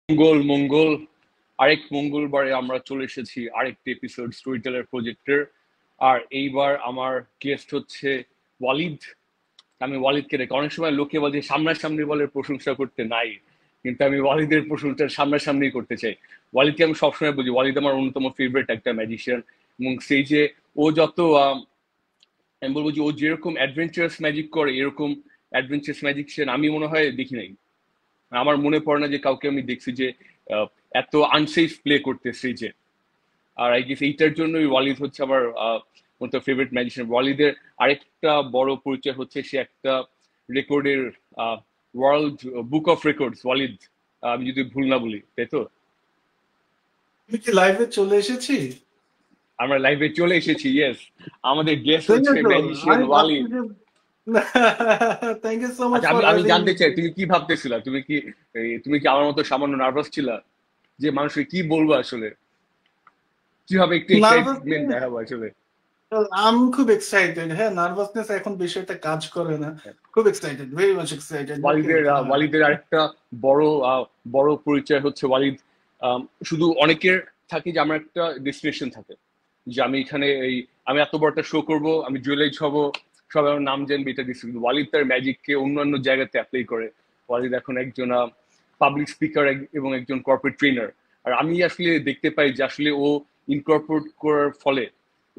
মঙ্গল মঙ্গল আরেক মঙ্গলবারে আমরা চলে এসেছি আরেকটি এপিসোড স্টোরি টেলার প্রজেক্টের। আর এইবার আমার গেস্ট হচ্ছে ওয়ালিদ। আমি ওয়ালিদকে রেখে অনেক সময় লোকে বলে যে সামনাসামনি বলে প্রশংসা করতে নাই, কিন্তু আমি ওয়ালিদের প্রশংসা সামনাসামনি করতে চাই। ওয়ালিদকে আমি সবসময় বলি ওয়ালিদ আমার অন্যতম ফেভারিট একটা ম্যাজিশিয়ান, এবং সেই যে ও যত আমি বলবো যে ও যেরকম অ্যাডভেঞ্চারাস ম্যাজিক করে এরকম অ্যাডভেঞ্চারাস ম্যাজিশিয়ান আমি মনে হয় দেখি নাই। আমার মনে পড়ে না যে কাউকে আমি দেখছি যে আহ, এত আনসেফ প্লে করতে স্টেজে। আর আই গেস এইটার জন্যই ওয়ালিদ হচ্ছে আমার ফেভারিট ম্যাজিশিয়ান। ওয়ালিদের আরেকটা বড় পরিচয় হচ্ছে সে একটা রেকর্ডের world book of records Walid, আমি যদি ভুল না বলি, তাই তো? আমি কি লাইভে চলে এসেছি? আমরা লাইভে চলে এসেছি, ইয়েস। আমাদের গেস্ট হচ্ছে ম্যাজিশিয়ান আমি ভাবছি ওয়ালিদ। যে থ্যাংক ইউ সো মাচ আচ্ছা, ফর আমি আমি হ্যাভিং জানতে মি। চাই তুমি কি ভাবতেছিলা, তুমি কি আমার মতো সামান্য নার্ভাস ছিলা যে মানুষকে কি বলবো আসলে, কিভাবে একটু এক্সাইটমেন্ট নার্ভাসনেস, দেখাবো আসলে? আমি খুব এক্সাইটেড। হ্যাঁ, নার্ভাসনেস এখন বিষয়টা কাজ করে না। খুব এক্সাইটেড, ভেরি মাচ এক্সাইটেড। ওকে। ওয়ালিদের আরেকটা বড় বড় পরিচয় হচ্ছে ওয়ালিদ শুধু অনেকের থাকে যে আমার একটা ডেস্টিনেশন থাকে, যে আমি এখানে আমি এত বড় একটা শো করবো, আমি জুয়েলাইজ হব, সবাই আমার নাম জানবে, এটা ডিস্ট্রিক্ট। কিন্তু ওয়ালিদ তার ম্যাজিককে অন্যান্য জায়গাতে অ্যাপ্লাই করে। ওয়ালিদ এখন একজন পাবলিক স্পিকার এবং একজন কর্পোরেট ট্রেনার। আর আমি আসলে দেখতে পাই যে আসলে ও ইনকর্পোরেট করার ফলে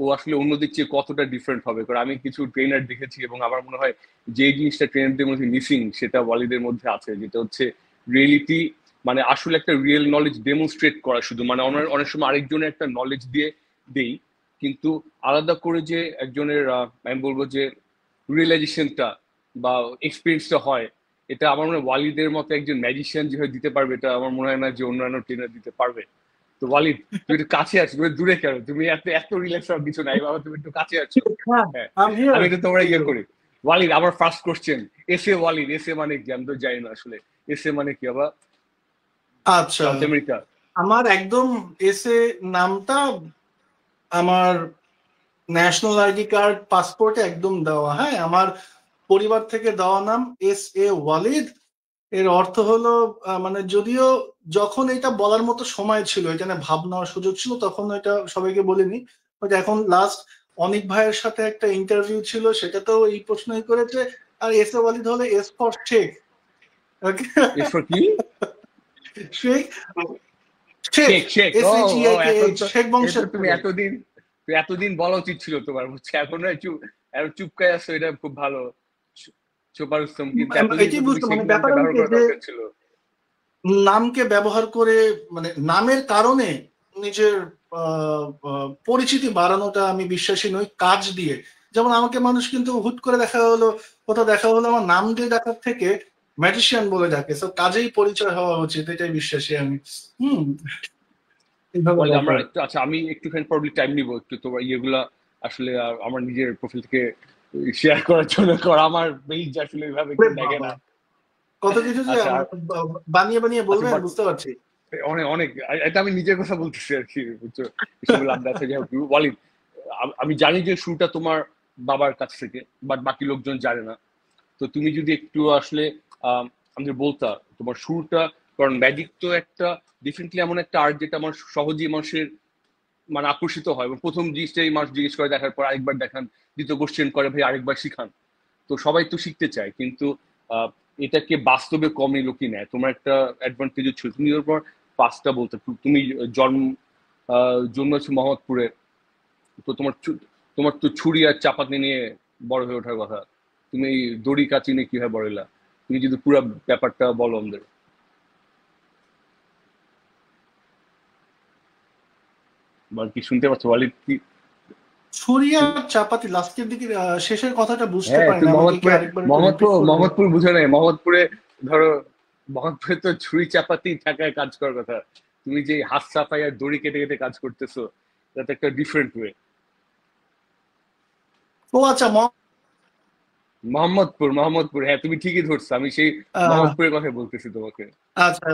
ও আসলে অন্যদের চেয়ে কতটা ডিফারেন্ট হবে। কারণ আমি কিছু ট্রেনার দেখেছি এবং আমার মনে হয় যে জিনিসটা ট্রেনারদের মধ্যে মিসিং সেটা ওয়ালিদের মধ্যে আছে, যেটা হচ্ছে রিয়েলিটি, মানে আসলে একটা রিয়েল নলেজ ডেমনস্ট্রেট করা। শুধু মানে অনেক সময় আরেকজনের একটা নলেজ দিয়ে দেই, কিন্তু আলাদা করে যে একজনের আমি বলবো যে রিয়েলাইজেশনটা বা এক্সপিরিয়েন্সটা হয়, এটা আমার মনে হয় ওয়ালিদের মতো একজন ম্যাজিশিয়ান যেভাবে দিতে পারবে এটা আমার মনে হয় না যে অন্যান্য ট্রেনার দিতে পারবে। তো ওয়ালিদ, তুমি একটু কাছে আছো, তুমি দূরে কেন? তুমি এত এত রিল্যাক্স হওয়ার কিছু নাই বাবা, তুমি একটু কাছে আছো। হ্যাঁ, হ্যাঁ, আই এম হিয়ার। আমি একটু তোমরা ইয়ে করি। ওয়ালিদ, আমার ফার্স্ট কোশ্চেন, এসে ওয়ালিদ, এসে মানে কি? আমি তো জানি না আসলে এসে মানে কি বাবা। আচ্ছা, সাউথ আমেরিকা? আমার একদম এসে নামটা আমার ন্যাশনাল আইডি কার্ড, পাসপোর্টে একদম দেওয়া। হ্যাঁ, আমার পরিবার থেকে দেওয়া নাম এস এ ওয়ালিদ। এর অর্থ হলো মানে যদিও যখন এটা বলার মতো সময় ছিল, এটা নিয়ে ভাবনার সুযোগ ছিল, তখন এটা সবাইকে বলিনি। বাট এখন লাস্ট অনিক ভাইয়ের সাথে একটা ইন্টারভিউ ছিল, সেটাতেও এই প্রশ্নই করেছে। আর এস এ ওয়ালিদ হলে এস ফর শেখ। এরপর কি? Sheikh, Sheikh, Sheikh, Sheikh, S O. H E O, A K এখন এইচ, তো শেখ এটা বংশের তুমি পরে। এতদিন, এতদিন বলা উচিত ছিল তোমার, বুঝছো? এখন চুপ, এখন চুপকায় আসছো, এটা খুব ভালো। সুপার উত্তম, কিন্তু এতদিন তো এটাই তুমি বুঝতে শেখ মানে নামটা ব্যাপার ব্যবহার হচ্ছে করা যে দরকার ছিল। নামকে ব্যবহার করে, মানে নামের কারণে নিজের পরিচিতি বাড়ানোটা আমি বিশ্বাসী নই কাজ দিয়ে। যেমন আমাকে মানুষ কিন্তু হুট করে দেখা হলো, কোথাও দেখা হলো, আমার নাম দিয়ে ডাকার থেকে ম্যাজিশিয়ান বলে ডাকে। তো কাজেই পরিচয় হওয়া উচিত, এটাই বিশ্বাসী আমি। হুম, এইভাবে বলে আমরা ব্যাপার। একটু, আচ্ছা আমি একটুখানি প্রবলি টাইম নিবো একটু তোমার ইয়েগুলা আসলে আমার নিজের প্রোফাইল থেকে শেয়ার করার জন্য। করা আমার পেজ আসলে এভাবে ওরে কেউ দেখে বাবা, না। কত কিছু যে আচ্ছা বানিয়ে বানিয়ে আচ্ছা, বলবেন, বাট বুঝতে পারছি। অনেক অনেক এটা আমি নিজের কথা বলতেছি আর কি, বুঝছো? এসব লাভ দেখা যায়। ওয়ালিদ, আমি জানি যে শুরুটা তোমার বাবার কাছ থেকে, বাট বাকি লোকজন জানে না। তো তুমি যদি একটু আসলে আমাদের বলতা তোমার শুরুটা। কারণ ম্যাজিক তো একটা ডিফারেন্টলি এমন একটা আর্ট যেটা আমার সহজেই মানুষের মানে আকর্ষিত হয়, এবং প্রথম জিনিসটাই মানুষ জিজ্ঞেস করে, দেখার পর আরেকবার দেখান, দ্বিতীয় কোশ্চেন করে ভাই আরেকবার শিখান। তো সবাই তো শিখতে চায়, কিন্তু আহ, এটাকে বাস্তবে কমই লোকই নেয়। তোমার একটা অ্যাডভান্টেজ ছিল, তুমি ওর পর পাঁচটা বলতে, তুমি জন্ম জন্মেছো মোহাম্মদপুরে। তো তোমার তো ছুরি আর চাপাতি নিয়ে বড় হয়ে ওঠার কথা। তুমি এই দড়ি কাচি নিয়ে কিভাবে বড় হইলা? তুমি যদি পুরো ব্যাপারটা বলো আমাদের। বা কি শুনতে পাচ্ছ ওয়ালিদ কি? ছুরি আর চাপাতি লাস্টের দিকে শেষের কথাটা বুঝতে হ্যাঁ, পারি তুই না, আমাকে কি মোহাম্মদপুরে, আরেকবার একটু রিপিট করবে? মোহাম্মদপুর বুঝে নাই। মোহাম্মদপুরে ধরো, মোহাম্মদপুরে তো ছুরি চাপাতি থাকায় কাজ করার কথা। তুমি যে হাত সাফাই আর দড়ি কেটে কেটে কাজ করতেছো, that's একটা ডিফারেন্ট ওয়ে। ও আচ্ছা, মোহাম্মদপুর, হ্যাঁ তুমি ঠিকই ধরছো, আমি সেই আহ, মোহাম্মদপুরের কথা বলতেছি তোমাকে। আচ্ছা,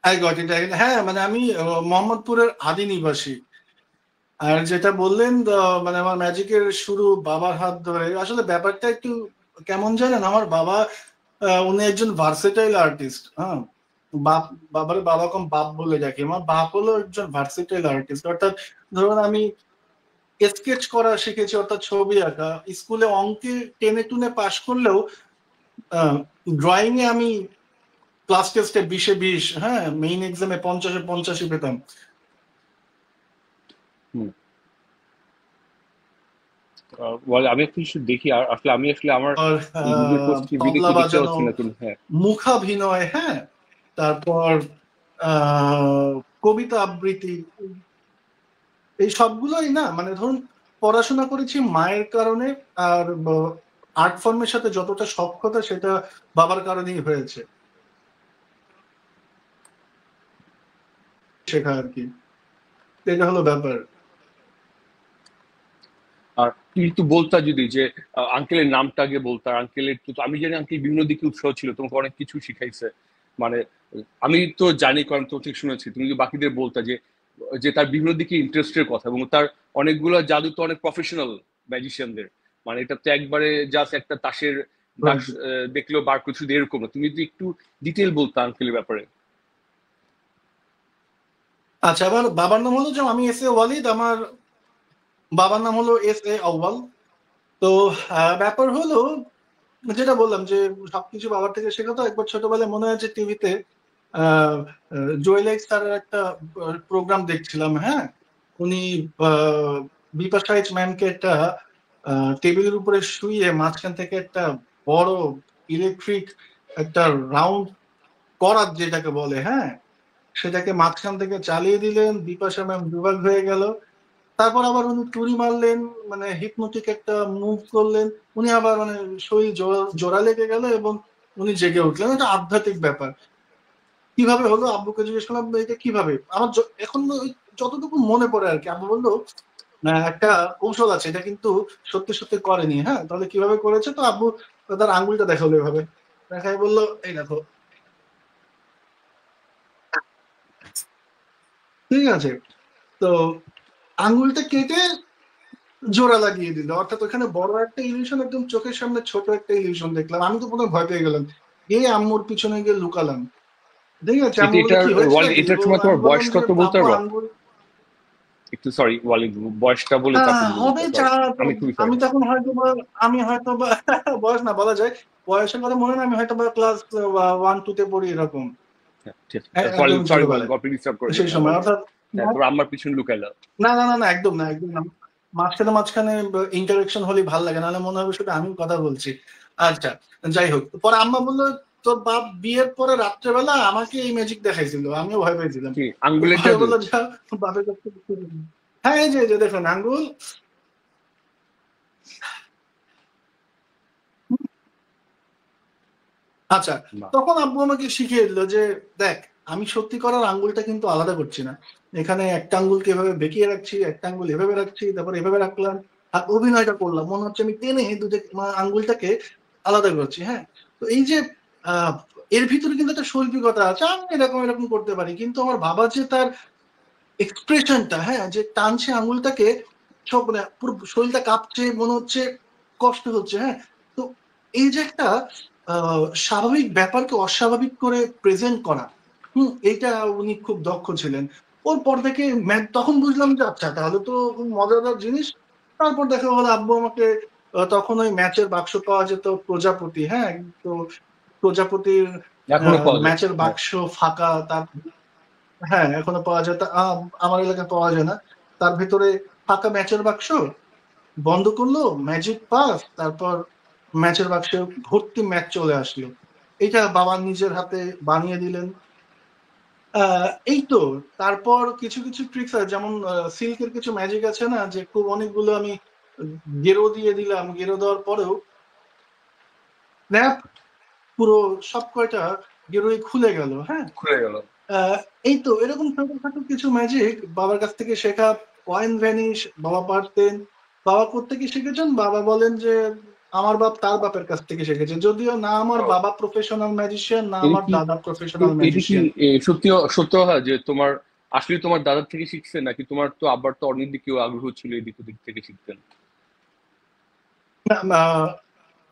আই গট ইট। হ্যাঁ, মানে আমি মোহাম্মদপুরের আদি নিবাসী। আর যেটা বললেন মানে আমার ম্যাজিকের শুরু বাবার হাত ধরে, আসলে ব্যাপারটা একটু কেমন জানেন, আমার বাবা উনি একজন ভার্সেটাইল আর্টিস্ট। হ্যাঁ, বাপ, বাবার বাবা কম বাপ বলে ডাকি, আমার বাপ হলো একজন ভার্সেটাইল আর্টিস্ট। অর্থাৎ ধরুন আমি স্কেচ করা শিখেছি, অর্থাৎ ছবি আঁকা। স্কুলে অঙ্কে টেনে টুনে পাশ করলেও ড্রয়িং এ আমি ক্লাস টেস্টে 20-এ 20, হ্যাঁ, মেইন এক্সামে 50-এ 85 পেতাম। আমি একটু দেখি, আর আসলে আমি আসলে আমার আর এই গুগল পোস্ট টিভিতে তবলা কি দেখতে বাজানো, পাচ্ছি না কিন্তু। হ্যাঁ, মুখাভিনয়, হ্যাঁ, তারপর কবিতা আবৃত্তি, এই সবগুলোই না, মানে ধরুন পড়াশোনা করেছি মায়ের কারণে, আর আর্ট ফর্মের সাথে যতটা সক্ষতা সেটা বাবার কারণেই হয়েছে, শেখা আর কি। এটা হলো ব্যাপার। আর তুই একটু বলতা যদি যে আঙ্কেলের নামটা আগে বলতা। আঙ্কেলের তো আমি জানি আঙ্কেল বিভিন্ন দিকে উৎসাহ ছিল, তোমাকে অনেক কিছু শিখাইছে। মানে আমি তো জানি, কারণ তো ঠিক শুনেছি। তুমি যদি বাকিদের বলতা যে যে তার বিভিন্ন দিকে ইন্টারেস্টের কথা, এবং তার অনেকগুলো জাদু তো অনেক প্রফেশনাল ম্যাজিশিয়ানদের। মানে এটা তো একবারে জাস্ট একটা তাসের তাস দেখলেও বার কিছু এরকম না। তুমি যদি একটু ডিটেল বলতা আঙ্কেলের ব্যাপারে। আচ্ছা, আমার বাবার নাম হলো, যে আমি এস এ ওয়ালিদ, আমার বাবার নাম হলো এস এ আউয়াল। তো ব্যাপার হলো যেটা বললাম যে সবকিছু বাবার থেকে শেখা। তো একবার ছোটবেলায় মনে আছে টিভিতে জোয়েল এক্স স্যারের একটা প্রোগ্রাম দেখছিলাম, হ্যাঁ। উনি বিপাশা এইচ ম্যামকে একটা টেবিলের উপরে শুইয়ে মাঝখান থেকে একটা বড় ইলেকট্রিক একটা রাউন্ড করাত যেটাকে বলে, হ্যাঁ, সেটাকে মাঝখান থেকে চালিয়ে দিলেন। বিপাশা ম্যাম দুর্ভাগ হয়ে গেল। তারপর আবার উনি টুরি মারলেন, মানে হিপনোটিক একটা মুভ করলেন। উনি আবার মানে শরীর জোড়া লেগে গেল এবং উনি জেগে উঠলেন। এটা আধ্যাত্মিক ব্যাপার। কিভাবে হলো আব্বুকে জিজ্ঞেস করলাম এটা কিভাবে। আমার এখন যতটুকু মনে পড়ে আর কি, আব্বু বললো একটা কৌশল আছে, এটা কিন্তু সত্যি সত্যি করেনি। হ্যাঁ, তাহলে কিভাবে করেছে? তো আব্বু তার আঙ্গুলটা দেখালো, এভাবে দেখাই বললো এই দেখো, ঠিক আছে। তো আঙ্গুলটা কেটে জোড়া লাগিয়ে দিল, অর্থাৎ ওখানে বড় একটা ইলিউশন, একদম চোখের সামনে ছোট একটা ইলিউশন দেখলাম। আমি তো প্রথমে ভয় পেয়ে গেলাম, গিয়ে আম্মুর পিছনে গিয়ে লুকালাম। ঠিক আছে, এটা আম্মু বলে এটার কি হয়েছে কি? এটার সময় আমি তোমার বললাম বয়স যে কত বলতে আব্বু পারবা? আঙ্গুল একটু সরি ওয়ালিদ, বয়সটা বলে তারপর বলবো। হবে সরি, আমি খুবই সরি। আমি তখন হয়তো আমি হয়তো বা বয়স না বলা যায়, বয়সের কথা মনে না, আমি হয়তো বা ক্লাস 1-2 তে পড়ি এরকম, হ্যাঁ, ঠিক। সরি, একদম সরি ওয়ালিদ, ছোটবেলায় গল্প ডিস্টার্ব করে দিই। সেই হ্যাঁ সময়, বলো। অর্থাৎ হ্যাঁ, তোর আম্মার পিছনে লুকাইলা। না না না না, একদম না, একদম না। মাঝখানে মাঝখানে ইন্টারাকশন হলে ভালো লাগে, নাহলে মনে হবে শুধু আমি কথা বলছি। আচ্ছা, যাই হোক, পরে আম্মা বললো তোর বাপ বিয়ের পরে রাত্রেবেলা আমাকে এই ম্যাজিক দেখাইছিল, আমিও ভয় পেয়েছিলাম। কি তো আঙ্গুলের পরে জাদু? বললো যা বাপের কাছ থেকে শিখে নে। হ্যাঁ, এই যে দেখুন আঙ্গুল। আচ্ছা, না। তখন আব্বু আমাকে শিখিয়ে দিল যে দেখ, আমি সত্যি করার আঙ্গুলটা কিন্তু আলাদা করছি না। এখানে একটা আঙ্গুলকে এভাবে বেঁকিয়ে রাখছি, একটা আঙ্গুল এভাবে রাখছি, তারপর এভাবে রাখলাম, আর অভিনয়টা করলাম মনে হচ্ছে আমি টেনে দুটো আঙ্গুলটাকে আলাদা করছি। হ্যাঁ, তো এই যে আহ এর ভিতরে কিন্তু একটা শৈল্পিকতা আছে। আমি এরকম এরকম করতে পারি, কিন্তু আমার বাবা যে তার এক্সপ্রেশনটা, হ্যাঁ, যে টানছে আঙ্গুলটাকে, সব মানে পুরো শরীরটা কাঁপছে, মনে হচ্ছে কষ্ট হচ্ছে। হ্যাঁ, তো এই যে একটা স্বাভাবিক ব্যাপারকে অস্বাভাবিক করে প্রেজেন্ট করা, এইটা উনি খুব দক্ষ ছিলেন। ওর পর থেকে তখন বুঝলাম যে আচ্ছা তাহলে তো খুব মজাদার জিনিস। তারপর দেখা হলো আব্বু আমাকে তখন ওই ম্যাচের বাক্স পাওয়া যেত প্রজাপতি, হ্যাঁ, তো প্রজাপতির এখনো পাওয়া যায়? ম্যাচের হ্যাঁ। বাক্স ফাঁকা, তার, হ্যাঁ এখনো পাওয়া যায়। আমার এলাকায় পাওয়া যায় না। তার ভিতরে ফাঁকা ম্যাচের বাক্স, বন্ধ করলো, ম্যাজিক পাস, তারপর ম্যাচের বাক্সে ভর্তি ম্যাচ চলে আসলো। এটা বাবা নিজের হাতে বানিয়ে দিলেন। এই তো। তারপর কিছু কিছু ট্রিক্স আছে, যেমন সিল্কের কিছু ম্যাজিক আছে না, যে খুব অনেকগুলো আমি গেরো দিয়ে দিলাম, গেরো দেওয়ার পরেও স্ন্যাপ, পুরো সব কয়টা গেরোই খুলে গেল। হ্যাঁ, খুলে গেল। এই তো এরকম ছোটখাটো কিছু ম্যাজিক বাবার কাছ থেকে শেখা। কয়েন ভ্যানিশ বাবা পারতেন। বাবা কোত্থেকে শিখেছেন? বাবা বলেন যে আমার বাপ তার বাপের কাছ থেকে শিখেছে, যদিও না আমার ও, বাবা প্রফেশনাল ম্যাজিশিয়ান, না এটা আমার কি দাদা প্রফেশনাল এটা কি ম্যাজিশিয়ান। সত্যি সত্য হয় যে তোমার আসলে তোমার দাদার থেকে শিখছে, নাকি তোমার তো আবার তো অনেক দিকেও আগ্রহ ছিল এদিক ওদিক থেকে শিখতেন?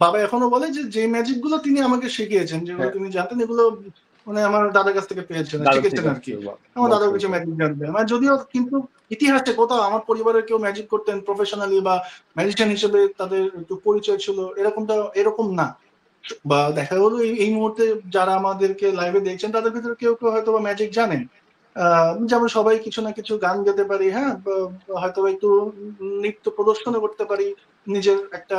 বাবা এখনো বলে যে যে ম্যাজিক গুলো তিনি আমাকে শিখিয়েছেন, যেগুলো হ্যাঁ তিনি জানতেন, এগুলো মানে আমার দাদার কাছ থেকে পেয়েছেন, দাদা ঠিক শিখেছেন আর আছে কি। আমার দাদাও কিছু মাশাআল্লাহ। ম্যাজিক জানতেন, মানে যদিও কিন্তু ইতিহাসে কোথাও আমার পরিবারের কেউ ম্যাজিক করতেন প্রফেশনালি বা ম্যাজিশিয়ান হিসেবে তাদের একটু পরিচয় ছিল এরকমটা, এরকম না। বা দেখা গেলো এই মুহূর্তে যারা আমাদেরকে লাইভে দেখছেন তাদের ভিতরে কেউ কেউ হয়তো বা ম্যাজিক জানেন। যেমন সবাই কিছু না কিছু গান গাইতে পারি, হ্যাঁ, হয়তো বা একটু নৃত্য প্রদর্শনও করতে পারি নিজের একটা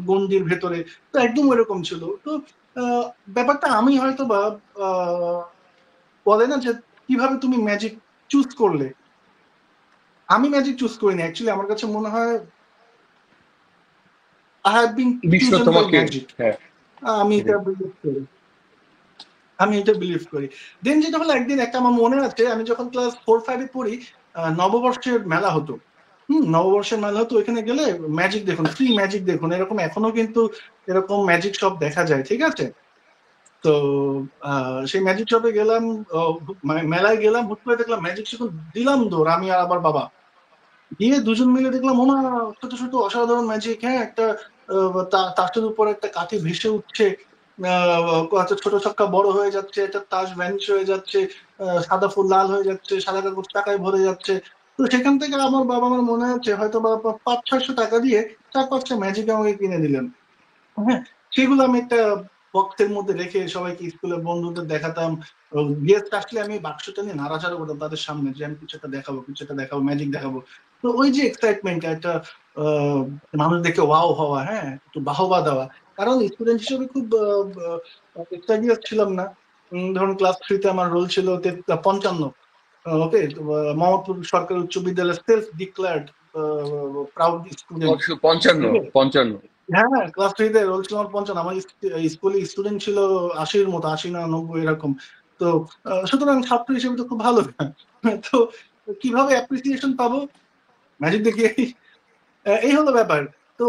গণ্ডির ভেতরে। তো একদম এরকম ছিল। তো আহ, ব্যাপারটা আমি হয়তো বা আহ, বলে না যে কিভাবে তুমি ম্যাজিক চুজ করলে, আমি ম্যাজিক চুজ করিনি অ্যাকচুয়ালি। আমার কাছে মনে হয় আই হ্যাভ বিন বিশ্ব চুজেন বাই তোমাকে, ম্যাজিক। হ্যাঁ আমি এটা এটাই। বিলিভ করি, আমি এটা বিলিভ করি। দেন যেটা হলো, একদিন একটা আমার মনে আছে, আমি যখন ক্লাস 4-5-এ পড়ি, নববর্ষের মেলা হতো। নববর্ষের মেলা হতো, ওইখানে গেলে ম্যাজিক দেখুন, ফ্রি ম্যাজিক দেখুন, এরকম এখনো কিন্তু এরকম ম্যাজিক শপ দেখা যায়, ঠিক আছে। তো সেই ম্যাজিক শপে গেলাম, মেলায় গেলাম, হুট করে দেখলাম ম্যাজিক শিখুন, দিলাম দৌড় আমি আর আবার বাবা, গিয়ে দুজন মিলে দেখলাম ওমা, ছোট ছোট অসাধারণ ম্যাজিক, হ্যাঁ, একটা তাসের উপর একটা কাঠি ভেসে উঠছে, একটা ছোট ছক্কা বড় হয়ে যাচ্ছে, একটা তাস ভ্যানিশ হয়ে যাচ্ছে, সাদা ফুল লাল হয়ে যাচ্ছে, সাদা কাগজ টাকায় ভরে যাচ্ছে। তো সেখান থেকে আমার বাবা, আমার মনে হচ্ছে হয়তো বা 500-600 টাকা দিয়ে 4-5টা ম্যাজিক আমাকে কিনে দিলেন। হ্যাঁ, সেগুলো আমি একটা বক্সের মধ্যে রেখে সবাইকে স্কুলের বন্ধুদের দেখাতাম। গেস্ট আসলে আমি বাক্সটা নিয়ে নাড়াচাড়া করতাম তাদের সামনে, যে আমি কিছু একটা দেখাবো, কিছু একটা দেখাবো, ম্যাজিক দেখাবো। তো ওই যে এক্সাইটমেন্ট, একটা আহ, মানুষ দেখে ওয়াও হওয়া, হ্যাঁ, একটু বাহবা দেওয়া। কারণ স্টুডেন্ট হিসেবে খুব এক্সাইটিভ ছিলাম না। ধরুন ক্লাস 3-তে আমার রোল ছিল 55। ওকে, মোহাম্মদপুর সরকারি উচ্চ বিদ্যালয়, সেলফ ডিক্লেয়ার্ড প্রাউড স্টুডেন্ট। 55, 55। হ্যাঁ, ক্লাস 3-তে রোল ছিল আমার 55। আমার স্কুলে স্টুডেন্ট ছিল 80-এর মতো, 80 না 90 এরকম। তো সুতরাং ছাত্র হিসেবে তো খুব ভালো না। তো কিভাবে অ্যাপ্রিসিয়েশন পাবো? ম্যাজিক দেখিয়ে। এই হলো ব্যাপার। তো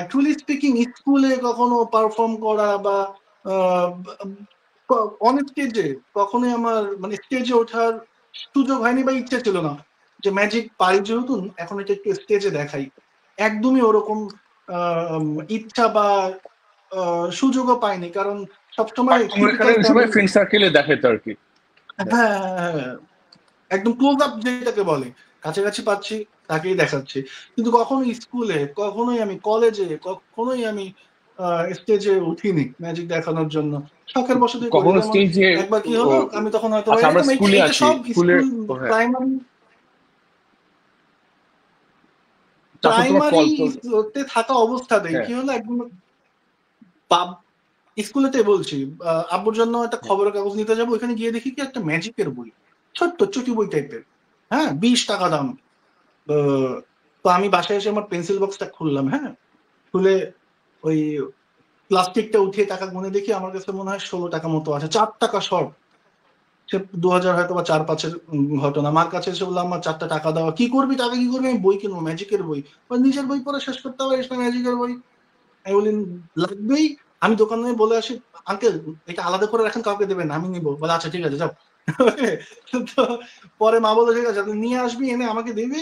ট্রুলি স্পিকিং, স্কুলে কখনো পারফর্ম করা বা অন স্টেজে কখনোই আমার মানে স্টেজে ওঠার সুযোগ হয়নি বা ইচ্ছে ছিল না, যে ম্যাজিক পারি যেহেতু এখন এটা একটু স্টেজে দেখাই। একদমই ওরকম ইচ্ছা বা সুযোগও পাইনি, কারণ বাট সবসময় তোমার এখানে টিপিক্যাল ওই সময় ফ্যামিলি। ফ্রেন্ড সার্কেলে দেখাতো আর কি। হ্যাঁ। হ্যাঁ, হ্যাঁ, হ্যাঁ, একদম ক্লোজ আপ যেটাকে বলে, কাছাকাছি পাচ্ছি, তাকেই দেখাচ্ছি। কিন্তু কখনো স্কুলে, কখনোই আমি কলেজে, কখনোই আমি স্টেজে উঠিনি ম্যাজিক দেখানোর জন্য। শখের বশতই করি। কখনো যেমন স্টেজে? একবার কি ও হলো, আমি তখন হয়তো আচ্ছা, আমরা এরকম এইটা স্কুলে এইটা আছি, সব স্কুলের। স্কুল, ও হ্যাঁ, প্রাইমারি তারপর তোমার কল প্রাইমারি তো। তে থাকা অবস্থাতেই হ্যাঁ কি হলো, একদম স্কুলেতে বলছি, আব্বুর জন্য একটা খবরের কাগজ নিতে যাবো, ওইখানে গিয়ে দেখি কি একটা ম্যাজিকের বই, ছোট্ট চুটি বই টাইপের, হ্যাঁ, 20 টাকা দাম। আহ, তো আমি বাসায় এসে আমার পেন্সিল বক্সটা খুললাম, হ্যাঁ, খুলে ওই প্লাস্টিকটা উঠিয়ে টাকা গুনে দেখি, আমার কাছে মনে হয় 16 টাকা মতো আছে, 4 টাকা শর্ট। সে 2000 হয়তো বা 4-5-এর ঘটনা। আমার কাছে এসে বললাম, আমার 4টা টাকা দেওয়া, কি করবি টাকা, কি করবি? আমি বই কিনবো, ম্যাজিকের বই। নিজের বই পড়ে শেষ করতে পারিস না, ম্যাজিকের বই? আমি বলি লাগবেই। আমি দোকানে বলে আসি, আঙ্কেল এটা আলাদা করে রাখেন, কাউকে দেবেন না, আমি নিবো। বলে আচ্ছা ঠিক আছে, যাও। তো পরে মা বলে ঠিক আছে, তুই নিয়ে আসবি, এনে আমাকে দিবি,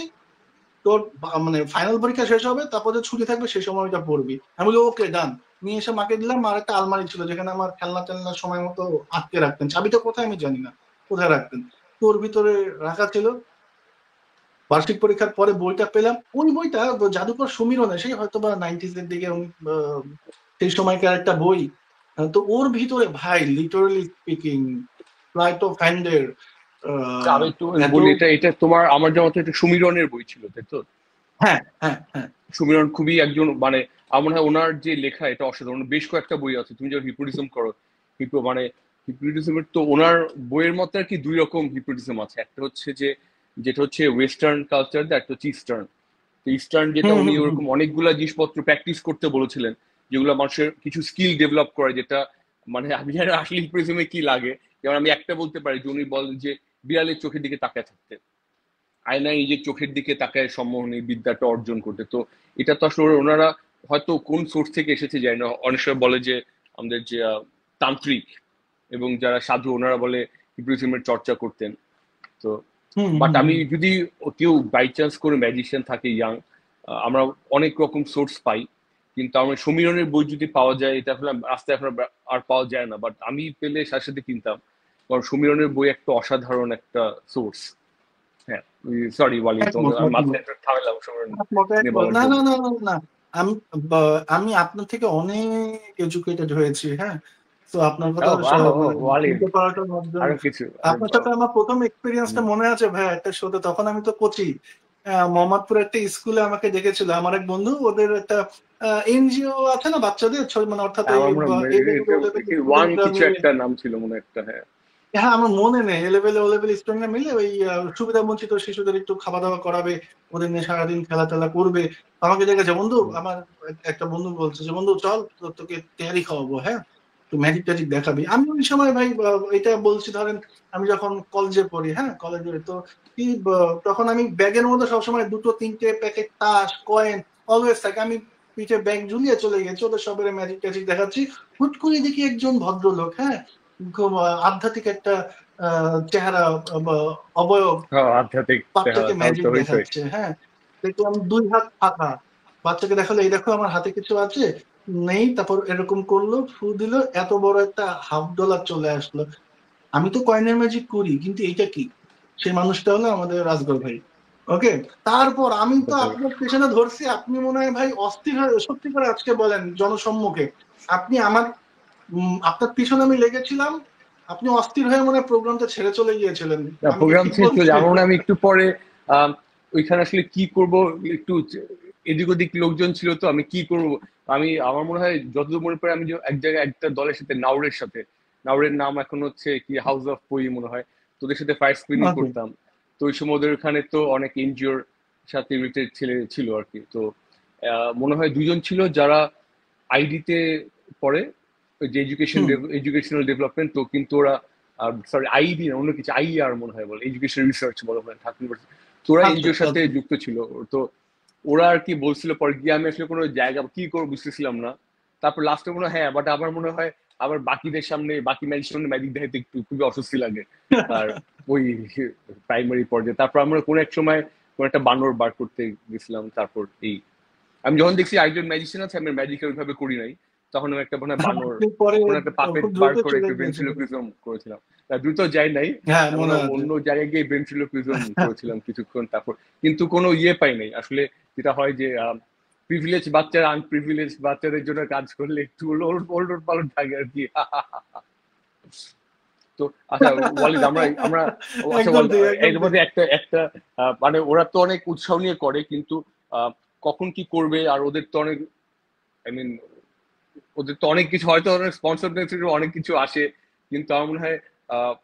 তোর মানে ফাইনাল পরীক্ষা শেষ হবে, তারপর যে ছুটি থাকবে সেই সময় ওইটা পড়বি। আমি বলি ওকে ডান। নিয়ে এসে মাকে দিলাম। আর একটা আলমারি ছিল যেখানে আমার খেলনা টেলনা সময় মতো আটকে রাখতেন, চাবিটা কোথায় আমি জানি না, কোথায় রাখতেন, তোর ভিতরে রাখা ছিল। বার্ষিক পরীক্ষার পরে বইটা পেলাম, ওই বইটা জাদুকর সমীরণে, সেই হয়তো বা 90s এর দিকে সেই সময়কার একটা বই। তো ওর ভিতরে ভাই, লিটারালি স্পিকিং, ফ্লাইট অফ হ্যান্ডের আমি একটু এত। বলি, এটা এটা তোমার আমার যেমন এটা সমীরণের বই ছিল, তাই তো? হ্যাঁ, হ্যাঁ, হ্যাঁ। সমীরণ খুবই একজন মানে আমার মনে হয় ওনার যে লেখা এটা অসাধারণ। বেশ কয়েকটা বই আছে, তুমি যখন হিপনোটিজম করো, মানে হিপনোটিজমের তো ওনার বইয়ের মধ্যে আর কি দুই রকম হিপনোটিজম আছে। একটা হচ্ছে যে যেটা হচ্ছে ওয়েস্টার্ন কালচার, একটা হচ্ছে ইস্টার্ন। তো ইস্টার্ন যেটা, হুম, উনি হুম, হুম। ওরকম অনেকগুলা জিনিসপত্র প্র্যাকটিস করতে বলেছিলেন, যেগুলো মানুষের কিছু স্কিল ডেভেলপ করে, যেটা মানে আমি জানি না আসলে হিপনোটিজমে কি লাগে। যেমন আমি একটা বলতে পারি যে উনি বলেন যে বিড়ালের চোখের দিকে তাকায় থাকতে, আয়নায় নিজের চোখের দিকে তাকায় সম্মোহনী বিদ্যাটা অর্জন করতে। তো এটা তো আসলে ওনারা হয়তো কোন সোর্স থেকে এসেছে জানি না। অনেক সময় বলে যে আমাদের যে তান্ত্রিক এবং যারা সাধু, ওনারা বলে হিপনোটিজমের চর্চা করতেন। তো হুম, বাট হুম, আমি হুম। যদি কেউ বাই চান্স করে ম্যাজিশিয়ান থাকে ইয়াং, আমরা অনেক রকম সোর্স পাই। কিন্তু আমার সমীরনের বই যদি পাওয়া যায়, এটা আসলে রাস্তায় এখন আর পাওয়া যায় না, বাট আমি পেলে সাথে সাথে কিনতাম, কারণ সমীরনের বই একটা অসাধারণ একটা সোর্স। হ্যাঁ, সরি ওয়ালি, একমত, তোমাকে আমি একমত, মাঝখানে একটু থামালাম সমীরন একমত, নিয়ে একমত। বলার না, জন্য। না, না, না, না। আমি আমি আপনার থেকে অনেক এডুকেটেড হয়েছি, হ্যাঁ। তো আপনার কথা মানে ওয়ালি, চিনতে পারাটার মাধ্যমে আরো কিছু আরে আপনার সাথে আমার প্রথম এক্সপিরিয়েন্সটা মনে আছে ভাই একটা শোতে, তখন আমি তো কোচি, মোহাম্মদপুর একটা স্কুলে আমাকে ডেকেছিল আমার এক বন্ধু, ওদের একটা এনজিও আছে না বাচ্চাদের, মানে অর্থাৎ এই আমার মনে A level O level one স্টুডেন্টরা কিছু মিলে। একটা নাম ছিল মনে একটা, হ্যাঁ। হ্যাঁ, আমার মনে নেই, এ লেভেল ও লেভেল স্টুডেন্টরা মিলে ওই সুবিধা বঞ্চিত শিশুদের একটু খাওয়া দাওয়া করাবে, ওদের নিয়ে সারাদিন খেলা টেলা করবে। আমাকে দেখেছে বন্ধু, আমার একটা বন্ধু বলছে যে বন্ধু চল তোকে তেহারি খাওয়াবো, হ্যাঁ, তো ম্যাজিক ট্যাজিক দেখাবি। আমি ওই সময় ভাই এটা বলছি ধরেন আমি যখন কলেজে পড়ি, হ্যাঁ কলেজে তো কি তখন আমি ব্যাগের মধ্যে সবসময় দুটো তিনটে প্যাকেট তাস কয়েন অলওয়েজ থাকে, আমি পিঠে ব্যাগ ঝুলিয়ে চলে গেছি ওদের সবের ম্যাজিক ট্যাজিক দেখাচ্ছি। হুট করে দেখি একজন ভদ্রলোক, হ্যাঁ, খুব আধ্যাত্মিক একটা চেহারা বা অবয়ব, হ্যাঁ, আধ্যাত্মিক চেহারা, বাচ্চাকে তাহলে ম্যাজিক তো হইতোই। দেখাচ্ছে, হ্যাঁ। দেখলাম 2 হাত ফাঁকা, বাচ্চাকে দেখালো এই দেখো আমার হাতে কিছু আছে, নেই, তারপর এরকম করলো, ফু দিল, এত বড় একটা $1/2 চলে আসলো। আমি তো কয়েনের ম্যাজিক করি, কিন্তু এইটা কি? সেই মানুষটা হলো আমাদের রাজগর ভাই। ওকে, তারপর আমি তো আপনার পেছনে ধরছি, আপনি মনে হয় ভাই অস্থির হয়ে সত্যি করে আজকে বলেন জনসম্মুখে, আপনি আমার আপনার পিছনে আমি লেগেছিলাম, আপনি অস্থির হয়ে মনে হয় প্রোগ্রামটা ছেড়ে চলে গিয়েছিলেন। আমি কি প্রোগ্রাম ঠিক শেষ বলছি? হয়ে আমার মনে হয় আমি একটু পরে আম, ওইখানে আসলে কি করব, একটু এদিক ওদিক লোকজন ছিল, তো আমি কি করব, আমি আমার মনে হয় যতদূর মনে পড়ে আমি যে এক জায়গায় একটা দলের সাথে, নাউরের সাথে, নাউরের নাম এখন হচ্ছে কি হাউস অফ পই মনে হয়, তোদের সাথে ফায়ার স্ক্রিনিং ওকে। করতাম। তো ওই সময় ওদের ওখানে তো অনেক এনজিওর সাথে রিলেটেড ছেলে ছিল আর কি। তো মনে হয় দুজন ছিল যারা আইডিতে পড়ে, ওই যে হুম। এডুকেশনাল ডেভেলপমেন্ট, তো কিন্তু ওরা সরি আইডি না, অন্য কিছু আইআর মনে হয় বলে, এডুকেশন রিসার্চ বলে ওখানে ঢাকা ইউনিভার্সিটি। তো ওরা আচ্ছা, এনজিওর সাথে আচ্ছা। যুক্ত ছিল। তো ওরা আর কি বলছিল, পরে গিয়ে আমি আসলে কোনো জায়গা কি করবো বুঝতেছিলাম না। তারপর লাস্টে মনে হয় হ্যাঁ, বাট আমার মনে হয় আবার বাকিদের সামনে, বাকি ম্যাজিক সামনে ম্যাজিক দেখাতে একটু খুবই অস্বস্তি লাগে। আর ওই প্রাইমারি পর্যায়ে তারপর আমরা কোনো এক সময় কোনো একটা বানর বার করতে গেছিলাম। তারপর এই আমি যখন দেখছি আরেকজন ম্যাজিশিয়ান আছে, আমি ম্যাজিক ওইভাবে করি নাই, তখন আমি একটা মনে হয় বানর, আপনি পরে কোনো একটা পাপেট খুব বার দ্রুত করে চলে একটু গিয়েছিলেন। ভেন্ট্রিলোকুইজম করেছিলাম। দ্রুত যাই নাই, হ্যাঁ, এমন মনে আছে। অন্য জায়গায় গিয়ে ভেন্ট্রিলোকুইজম করেছিলাম কিছুক্ষণ। তারপর কিন্তু কোনো ইয়ে পাই নাই আসলে। যেটা হয় যে প্রিভিলেজ বাচ্চারা আনপ্রিভিলেজ বাচ্চাদের জন্য কাজ করলে একটু ওলট পালট থাকে আর কি। তো আচ্ছা ওয়ালিদ, আমরা আমরা আচ্ছা একদম ওয়ালিদ, ঠিক, একদম এর ঠিক। মধ্যে একটা একটা মানে ওরা তো অনেক উৎসাহ নিয়ে করে, কিন্তু কখন কি করবে, আর ওদের তো অনেক, আই মিন ওদের তো অনেক কিছু, হয়তো অনেক স্পন্সর অনেক কিছু আসে, কিন্তু আমার মনে হয় আহ,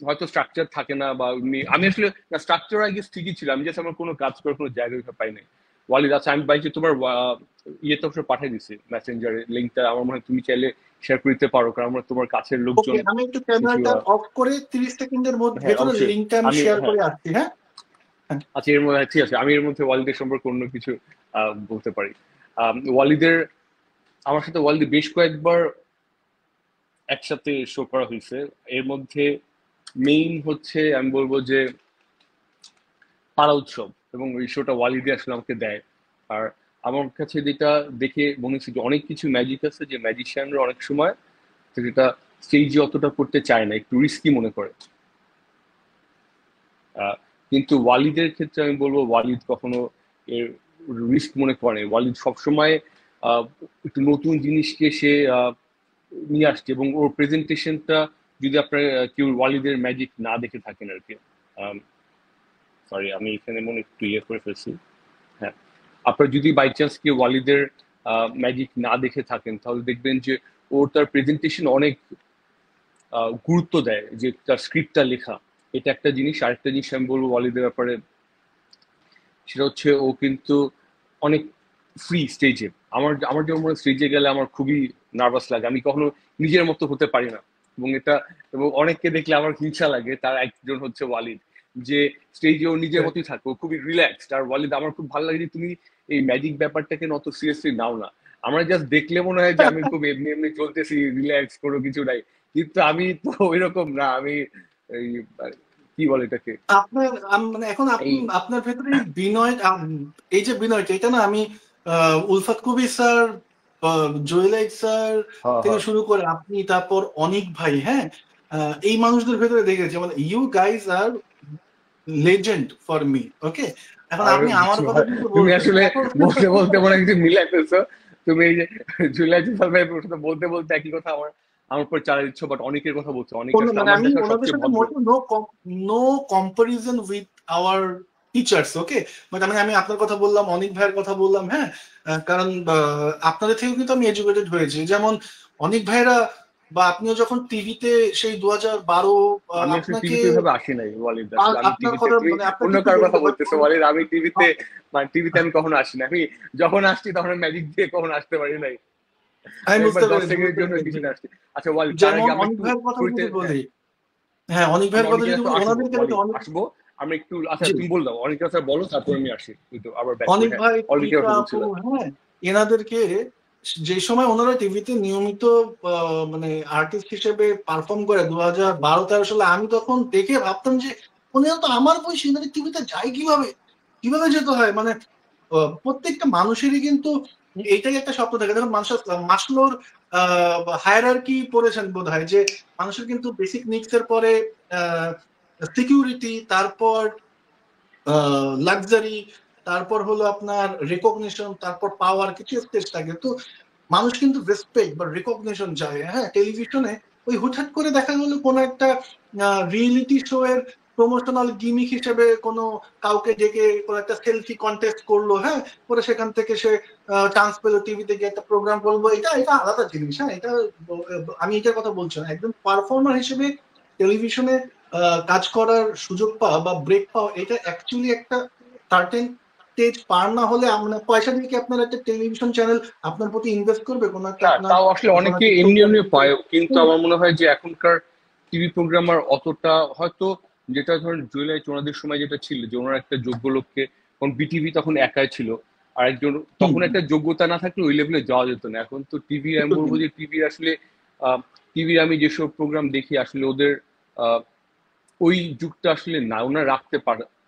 হয়তো স্ট্রাকচার থাকে না, বা আমি আসলে স্ট্রাকচার আই গেস ঠিকই ছিল, আমি জাস্ট আমার কোনো কাজ করার কোনো জায়গা পাই নাই। ওয়ালিদ আচ্ছা, আমি বাইকে তোমার ইয়েতে অবশ্য পাঠিয়ে দিচ্ছি মেসেঞ্জারে লিঙ্কটা, আমার মনে হয় তুমি চাইলে শেয়ার করে দিতে পারো, কারণ আমরা তোমার কাছের ওকে, লোকজন আমি একটু কিছু ক্যামেরাটা অফ করে 30 সেকেন্ডের হ্যাঁ ভেতরে অবশ্যই। লিঙ্কটা আমি আমি শেয়ার হ্যাঁ, করে আসছি, হ্যাঁ। হ্যাঁ। আচ্ছা এর মধ্যে ঠিক আছে, আমি এর মধ্যে ওয়ালিদের সম্পর্কে অন্য কিছু বলতে পারি। ওয়ালিদের, আমার সাথে ওয়ালিদ বেশ কয়েকবার একসাথে শো করা হয়েছে। এর মধ্যে মেইন হচ্ছে আমি বলবো যে পাড়া উৎসব, এবং ওই শোটা ওয়ালিদে আসলে আমাকে দেয়। আর আমার কাছে যেটা দেখে মনে হচ্ছে যে অনেক কিছু ম্যাজিক আছে যে ম্যাজিশিয়ানরা অনেক সময় তো যেটা স্টেজে অতটা করতে চায় না, একটু রিস্কি মনে করে। আহ, কিন্তু ওয়ালিদের ক্ষেত্রে আমি বলবো ওয়ালিদ কখনো এর রিস্ক মনে করে না। ওয়ালিদ সবসময় আহ, একটু নতুন জিনিসকে সে নিয়ে আসছে, এবং ওর প্রেজেন্টেশনটা, যদি আপনার কেউ ওয়ালিদের ম্যাজিক না দেখে থাকেন আর কি, সরি আমি এখানে মনে হয় একটু ইয়ে করে ফেলছি, হ্যাঁ, আপনার যদি বাই চান্স কেউ ওয়ালিদের ম্যাজিক না দেখে থাকেন, তাহলে দেখবেন যে ওর তার প্রেজেন্টেশন অনেক গুরুত্ব দেয়, যে তার স্ক্রিপ্টটা লেখা, এটা একটা জিনিস। আরেকটা জিনিস আমি বলবো ওয়ালিদের ব্যাপারে, সেটা হচ্ছে ও কিন্তু অনেক ফ্রি স্টেজে। আমার আমার যেমন মনে স্টেজে গেলে আমার খুবই নার্ভাস লাগে, আমি কখনো নিজের মতো হতে পারি না। এবং এটা, এবং অনেককে দেখলে আমার হিংসা লাগে, তার একজন হচ্ছে ওয়ালিদ, যে স্টেজে ও নিজের মতোই থাকে, ও খুবই রিল্যাক্সড। আর ওয়ালিদ, আমার খুব ভালো লাগে যে তুমি এই ম্যাজিক ব্যাপারটাকে অত সিরিয়াসলি নাও না। আমরা জাস্ট দেখলে মনে হয় যে আমি খুব এমনি এমনি চলতেছি, রিল্যাক্স, কোনো কিছু নাই, কিন্তু আমি তো ওইরকম না। আমি এই কি বলে এটাকে, আপনার মানে এখন আপনি এই আপনার ভেতরে এই বিনয় এই যে বিনয়টা, এটা না আমি উলফাত কবির স্যার, জুয়েলাইট স্যার হ্যাঁ থেকে হ্যাঁ। শুরু করে আপনি, তারপর অনিক ভাই, হ্যাঁ, এই মানুষদের ভেতরে দেখেছি মানে you guys are legend for me. Okay, এখন আর আপনি আমার কথা কিন্তু তুমি বলছেন আসলে এখন। বলতে বলতে মনে হয় কিছু মিলাই ফেলছো। তুমি এই যে জুলাই সালভাইয়ের সাথে বলতে বলতে একই কথা আমার আমার উপর চালিয়ে দিচ্ছ, বাট অনেকের কথা বলছো। অনেক আসলে মানে আমার আমি দেখা ওনাদের সবচেয়ে সাথে ভদ্র। মোটে no comparison with our teachers. Okay, but আমি আমি আপনার কথা বললাম, অনিক ভাইয়ের কথা বললাম, হ্যাঁ, কারণ আপনাদের থেকেও কিন্তু আমি এডুকেটেড হয়েছি। যেমন অনিক ভাইরা বা আপনিও যখন টিভিতে সেই 2012, আমি আসলে আপনাকে টিভিতে ওইভাবে আসি নাই ওয়ালিদ, আসলে আমি আপনার টিভিতে, কথা তুমি মানে আপনাকে অন্য একটু কারোর বলতে কথা বলতেছো ওয়ালিদ। আমি টিভিতে, মানে টিভিতে আমি কখনো আসি না। আমি যখন আসছি তখন ম্যাজিক দিয়ে কখনো আসতে পারি নাই। আমি আমি একবার বুঝতে দশ পেরেছি, সেকেন্ডের বুঝতে জন্য পেরেছি। পিছনে আসছি। আচ্ছা ওয়ালিদ, তার যেমন আগে আমি অনিক একটু ভাইয়ের কথা শুরুতে, যদি হ্যাঁ, বলি, হ্যাঁ অনিক আমি ভাইয়ের কথা অনেকের যদি কাছে বলি, আসবো ওনাদেরকে কিন্তু ওয়ালিদ, অনেক, আসবো। আমি একটু, আচ্ছা জি, তুমি বললাম অনেকের কাছে বলো, তারপর আমি আসি একটু আবার ব্যাক করি। অনিক হ্যাঁ, ভাই, অনেকের তৃষা কথা আপু, বলছিলাম। হ্যাঁ, এনাদেরকে যে সময় ওনারা টিভিতে নিয়মিত মানে আর্টিস্ট হিসেবে পারফর্ম করে 2012-13 সালে, আমি তখন দেখে ভাবতাম যে উনিরা তো আমার বয়সী, এনাদের টিভিতে যায় কিভাবে, কিভাবে যেতে হয় মানে প্রত্যেকটা মানুষেরই কিন্তু এইটাই একটা স্বপ্ন থাকে। দেখুন মানুষের মাসলোর হায়ারার্কি পড়েছেন বোধ হয়, যে মানুষের কিন্তু বেসিক নিডস এর পরে সিকিউরিটি, তারপর লাক্সারি, তারপর হলো আপনার রেকগনিশন, তারপর পাওয়ার, কিছু স্টেজ থাকে। তো মানুষ কিন্তু রেসপেক্ট বা রেকগনিশন চায়। হ্যাঁ, টেলিভিশনে ওই হুটহাট করে দেখা গেলো কোন একটা রিয়েলিটি শো এর প্রমোশনাল গিমিক হিসেবে কোনো কাউকে ডেকে কোনো একটা সেলফি কন্টেস্ট করলো, হ্যাঁ, করে সেখান থেকে সে চান্স পেলো টিভিতে গিয়ে একটা প্রোগ্রাম করবো, এটা এটা আলাদা জিনিস। হ্যাঁ, এটা আমি এটার কথা বলছি না। একদম পারফর্মার হিসেবে টেলিভিশনে কাজ করার সুযোগ পাওয়া বা ব্রেক পাওয়া, এটা অ্যাকচুয়ালি একটা সার্টেন স্টেজ পার না হলে আমরা পয়সা দিয়ে কি আপনার একটা টেলিভিশন চ্যানেল আপনার প্রতি ইনভেস্ট করবে, কোনো একটা না, আপনার তাও আসলে কোনো অনেকে একটা এমনি প্রোগ্রাম? এমনি পায়, কিন্তু আমার মনে হয় যে এখনকার টিভি প্রোগ্রামার অতটা হয়তো, যেটা ধরেন জুয়েলাই ওনাদের সময় যেটা ছিল যে ওনার একটা যোগ্য লোককে, কারণ বিটিভি তখন একাই ছিল, আর একজন হুম, তখন একটা যোগ্যতা না থাকলে ওই লেভেলে যাওয়া যেত না। এখন তো টিভি, আমি বলবো যে টিভি আসলে, টিভির আমি যেসব প্রোগ্রাম দেখি আসলে ওদের আহ, ওই যুগটা আসলে না, ওনারা রাখতে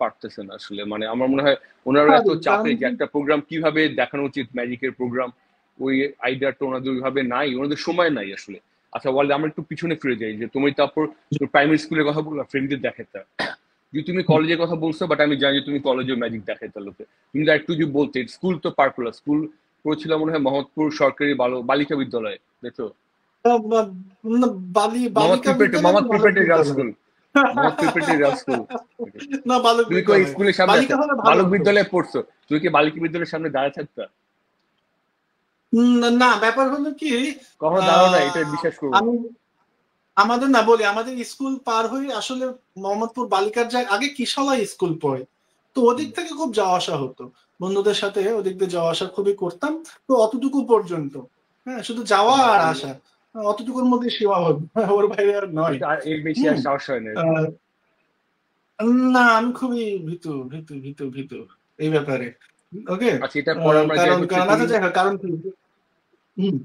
পারতেছে না আসলে। মানে আমার মনে হয় ওনারা এত কারণ চাপে যে একটা প্রোগ্রাম কিভাবে দেখানো উচিত, ম্যাজিকের প্রোগ্রাম, ওই আইডিয়াটা ওনাদের ওইভাবে নাই, ওনাদের সময় নাই আসলে। আচ্ছা ওয়ার্ল্ড, আমরা একটু পিছনে ফিরে যাই, যে তুমি তারপর প্রাইমারি স্কুলের কথা বললা, ফ্রেন্ডদের দেখাতে, যে তুমি কলেজের কথা বলছো, বাট আমি জানি যে তুমি কলেজে ম্যাজিক দেখাইতে লোকে। তুমি তো একটু যদি বলতে, স্কুল তো পার্কুলার স্কুল করেছিলাম মনে হয় মোহাম্মদপুর সরকারি বালিকা বিদ্যালয়, দেখো, বালিকা বিদ্যালয় তো মোহাম্মদ বালক প্রিপেটি গার্লস বিদ্যালয়। স্কুল, মোহাম্মদ প্রিপেটি গার্লস স্কুল। না, বালক তুমি কি ওই বিদ্যালয়, স্কুলের সামনে আছে, বালিকা হলে ভালো বালক হতো। বিদ্যালয়ে পড়ছো, তুমি কি বালিকা বিদ্যালয়ের সামনে দাঁড়িয়ে থাকতা? না, ব্যাপার হলো কি, কখনো দাঁড়াও না, এটা আহ, বিশ্বাস করবো না। আমি আমাদের না বলি, আমাদের স্কুল পার হয়ে আসলে মোহাম্মদপুর বালিকার যায় আগে কিশলা স্কুল পড়ে। তো ওদিক থেকে খুব যাওয়া আসা হতো, বন্ধুদের সাথে ওদিক দিয়ে যাওয়া আসা খুবই করতাম। তো অতটুকু পর্যন্ত, হ্যাঁ, শুধু যাওয়া আর আসা, অতটুকুর মধ্যে সীমাবদ্ধ, ওর বাইরে আর নয়। কিন্তু আর এর বেশি হুম, আর সাহস হয় না আর কি। আহ, না, আমি খুবই ভীতু ভীতু ভীতু ভীতু এই ব্যাপারে। ওকে, আচ্ছা, এটা পর আমরা যাই কারণ হচ্ছে কারণ তুমি, আচ্ছা, যাই হোক, কারণ কি, হুম,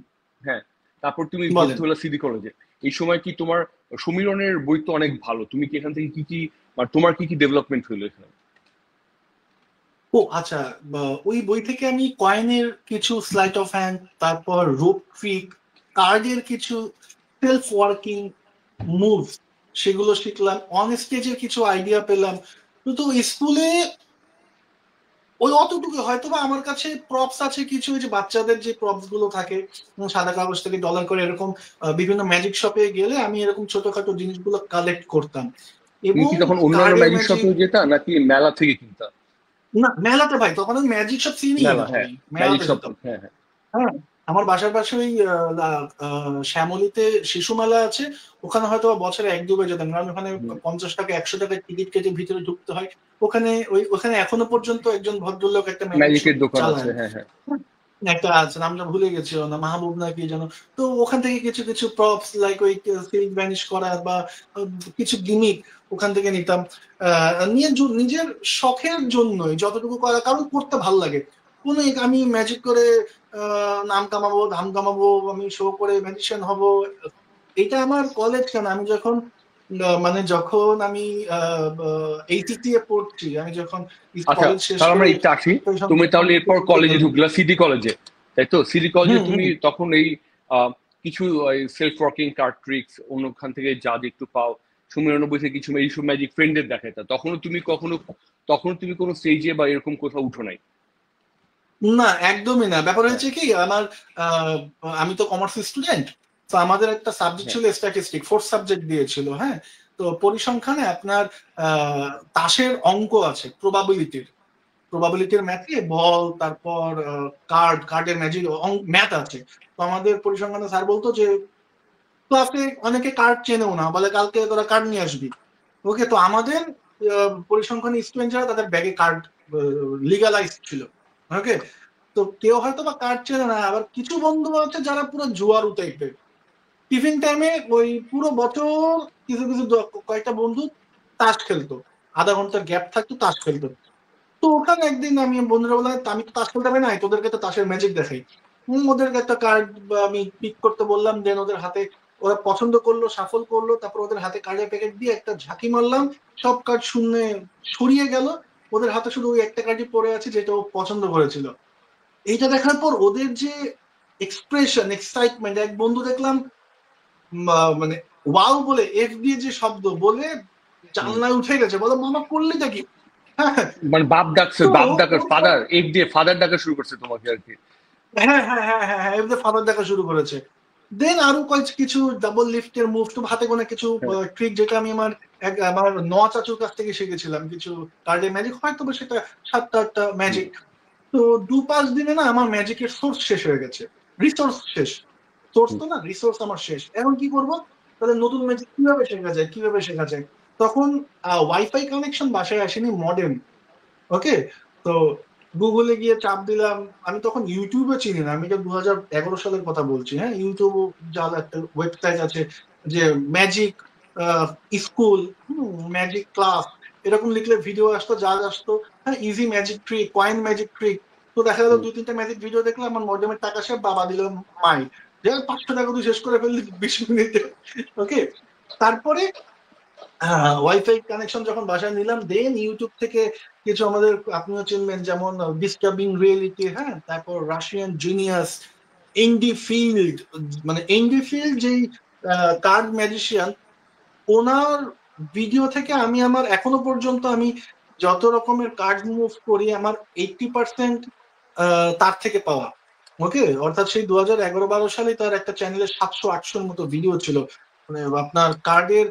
হ্যাঁ, তারপর তুমি বলেন। ভর্তি হলো সিটি কলেজে। এই সময় কি তোমার, সমীরনের বই তো অনেক ভালো, তুমি কি এখান থেকে কি কি, মানে তোমার কি কি ডেভেলপমেন্ট হলো এখানে? ও আচ্ছা, ওই বই থেকে আমি কয়েনের কিছু স্লাইট অফ হ্যান্ড, তারপর রোপ ট্রিক, কার্ডের কিছু সেলফ ওয়ার্কিং মুভ, সেগুলো শিখলাম। অন স্টেজের কিছু আইডিয়া পেলাম। কিন্তু স্কুলে ওই অতটুকু, হয়তো বা আমার কাছে প্রপস আছে কিছু, ওই যে বাচ্চাদের যে প্রপস গুলো থাকে, সাদা কাগজ থেকে ডলার করে এরকম, বিভিন্ন ম্যাজিক শপে গেলে আমি এরকম ছোটখাটো জিনিসগুলো কালেক্ট করতাম। তুমি এবং কি তখন অন্যান্য কার্ডের ম্যাজিক ম্যাজিক, শপে যেতা নাকি মেলা থেকে কিনতা? না মেলাতে ভাই, তখন আমি ম্যাজিক শপ চিনি না মেলা, হ্যাঁ, ভাই, ম্যাজিক মেলাতে শপ, যেতাম। হ্যাঁ হ্যাঁ। হ্যাঁ, আমার বাসার পাশে ওই শ্যামলীতে শিশু মেলা আছে, ওখানে হয়তো বছরে 1-2 বার যেতাম, কারণ ওখানে হুম। 50 টাকা 100 টাকা টিকিট কেটে ভিতরে ঢুকতে হয়। ওখানে ওখানে এখনো পর্যন্ত একজন ভদ্রলোক একটা ম্যাজিক শপ ম্যাজিকের দোকান আছে, চালান। হ্যাঁ হ্যাঁ। একটা আছে, নামটা ভুলে গেছি, ও না মাহবুব না কি যেন। তো ওখান থেকে কিছু কিছু প্রপস লাইক ওই সিল্ক ভ্যানিশ করা বা আহ, কিছু গিমিক ওখান থেকে নিতাম। নিয়ে নিজের শখের জন্যই যতটুকু করা, কারণ করতে ভাল লাগে। কোনো আমি ম্যাজিক করে নাম কামাবো, ধাম কামাবো, আমি শো করে ম্যাজিশিয়ান হব, এটা আমার কলেজ কেন, আমি যখন মানে যখন আমি এইচএসসি এ পড়ছি, আমি যখন আচ্ছা, কলেজ শেষ তাহলে আমরা করে একটু আসি। ওই তুমি সময় তাহলে এরপর কলেজে গেলাম। ঢুকলা, সিটি কলেজে, তাই তো? সিটি কলেজে হুম তুমি হুম। তখন এই আহ, কিছু সেলফ ওয়ার্কিং কার্ড ট্রিক্স অন্যখান থেকে যা একটু পাও, সুমির অনুভূতি কিছু এইসব ম্যাজিক ফ্রেন্ডের দেখাইতা, তখনও তুমি কখনো, তখন তুমি কোনো স্টেজে বা এরকম কোথাও উঠো নাই? না, একদমই না। ব্যাপার হ্যাঁ, হয়েছে কি, আমার আহ, আমি তো কমার্স স্টুডেন্ট, তো আমাদের একটা সাবজেক্ট হ্যাঁ, ছিল স্ট্যাটিস্টিক, ফোর্থ সাবজেক্ট দিয়েছিল। হ্যাঁ, তো পরিসংখ্যানে আপনার তাসের অঙ্ক আছে, প্রবাবিলিটির ম্যাথে বল, তারপর কার্ডের ম্যাজিক ম্যাথ আছে। তো আমাদের পরিসংখ্যানে স্যার বলতো যে ক্লাসে অনেকে কার্ড চেনেও না, বলে কালকে তোরা কার্ড নিয়ে আসবি। ওকে, তো আমাদের পরিসংখ্যান স্টুডেন্ট যারা, তাদের ব্যাগে কার্ড লিগালাইজ ছিল। ওকে, তো কেউ হয়তো বা কার্ড চেনে না, আবার কিছু বন্ধু আছে যারা পুরো জুয়ারু টাইপের। টিফিন টাইমে ওই পুরো বছর কিছু কিছু কয়েকটা বন্ধু তাস খেলতো, আধা ঘন্টার গ্যাপ থাকতো, তাস খেলতো। তো ওখানে একদিন আমি বন্ধুরা বললাম, আমি তো তাস খেলতে পারি না, তোদেরকে তো তাসের ম্যাজিক দেখাই। ওদেরকে একটা কার্ড আমি পিক করতে বললাম, দেন ওদের হাতে, ওরা পছন্দ করলো, সাফল করলো, তারপর ওদের হাতে কার্ডের প্যাকেট দিয়ে একটা ঝাঁকি মারলাম, সব কার্ড শূন্যে সরিয়ে গেল। ওদের হাতে শুধু ওই একটা কার্ডই পড়ে আছে যেটা ও পছন্দ করেছিল। এইটা দেখার পর ওদের যে এক্সপ্রেশন, এক্সাইটমেন্ট, এক বন্ধু দেখলাম মানে ওয়াও বলে, এফ দিয়ে যে শব্দ বলে হুম। জানলায় উঠে গেছে, বলো মামা করলিটা কি। হ্যাঁ। মানে বাপ ডাকছে, তো বাপ ডাকার, ওর ফাদার এক দিয়ে ফাদার ডাকা শুরু করছে তোমাকে আর কি? হ্যাঁ হ্যাঁ হ্যাঁ হ্যাঁ হ্যাঁ, এমনি ফাদার দেখা শুরু করেছে। দেন আরো কিছু ডাবল লিফটের মুভ টু হাতে গোনা কিছু হ্যাঁ, ট্রিক, যেটা আমি আমার চাচুর কাছ থেকে শিখেছিলাম, কিছু কার্ডে ম্যাজিক, হয়তো বা সেটা 7টা 8টা হুম, ম্যাজিক। তো 2-5 দিনে না আমার ম্যাজিকের সোর্স শেষ হয়ে গেছে, রিসোর্স শেষ। সোর্স হুম। তো না, রিসোর্স আমার শেষ। এখন কি করবো? তাহলে নতুন ম্যাজিক কিভাবে শেখা যায়, কিভাবে শেখা যায়? তখন ওয়াইফাই কানেকশন বাসায় আসেনি, মডেম। ওকে, তো গুগলে গিয়ে চাপ দিলাম। আমি তখন ইউটিউবে চিনি না, আমি তো 2011 সালের কথা বলছি। হ্যাঁ, ইউটিউব যা একটা ওয়েবসাইট আছে, যে ম্যাজিক স্কুল, ম্যাজিক ক্লাস, এরকম লিখলে ভিডিও আসতো, যা আসতো, হ্যাঁ, easy magic trick, coin magic trick. তো দেখা গেল হুম। 2-3টা ম্যাজিক ভিডিও দেখলাম, আমার মডেমের টাকা সে বাবা দিল মাই, যে 500 টাকা তুই শেষ করে ফেললি 20 মিনিটে। ওকে, তারপরে ওয়াইফাই কানেকশন যখন বাসায় নিলাম, দেন ইউটিউব থেকে কিছু আমাদের, আপনিও চিনবেন, যেমন ডিস্টার্বিং রিয়েলিটি, হ্যাঁ, তারপর রাশিয়ান জিনিয়াস, এন্ডি ফিল্ড। মানে এন্ডি ফিল্ড যেই কার্ড ম্যাজিশিয়ান, ওনার ভিডিও থেকে আমি আমার এখনো পর্যন্ত আমি যত রকমের কার্ড মুভ করি, আমার 80% তার থেকে পাওয়া। ওকে, অর্থাৎ সেই 2011-12 সালে তার একটা চ্যানেলে 700-800-র মতো ভিডিও ছিল। মানে আপনার কার্ডের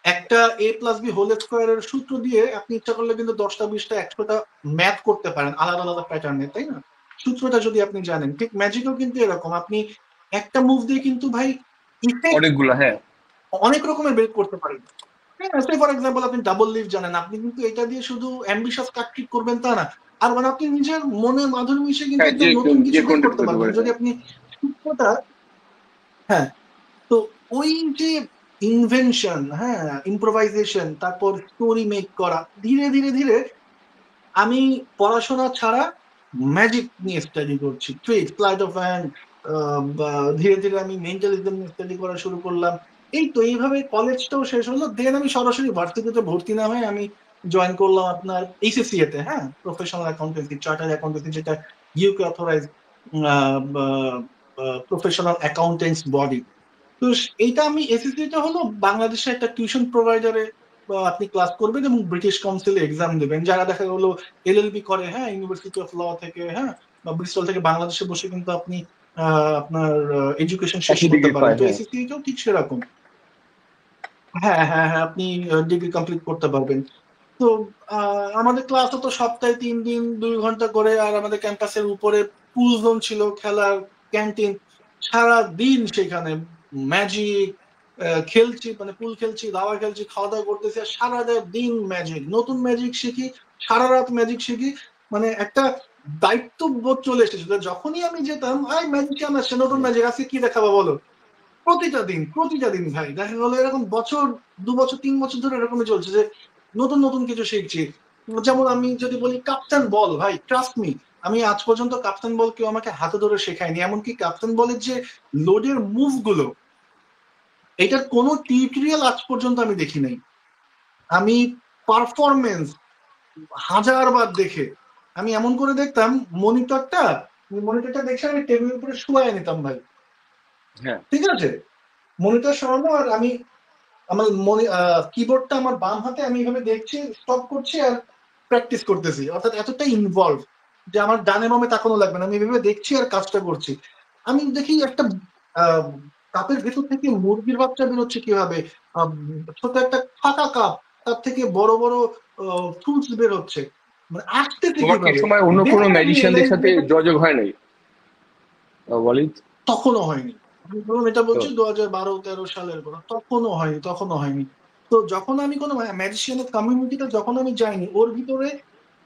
একটা A+B হোল স্কোয়ারের সূত্র দিয়ে আপনি ইচ্ছা করলে কিন্তু 10টা 20টা 100টা ম্যাথ করতে পারেন, আলাদা আলাদা প্যাটার্নে, তাই না? সূত্রটা যদি আপনি জানেন, ঠিক ম্যাজিকও কিন্তু এরকম, আপনি একটা মুভ দিয়ে কিন্তু ভাই ইফেক্ট অনেকগুলা, হ্যাঁ। অনেক রকমের বের করতে পারেন। হ্যাঁ, ফর এক্সাম্পল আপনি ডাবল লিফ জানেন, আপনি কিন্তু এটা দিয়ে শুধু অ্যাম্বিশাস কাটট্রিক করবেন তা না, আর মানে আপনি নিজের মনের মাধুরী মিশে কিন্তু হ্যাঁ, একদম নতুন যে কিছু বের কোনটা করতে করতে পারবেন পারে, যদি হ্যাঁ। আপনি সূত্রটা। হ্যাঁ, তো ওই যে ইনভেনশন, হ্যাঁ, ইম্প্রোভাইজেশন, তারপর স্টোরি মেক করা, ধীরে ধীরে ধীরে আমি পড়াশোনা ছাড়া ম্যাজিক নিয়ে স্টাডি করছি, ট্রিক, স্লাইড অফ হ্যান্ড। ধীরে ধীরে আমি মেন্টালিজম নিয়ে স্টাডি করা শুরু করলাম। এই তো এইভাবে কলেজটাও শেষ হলো, দেন আমি সরাসরি ভার্সিটিতে ভর্তি না হয়ে আমি জয়েন করলাম আপনার এইচএসসিএ তে, হ্যাঁ, প্রফেশনাল অ্যাকাউন্টেন্সি, চার্টার্ড অ্যাকাউন্টেন্সি, যেটা UK authorise professional accountants body. তো এইটা আমি, এসএসসি টা হলো বাংলাদেশের একটা টিউশন প্রোভাইডারে আপনি ক্লাস করবেন এবং ব্রিটিশ কাউন্সিলে এক্সাম দেবেন। যারা দেখা গেলো এলএলবি করে, হ্যাঁ, ইউনিভার্সিটি অফ ল থেকে, হ্যাঁ, বা ব্রিস্টল থেকে, বাংলাদেশে বসে কিন্তু আপনি আপনার এডুকেশন শেষ একই করতে ডিগ্রি পারেন। পায়, তো হ্যাঁ। এসএসসি টাও ঠিক সেরকম। হ্যাঁ হ্যাঁ হ্যাঁ, আপনি ডিগ্রি কমপ্লিট করতে পারবেন। তো আমাদের ক্লাস হতো সপ্তাহে 3 দিন 2 ঘন্টা করে, আর আমাদের ক্যাম্পাসের উপরে পুল জোন ছিল, খেলার ক্যান্টিন, সারা দিন সেখানে ম্যাজিক খেলছি, মানে পুল খেলছি, দাবা খেলছি, খাওয়া দাওয়া করতেছি, আর সারা দিন ম্যাজিক, নতুন ম্যাজিক শিখি, সারা রাত ম্যাজিক শিখি। মানে একটা দায়িত্ববোধ চলে এসেছিল, যখনই আমি যেতাম, আই ম্যাজিশিয়ান আসছে, নতুন হুম। ম্যাজিক আজকে কি দেখাবো বলো। প্রতিটা দিন ভাই, দেখা গেলো এরকম বছর, 2 বছর 3 বছর ধরে এরকমই চলছে, যে নতুন নতুন কিছু শিখছি। যেমন আমি যদি বলি কাপ্তান বল, ভাই ট্রাস্ট মি, আমি আজ পর্যন্ত কাপ্তান বল কেউ আমাকে হাতে ধরে শেখায়নি। এমনকি কাপ্তান বলের যে লোডের মুভ গুলো, এটার কোনো টিউটোরিয়াল আজ পর্যন্ত আমি দেখি নাই। আমি পারফরমেন্স হাজারবার দেখে আমি এমন করে দেখতাম, মনিটরটা দেখে আমি টেবিলের উপরে শুয়ে নিতাম ভাই। হ্যাঁ ঠিক আছে, মনিটর সরানো, আর আমি আমার কিবোর্ডটা আমার বাম হাতে, আমি এইভাবে দেখছি, স্টপ করছি আর প্র্যাকটিস করতেছি। অর্থাৎ এতটা ইনভলভ যে আমার ডানে বামে তাকানো লাগবে না, আমি এভাবে দেখছি আর কাজটা করছি। আমি দেখি একটা কাপের ভেতর থেকে মুরগির বাচ্চা বেরোচ্ছে কিভাবে, আহ, ছোট একটা ফাঁকা কাপ, তার থেকে বড় বড় ফ্রুটস বের হচ্ছে, মানে আসতেছে তোমার কি কিভাবে। সময় অন্য Then কোনো I ম্যাজিশিয়ানদের realized সাথে যে যোগাযোগ হয় নাই ওয়ালিদ? তখনও হয়নি। আমি ধরুন এটা তো বলছি 2012-13 সালের কথা, তখনও হয়নি। তো যখন আমি কোনো ম্যাজিশিয়ানের কমিউনিটিতে যখন আমি যাইনি, ওর ভিতরে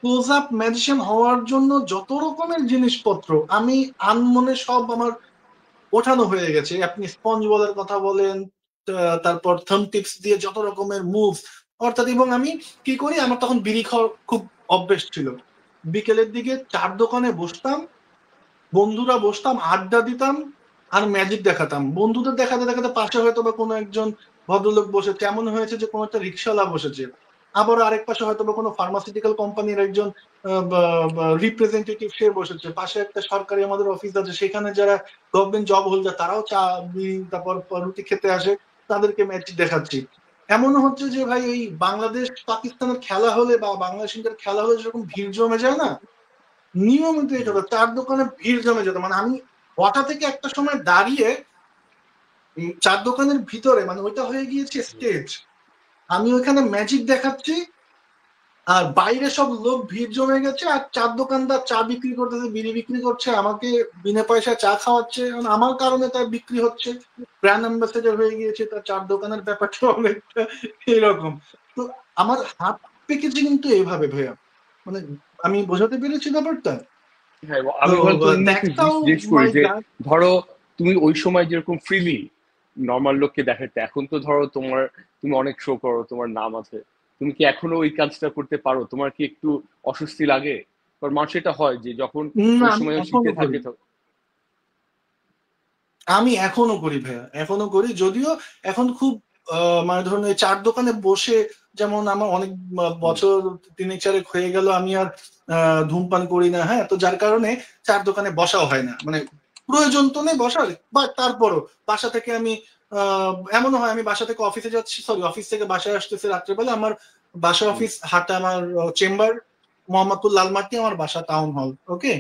ক্লোজ আপ ম্যাজিশিয়ান হওয়ার জন্য যত রকমের জিনিসপত্র আমি আনমনে সব আমার ওঠানো হয়ে গেছে। আপনি স্পঞ্জ বলের কথা বলেন, তারপর থাম টিপস দিয়ে যত রকমের মুভ, অর্থাৎ। এবং আমি কি করি, আমার তখন বিড়ি খাওয়ার খুব অভ্যেস ছিল। বিকেলের দিকে চার দোকানে বসতাম, বন্ধুরা বসতাম, আড্ডা দিতাম আর ম্যাজিক দেখাতাম। বন্ধুদের দেখাতে দেখাতে পাশে হয়তো বা কোনো একজন ভদ্রলোক বসেছে, এমন হয়েছে যে কোনো একটা রিক্সাওয়ালা বসেছে, আবার আরেক পাশে হয়তো বা কোনো ফার্মাসিউটিক্যাল কোম্পানির একজন রিপ্রেজেন্টেটিভ সে বসেছে, পাশে একটা সরকারি আমাদের অফিস আছে, সেখানে যারা গভর্নমেন্ট জব হোল্ডার তারাও চা বিড়ি তারপর রুটি খেতে আসে, তাদেরকে ম্যাজিক দেখাচ্ছি। এমনও হচ্ছে যে ভাই ওই বাংলাদেশ পাকিস্তানের খেলা হলে বা বাংলাদেশ ইন্ডিয়ার খেলা হলে যেরকম ভিড় জমে যায় না, নিয়মিত এটা হতো, চার দোকানে ভিড় জমে যেত। মানে আমি হঠাৎ থেকে একটা সময় দাঁড়িয়ে চার দোকানের ভিতরে, মানে ওইটা হয়ে গিয়েছে স্টেজ, আমি ওইখানে ম্যাজিক দেখাচ্ছি আর বাইরে সব লোক ভিড় জমে গেছে, আর চার দোকানদার চা বিক্রি করতেছে, বিড়ি বিক্রি করছে, আমাকে বিনা পয়সায় চা খাওয়াচ্ছে, আমার কারণে তার বিক্রি হচ্ছে, ব্র্যান্ড অ্যাম্বাসেডর হয়ে গিয়েছে তার চার দোকানের ব্যাপারটা অনেকটা এরকম। তো আমার হাত পেকেছে কিন্তু এইভাবে ভাইয়া, মানে আমি বোঝাতে পেরেছি ব্যাপারটা। হ্যাঁ, তো আমি হয়তো এমনি একটু দ্যাটস হাউ জিজ্ঞেস করি মাই যে গান। ধরো তুমি ওই সময় যেরকম ফ্রিলি নর্মাল লোককে দেখাতে, এখন তো ধরো তুমি অনেক শো করো, তোমার নাম আছে, তুমি কি এখনো ওই কাজটা করতে পারো? তোমার কি একটু অস্বস্তি লাগে? কারণ মানুষ এটা হয় যে যখন না, ওই আমি সময় এখনো শিখে করি, থাকে আমি এখনো করি ভাইয়া, এখনো করি। যদিও এখন খুব মানে ধরুন এই চার দোকানে বসে, যেমন আমার অনেক বছর তিনেক চারেক হয়ে গেল আমি আর ধূমপান করি না, হ্যাঁ, তো যার কারণে চার দোকানে বসাও হয় না, মানে প্রয়োজন তো নেই বসার, বা তারপরও বাসা থেকে আমি এমনও হয় আমি বাসা থেকে অফিসে যাচ্ছি, সরি অফিস থেকে বাসায় আসতেছি রাত্রেবেলা, আমার বাসা অফিস হাটা, আমার চেম্বার মোহাম্মদপুর লালমাটি, আমার বাসা টাউন হল, ওকে।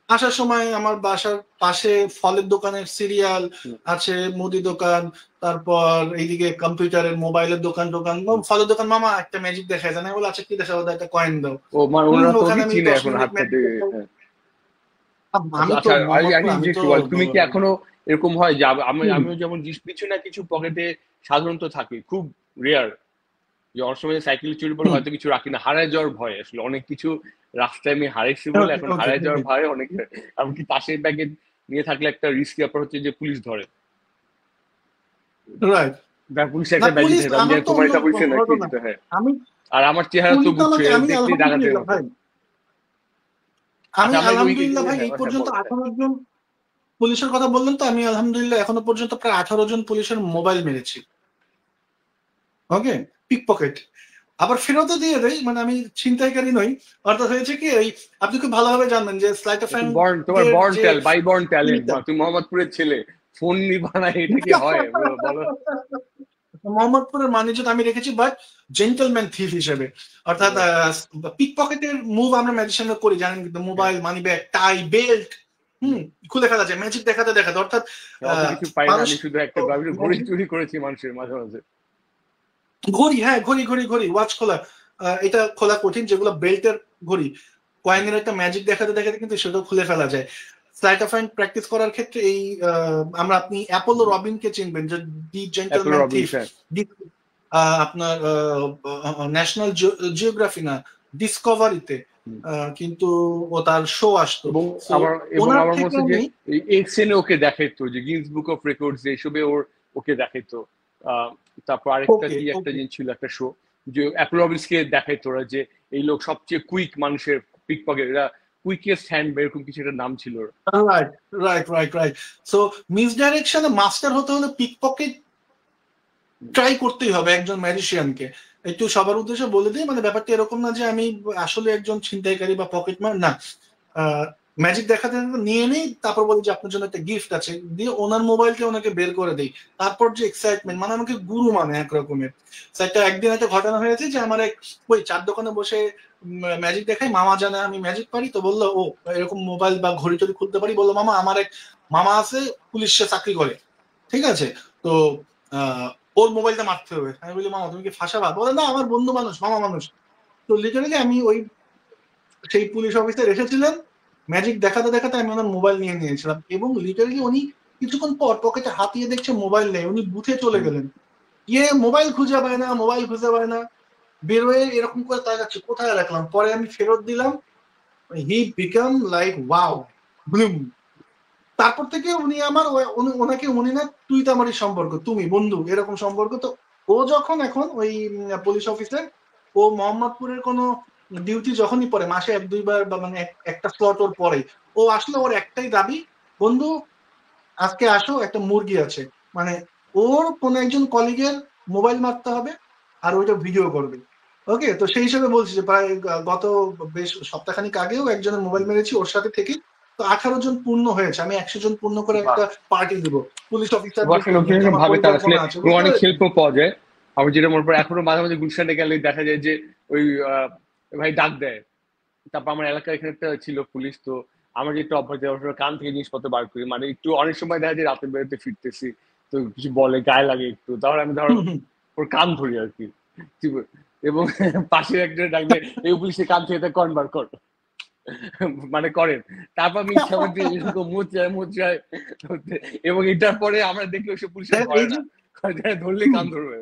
আসার সময় আমার বাসার পাশে ফলের দোকানের সিরিয়াল আছে, মুদি দোকান, তারপর এইদিকে কম্পিউটারের মোবাইলের দোকান টোকান, ফলের দোকান, মামা একটা ম্যাজিক দেখায় জানা, বলে আচ্ছা কি দেখাবো, একটা কয়েন দাও। ও মানে ওনারা ওখানে তোকে আমি চিনে 10 এখন মিনিট হাত পাতে। ম্যাজিক দেখাই। হ্যাঁ। আমি তো আচ্ছা, আমি মোহাম্মদপুর, আমি জিজ্ঞেস তো করি, তুমি কি এখনো এরকম হয় যে হুম, আমিও যেমন কিছু না কিছু পকেটে সাধারণত থাকে, খুব রেয়ার যে অনেক সময় সাইকেল চুরি বলে হুম, হয়তো কিছু রাখি না, হারায় যাওয়ার ভয়, আসলে অনেক কিছু রাস্তায় আমি হারাইছি বলে ওকে এখন ওকে, হারায় যাওয়ার ভয়ে অনেক, এমনকি পাশের ব্যাগে নিয়ে থাকলে একটা রিস্ক ব্যাপার হচ্ছে যে পুলিশ ধরে, রাইট। পুলিশ না একটা ব্যাজি পুলিশ, থাকে, আমি আমার জানি তো তোমার অন্য এটা হয়েছে নাকি, ঘটনা। যেটা হ্যাঁ। আমি আর আমার চেহারা তো পুলিশ বুঝছো, আমাকে, আমি দেখলেই ডাকাতের আলহামদুলিল্লাহ মতো। ভাই, আমি আচ্ছা, আমরা ওই আলহামদুলিল্লাহ ভাই হ্যাঁ এই হ্যাঁ পর্যন্ত বলো হ্যাঁ। 18 জন পুলিশের কথা বললেন, তো আমি আলহামদুলিল্লাহ এখনো পর্যন্ত প্রায় 18 জন পুলিশের মোবাইল মেরেছি, ওকে, পিক পকেট, আবার ফেরতও দিয়ে দেয়, মানে আমি ছিনতাইকারী নই। অর্থাৎ হয়েছে কি, ওই আপনি খুব ভালোভাবে জানবেন যে স্লাইট অফ হ্যান্ড তোমার বর্ন যে বাই বর্ন ট্যালেন্ট, ইটা। তুমি মোহাম্মদপুরের ছেলে, ফোন নিবা না, এটা কি হয় বলো? মোহাম্মদপুরের মানিজ্যত আমি রেখেছি, বাট জেন্টলম্যান থিফ হিসেবে। অর্থাৎ পিক পকেটের মুভ আমরা ম্যাজিশিয়ানরা করি জানেন, কিন্তু হ্যাঁ মোবাইল, মানি ব্যাগ, টাই, বেল্ট, হুম। খুলে ফেলা যায় ম্যাজিক দেখাতে দেখাতে। অর্থাৎ অত কিছু পাই না, মানুষ আমি শুধু একটা ঘড়ি চুরি করেছি মানুষের মাঝে মাঝে। ঘড়ি, হ্যাঁ ঘড়ি ঘড়ি ঘড়ি, ওয়াচ খোলা, এটা খোলা কঠিন, যেগুলো বেল্টের ঘড়ি, কয়েনের একটা ম্যাজিক দেখাতে দেখাতে কিন্তু সেটাও খুলে ফেলা যায়। স্লাইট অফ হ্যান্ড প্র্যাকটিস করার ক্ষেত্রে এই আপনি অ্যাপোলো রবিনকে চিনবেন, যে দি অ্যাপল জেন্টলম্যান থিফ, রবিনসন। আপনার ন্যাশনাল জিওগ্রাফি না, ডিসকভারিতে কিন্তু ও তার শো আসতো। এবং তো আমার ওনার মনে থেকে হচ্ছে যে আমি এই এক্সেনে ওকে দেখাইতো, যে গিনেস বুক অফ রেকর্ডস এসবে ওকে দেখাইতো। তারপর আরেকটা ওকে কি একটা ওকে, জিনিস ছিল, একটা শো, যে অ্যাপল রবিন্সকে দেখাইতো ওরা, যে এই লোক সবচেয়ে কুইক মানুষের পিক পকেট, এরা কুইকেস্ট হ্যান্ড, এরকম কিছু একটা নাম ছিল ওর। Right right right right. So মিসডাইরেকশনে মাস্টার হতে হলে পিক পকেট ট্রাই করতেই হবে একজন ম্যাজিশিয়ানকে। একটু সবার উদ্দেশ্যে বলে দিই, মানে ব্যাপারটা এরকম না যে আমি আসলে একজন ছিনতাইকারী বা পকেটমার, না। ম্যাজিক দেখাতে নিয়ে নেই, তারপর বলি যে আপনার জন্য একটা গিফট আছে, দিয়ে ওনার মোবাইলকে ওনাকে বের করে দেই। তারপর যে এক্সাইটমেন্ট, মানে আমাকে গুরু মানে এক রকমের। একদিন একটা ঘটনা হয়েছে যে আমার এক ওই চার দোকানে বসে ম্যাজিক দেখাই, মামা জানে আমি ম্যাজিক পারি, তো বললো ও এরকম মোবাইল বা ঘড়ি টড়ি খুলতে পারি। বললো মামা আমার এক মামা আছে পুলিশে চাকরি করে, ঠিক আছে, তো আহ ওর মোবাইলটা মারতে হবে। আমি বলি মামা তুমি কি ফাঁসাবা? বলে না আমার বন্ধু মানুষ, মামা মানুষ। তো লিটারালি আমি ওই সেই পুলিশ অফিসার এসেছিলেন, ম্যাজিক দেখাতে দেখাতে আমি ওনার মোবাইল নিয়ে নিয়েছিলাম, এবং লিটারালি উনি কিছুক্ষণ পর পকেটে হাতিয়ে দেখছে মোবাইল নেই, উনি বুথে চলে গেলেন। মোবাইল খুঁজে পায় না, মোবাইল খুঁজে পায় না, বেরোয় এরকম করে তাকাচ্ছে কোথায় রাখলাম। পরে আমি ফেরত দিলাম, হি বিকাম লাইক ওয়াও, ব্লুম। তারপর থেকে উনি আমার ওনাকে উনি না তুই তো আমারই সম্পর্ক, তুমি বন্ধু এরকম সম্পর্ক। তো ও যখন এখন ওই পুলিশ অফিসার, ও মোহাম্মদপুরের কোনো ডিউটি যখনই পড়ে মাসে এক দুইবার বা মানে একটা স্লট ওর পরে, ও আসলে ওর একটাই দাবি, বন্ধু আজকে আসো একটা মুরগি আছে, মানে ওর কোন একজন কলিগের মোবাইল মারতে হবে আর ওইটা ভিডিও করবে। ওকে, তো সেই হিসেবে বলছি যে প্রায় গত বেশ সপ্তাহখানিক আগেও একজনের মোবাইল মেরেছি ওর সাথে থেকে। তো 18 জন পূর্ণ হয়েছে, আমি 100 জন পূর্ণ করে একটা পার্টি দিব পুলিশ অফিসার আমার ভাবে তার আসলে পরিকল্পনা আছে, বুঝতে অনেক পেরেছেন? হেল্প পাওয়া যায়। আমার যেটা মনে পড়ে এখনো মাঝে মাঝে গুলশানে গেলে দেখা যায় যে ওই ভাই ডাক দেয়। তারপর আমার এলাকায় এখানে একটা ছিল পুলিশ, তো আমার যে একটু অভ্যাস দেওয়ার কান থেকে জিনিসপত্র বার করি, মানে একটু অনেক সময় দেখা যায় রাতে বেরোতে ফিরতেছি, তো কিছু বলে গায়ে লাগে একটু, তাহলে আমি ধর ওর কান ধরি আর কি। এবং পাশে একটা ডাকলে এই পুলিশের কান থেকে কনভার কর, মানে করেন। তারপর আমি ইচ্ছা করতে এরকম মুচড়ায় মুচড়ায়, এবং এটার পরে আমরা দেখি ওইসব পুলিশে ধরে এই যে না, ধরলে কান ধরবে।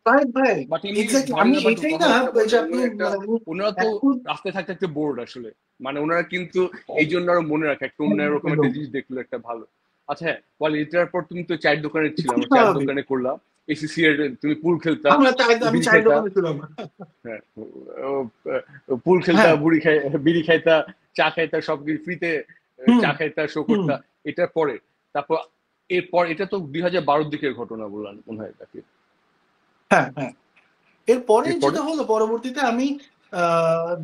ভাই ভাই, বাট এমনি এক্স্যাক্টলি ধরে আমি না, বাট এটাই কথা না, হচ্ছে ওই বলে যে আপনি ওনারা একটা, মানে ওনারা তো এখন রাস্তায় থাকতে একটা বোর্ড আসলে, মানে ওনারা কিন্তু এই জন্য আরো মনে রাখে একটা অন্য এরকম একটা জিনিস দেখলো একটা ভালো। আচ্ছা হ্যাঁ, বল এটার পর তুমি তো চায়ের দোকানে ছিল, খুব আমরা চায়ের স্বাভাবিক। দোকানে করলাম, এসিসি এর তুমি পুল খেলতা, আমি বিড়ি চায়ের খাইতা। দোকানে ছিলাম। হ্যাঁ, পুল খেলতা, হ্যাঁ। বিড়ি খাইতা, চা খাইতা, সবকিছু ফ্রিতে, হুম। চা খাইতা, শো হুম। করতা। এটার পরে তারপর এরপর এটা তো 2012 দিকের ঘটনা বললাম মনে হয় তাকে। হ্যাঁ হ্যাঁ, এরপরে এরপরে যেটা হলো পরবর্তীতে আমি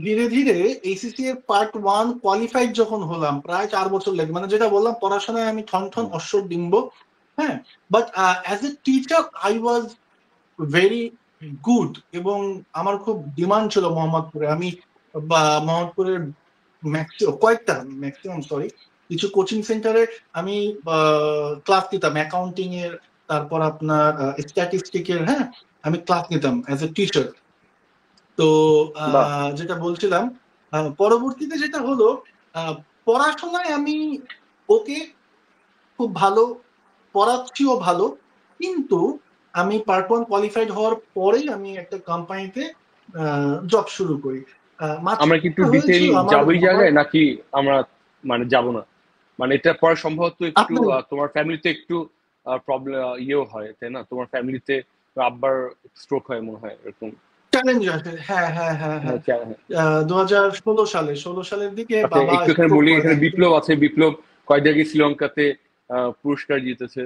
ধীরে ধীরে এইচএসসি এর পার্ট 1 কোয়ালিফাইড যখন হলাম, প্রায় 4 বছর লেগে, মানে যেটা বললাম পড়াশোনায় আমি ঠন ঠন অশ্বর ডিম্ব। হ্যাঁ, but as a teacher I was very good, এবং আমার খুব ডিমান্ড ছিল মোহাম্মদপুরে। আমি বা মোহাম্মদপুরের ম্যাক্সিমাম সরি কিছু কোচিং সেন্টারে আমি ক্লাস নিতাম অ্যাকাউন্টিং এর, তারপর আপনার স্ট্যাটিস্টিকের। হ্যাঁ, আমি ক্লাস নিতাম অ্যাজ এ টিচার। তো বাহ, যেটা বলছিলাম, পরবর্তীতে যেটা হলো, আহ, পড়াশোনায় আমি ওকে খুব ভালো পড়াচ্ছিও ভালো, কিন্তু আমি পার্ট 1 কোয়ালিফাইড হওয়ার পরেই আমি একটা কোম্পানিতে জব শুরু করি। আমরা কি একটু মাঝখানে ডিটেইল হয়েছিল আমার যাবো এই বাবার। জায়গায় নাকি আমরা মানে যাব না? মানে এটা পরে সম্ভবত একটু আপনার তোমার ফ্যামিলিতে একটু প্রবলেম ইয়েও হয় তাই না, তোমার ফ্যামিলিতে আব্বার স্ট্রোক হয় মনে হয় এরকম। চ্যালেঞ্জ আছে, হ্যাঁ হ্যাঁ হ্যাঁ হ্যাঁ। হ্যাঁ, হ্যাঁ। 2016 সালের দিকে আচ্ছা, বাবা একটু এখানে স্ট্রোক বলি, করেন এখানে একদম। বিপ্লব আছে, বিপ্লব কয়েক জায়গায় শ্রীলঙ্কাতে পুরস্কার জিতেছে।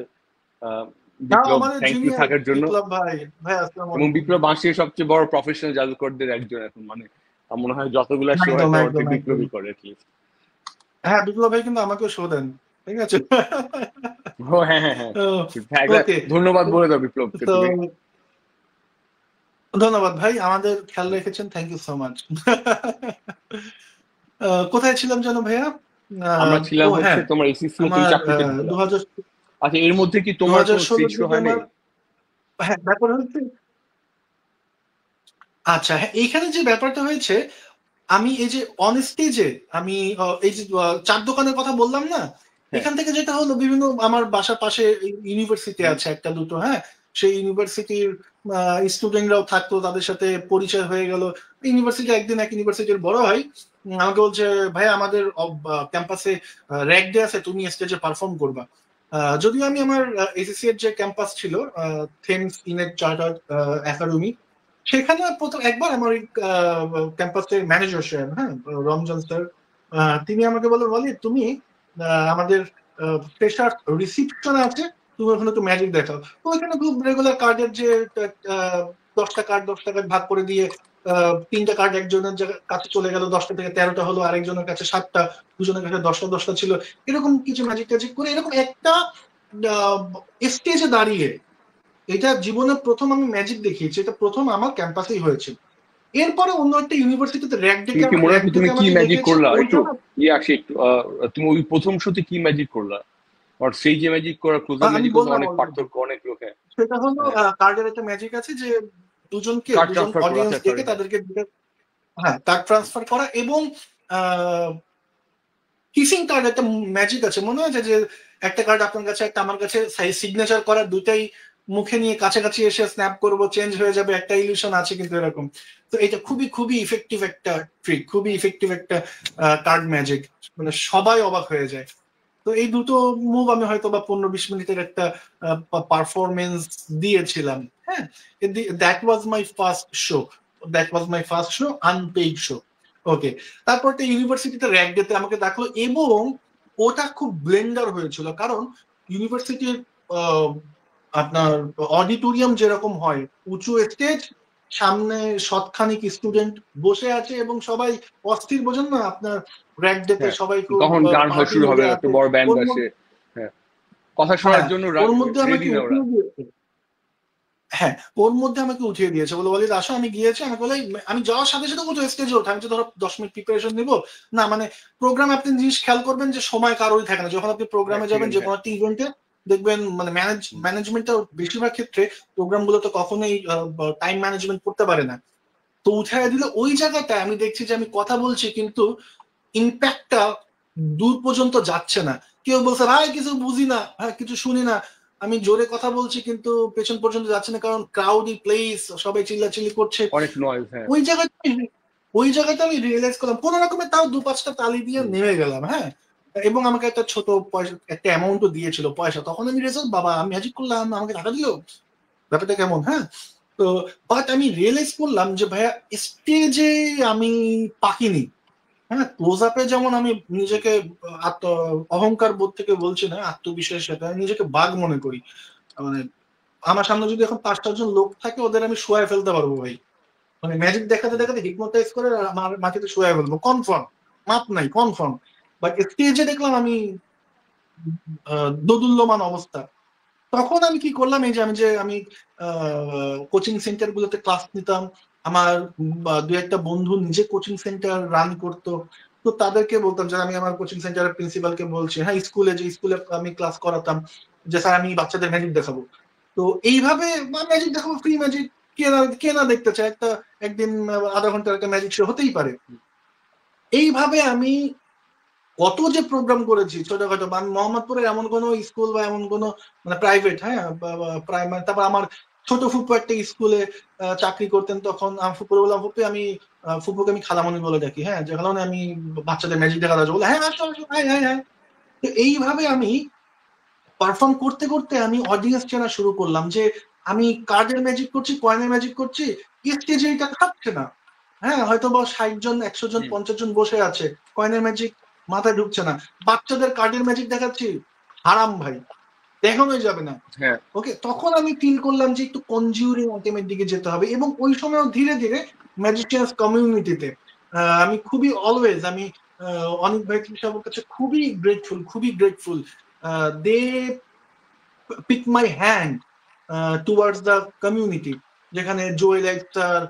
আহ, তাও বিপ্লব আমাদের থ্যাংক ইউ জুনিয়র থাকার জন্য। বিপ্লব ভাই। ভাই আসসালামু এবং আলাইকুম। বিপ্লব বাংলাদেশের সবচেয়ে বড় প্রফেশনাল জাদুকরদের একজন এখন, মানে আমার মনে হয় যতগুলা শো হয় একদম তার একদম অর্ধেক একদম। বিপ্লবই করে অ্যাটলিস্ট। হ্যাঁ, বিপ্লব ভাই কিন্তু আমাকেও শো দেন, ঠিক আছে। ও হ্যাঁ, হ্যাঁ, হ্যাঁ। একটা ওকে, ধন্যবাদ বলে দাও বিপ্লবকে তো তুমি। ধন্যবাদ ভাই, আমাদের খেয়াল রেখেছেন, থ্যাংক ইউ সো মাচ। কোথায় ছিলাম জানো ভাইয়া? আমরা ছিলাম ও হচ্ছে হ্যাঁ, তোমার এসিসি তুমি আমার চাকরিতে ঢুকলা। দু হাজার আচ্ছা, এর মধ্যে কি দু তোমার হাজার কোনো স্টেজ ষোলোর শো দিকে হয় আমার, নাই? হ্যাঁ ব্যাপার হচ্ছে, আচ্ছা হ্যাঁ এইখানে যে ব্যাপারটা হয়েছে, আমি এই যে অন স্টেজে আমি এই যে চার দোকানের কথা বললাম না, হ্যাঁ, এখান থেকে যেটা হলো বিভিন্ন আমার বাসার পাশে ইউনিভার্সিটি আছে একটা দুটো। হ্যাঁ, সেই ইউনিভার্সিটির স্টুডেন্টরাও থাকতো, তাদের সাথে পরিচয় হয়ে গেল। ইউনিভার্সিটি একদিন এক ইউনিভার্সিটির বড় ভাই আমাকে বলছে, ভাই আমাদের ক্যাম্পাসে র্যাক ডে আছে, তুমি স্টেজে পারফর্ম করবা। যদিও আমি আমার এসএসসি এর যে ক্যাম্পাস ছিল থেমস ইনেট চার্টার্ড একাডেমি, সেখানে প্রথম একবার আমার ক্যাম্পাসের ম্যানেজার স্যার, হ্যাঁ রমজান স্যার, তিনি আমাকে বলে, বলি তুমি আমাদের ফ্রেশার রিসিপশন আছে, তুমি ওখানে একটু ম্যাজিক দেখাও। তো ওইখানে খুব রেগুলার কার্ডের যে 10টা কার্ড ভাগ করে দিয়ে 3টা কার্ড একজনের কাছে চলে গেল, 10টা থেকে 13টা হলো, আরেকজনের কাছে 7টা, দুজনের কাছে 10টা ছিল, এরকম কিছু ম্যাজিক ট্যাজিক করে এরকম একটা স্টেজে দাঁড়িয়ে, এটা জীবনে প্রথম আমি ম্যাজিক দেখিয়েছি, এটা প্রথম আমার ক্যাম্পাসেই হয়েছে। এরপরে অন্য একটা ইউনিভার্সিটিতে তুমি কি মনে র্যাক আছে তুমি ডেকে কি আমাকে ম্যাজিক ডেকেছে, করলা একটু ওইটা আসি একটু তুমি ওই প্রথম শোতে কি ম্যাজিক করলা? আর সেই যে ম্যাজিক করা ক্লোজ আপ আমি ম্যাজিক মধ্যে বললাম অনেক অলরেডি। পার্থক্য, অনেক লোক। হ্যাঁ সেটা হলো হ্যাঁ, কার্ডের একটা ম্যাজিক আছে যে কার্ড দুজন ট্রান্সফার করা, অডিয়েন্স আচ্ছা ডেকে সরি, হ্যাঁ। তাদেরকে হ্যাঁ কার্ড ট্রান্সফার করা, এবং কিসিং কার্ড একটা ম্যাজিক আছে মনে আছে, যে একটা কার্ড আপনার কাছে একটা আমার কাছে, সিগনেচার করার দুটাই মুখে নিয়ে কাছাকাছি এসে স্ন্যাপ করবো, চেঞ্জ হয়ে যাবে, একটা ইলিউশন আছে কিন্তু এরকম। তো এটা খুবই খুবই ইফেক্টিভ একটা ট্রিক, খুবই ইফেক্টিভ একটা কার্ড ম্যাজিক, মানে সবাই অবাক হয়ে যায়। তো এই দুটো মুভ আমি হয়তো বা 15-20 মিনিটের একটা পারফরমেন্স দিয়েছিলাম। হ্যাঁ, that was my first show, unpaid show. Okay, তারপর একটা ইউনিভার্সিটিতে র্যাক ডেতে আমাকে ডাকলো, এবং ওটা খুব ব্লেন্ডার হয়েছিল, কারণ ইউনিভার্সিটির আপনার অডিটোরিয়াম যেরকম হয়, উঁচু স্টেজ, সামনে শতখানিক স্টুডেন্ট বসে আছে এবং সবাই অস্থির, বোঝেন না আপনার র্যাক ডেতে হ্যাঁ সবাই খুব তখন গান হওয়া পার্টি শুরু হবে, মুডে একটা আছে। বড় ব্যান্ড ওর আসে। মধ্যে হ্যাঁ, কথা শোনার হ্যাঁ, জন্য ওর মধ্যে রেডি আমাকে না ওরা। উঠিয়ে দিয়েছে। হ্যাঁ, ওর মধ্যে আমাকে উঠিয়ে দিয়েছে, বলে বলি আসো, আমি গিয়েছি, আমাকে বলে আমি যাওয়ার সাথে সাথে কোথাও স্টেজে ওঠে, আমি তো ধরো 10 মিনিট প্রিপারেশন নিবো না, মানে প্রোগ্রাম আপনি জিনিস খেয়াল করবেন যে সময় কারোরই থাকে না, যখন আপনি হ্যাঁ প্রোগ্রামে ঠিক যাবেন আছে, যে হ্যাঁ। কোনো একটা ইভেন্টে, দেখবেন মানে ম্যানেজমেন্টটা বেশিরভাগ ক্ষেত্রে প্রোগ্রাম গুলোতে কখনোই টাইম ম্যানেজমেন্ট করতে পারে না। তো উঠায় দিলে ওই জায়গাটায় আমি দেখছি যে আমি কথা বলছি কিন্তু ইম্প্যাক্টটা দূর পর্যন্ত যাচ্ছে না। কেউ বলছে ভাই কিছু বুঝি না, হ্যাঁ কিছু শুনি না, আমি জোরে কথা বলছি কিন্তু পেছন পর্যন্ত যাচ্ছে না, কারণ ক্রাউডি প্লেস, সবাই চিল্লাচিল্লি করছে। অনেক নয়েজ, হ্যাঁ। ওই জায়গাটা ওই জায়গাটা আমি রিয়েলাইজ করলাম, কোনো রকমে তাও 2-5টা তালি দিয়ে হুম। নেমে গেলাম। হ্যাঁ, এবং আমাকে একটা ছোট পয়সা, একটা অ্যামাউন্টও দিয়েছিল পয়সা, তখন আমি রেজাল্ট, বাবা আমি ম্যাজিক করলাম আমাকে টাকা দিল, ব্যাপারটা কেমন। হ্যাঁ, তো বাট আমি রিয়েলাইজ করলাম যে ভাইয়া স্টেজে আমি পাকিনি। হ্যাঁ, ক্লোজ আপে যেমন আমি নিজেকে আত্ম অহংকার বোধ থেকে বলছি না, আত্মবিশ্বাসের সাথে আমি নিজেকে বাঘ মনে করি। মানে আমার সামনে যদি এখন 5-6 জন লোক থাকে, ওদের আমি শোয়ায় ফেলতে পারবো ভাই, মানে ম্যাজিক দেখাতে দেখাতে হিপনোটাইজ করে আমার মাটিতে শোয়ায় ফেলবো কনফার্ম, মাপ নাই কনফার্ম। বাট স্টেজে দেখলাম আমি দোদুল্যমান অবস্থা। তখন আমি কি করলাম, এই যে আমি কোচিং সেন্টার গুলোতে ক্লাস নিতাম, আমার দু একটা বন্ধু নিজে কোচিং সেন্টার রান করতো, তো তাদেরকে বলতাম যে আমি আমার কোচিং সেন্টারের প্রিন্সিপালকে বলছি, হ্যাঁ স্কুলে আমি ক্লাস করাতাম, যে স্যার আমি বাচ্চাদের ম্যাজিক দেখাবো। তো এইভাবে ম্যাজিক দেখাবো, ফ্রি ম্যাজিক, কে না দেখতে চায়, একটা একদিন আধা ঘন্টার একটা ম্যাজিক শো হতেই পারে। এইভাবে আমি কত যে প্রোগ্রাম করেছি ছোটখাটো, আমি মোহাম্মদপুরের এমন কোনো স্কুল বা এমন কোনো মানে প্রাইভেট, হ্যাঁ প্রাইমারি, তারপর আমার ছোট ফুপু একটা স্কুলে চাকরি করতেন, তখন আমি ফুপুরে বললাম ফুপু আমি ফুপুকে আমি খালামণি বলে ডাকি, হ্যাঁ যে খালামণি আমি বাচ্চাদের ম্যাজিক দেখা যাচ্ছে, বলে হ্যাঁ আসো আসো, হ্যাঁ হ্যাঁ হ্যাঁ। তো এইভাবে আমি পারফর্ম করতে করতে আমি অডিয়েন্স চেনা শুরু করলাম, যে আমি কার্ডের ম্যাজিক করছি, কয়েনের ম্যাজিক করছি, স্টেজে এটা খাচ্ছে না। হ্যাঁ, হয়তো বা 60 জন 100 জন হুম। 50 জন বসে আছে, কয়েনের ম্যাজিক মাথায় ঢুকছে না, বাচ্চাদের কার্ডের ম্যাজিক দেখাচ্ছি, হারাম ভাই, দেখানোই যাবে না। হ্যাঁ ওকে, তখন আমি ফিল করলাম যে একটু কনজিউরিং আইটেমের দিকে যেতে হবে, এবং ওই সময় ধীরে ধীরে ম্যাজিশিয়ানস কমিউনিটিতে আমি খুবই অলওয়েজ আমি অনিক ভাই সাহেবের কাছে খুবই grateful, they pick my hand towards the community, যেখানে জোয়েল স্যার,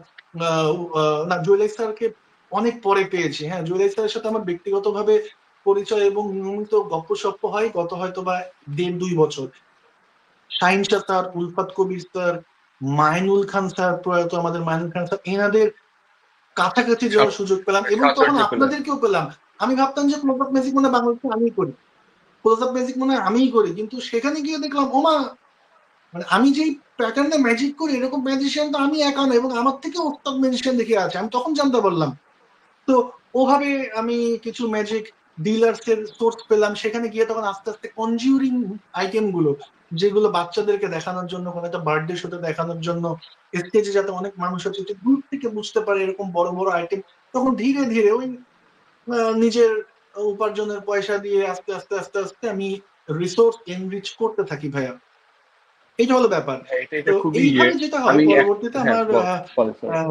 না জোয়েল স্যারকে অনেক পরে পেয়েছি, হ্যাঁ জোয়েল স্যারের সাথে আমার ব্যক্তিগতভাবে পরিচয় এবং নিয়মিত গপ্পসপ্প হয় গত হয়তো বা 1.5-2 বছর। শাহিন শাহ স্যার, উলফাত কবির স্যার, মাইনুল খান স্যার, প্রয়াত আমাদের মাইনুল খান স্যার, এনাদের কাছাকাছি যাওয়ার সুযোগ পেলাম, এবং তখন সাহচর্য পেলেন। আপনাদেরকেও পেলাম। আমি ভাবতাম যে ক্লোজ আপ ম্যাজিক মনে হয় বাংলাদেশে আমিই করি, ক্লোজ আপ ম্যাজিক মনে হয় আমিই করি, কিন্তু সেখানে গিয়ে দেখলাম ওমা, মানে আমি যেই প্যাটার্নে ম্যাজিক করি এরকম ম্যাজিশিয়ান তো আমি একা না, এবং আমার থেকে ওস্তাদ ম্যাজিশিয়ান দেখে আছে, আমি তখন জানতে পারলাম। তো ওভাবে আমি কিছু ম্যাজিক ডিলার্স এর সোর্স পেলাম, সেখানে গিয়ে তখন আস্তে আস্তে কনজিউরিং আইটেম গুলো, যেগুলো বাচ্চাদেরকে দেখানোর জন্য, কোনো একটা বার্থডে শোতে দেখানোর জন্য, স্টেজে যাতে অনেক মানুষ আছে যে দূর থেকে বুঝতে পারে, এরকম বড় বড় আইটেম, তখন ধীরে ধীরে ওই নিজের উপার্জনের পয়সা দিয়ে আস্তে আস্তে আস্তে আস্তে আমি রিসোর্স এনরিচ করতে থাকি ভাইয়া। এটা হলো ব্যাপার। হ্যাঁ, এটা তো এটা খুবই এইভাবে যেটা হয় আমি পরবর্তীতে হ্যাঁ আমার sorry। আহ,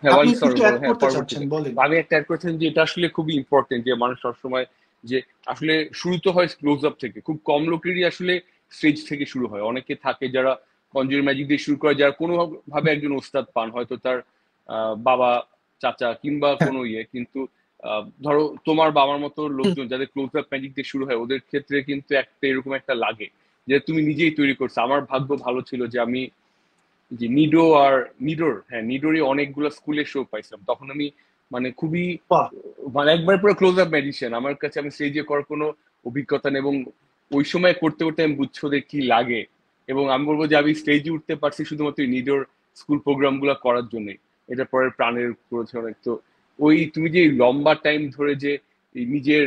হ্যাঁ আপনি ওয়ালি সরি কিছু বলো, অ্যাড হ্যাঁ করতে চাচ্ছেন পরবর্তীতে বলেন। আমি একটা অ্যাড করেছেন যে এটা আসলে খুবই ইম্পর্টেন্ট যে মানুষ সবসময় যে আসলে শুরু তো হয় ক্লোজ আপ থেকে, খুব কম লোকেরই আসলে স্টেজ থেকে শুরু হয়। অনেকে থাকে যারা কনজুরি ম্যাজিক দিয়ে শুরু করে, যারা কোনো ভাবে একজন ওস্তাদ পান, হয়তো তার বাবা, চাচা কিংবা হ্যাঁ। কোনো ইয়ে, কিন্তু ধরো তোমার বাবার মতো হুম, লোকজন যাদের ক্লোজ আপ ম্যাজিক দিয়ে শুরু হয়, ওদের ক্ষেত্রে কিন্তু একটা এরকম একটা লাগে যে তুমি নিজেই তৈরি করছো। আমার ভাগ্য ভালো ছিল যে আমি যে নিডো আর নিডোর, হ্যাঁ নিডোরই অনেকগুলো স্কুলে শো পাইছিলাম। তখন আমি মানে খুবই বাহ। মানে একবার পুরো ক্লোজ আপ ম্যাজিশিয়ান, আমার কাছে আমি স্টেজে করার কোনো অভিজ্ঞতা নেই, এবং ওই সময় করতে করতে আমি বুঝছি ওদের কি লাগে। এবং আমি বলবো যে আমি স্টেজে উঠতে পারছি শুধুমাত্র নিডোর স্কুল প্রোগ্রাম গুলো করার জন্যই। এটা পরে প্রাণের করেছে অনেক। তো ওই তুমি যে লম্বা টাইম ধরে যে এই নিজের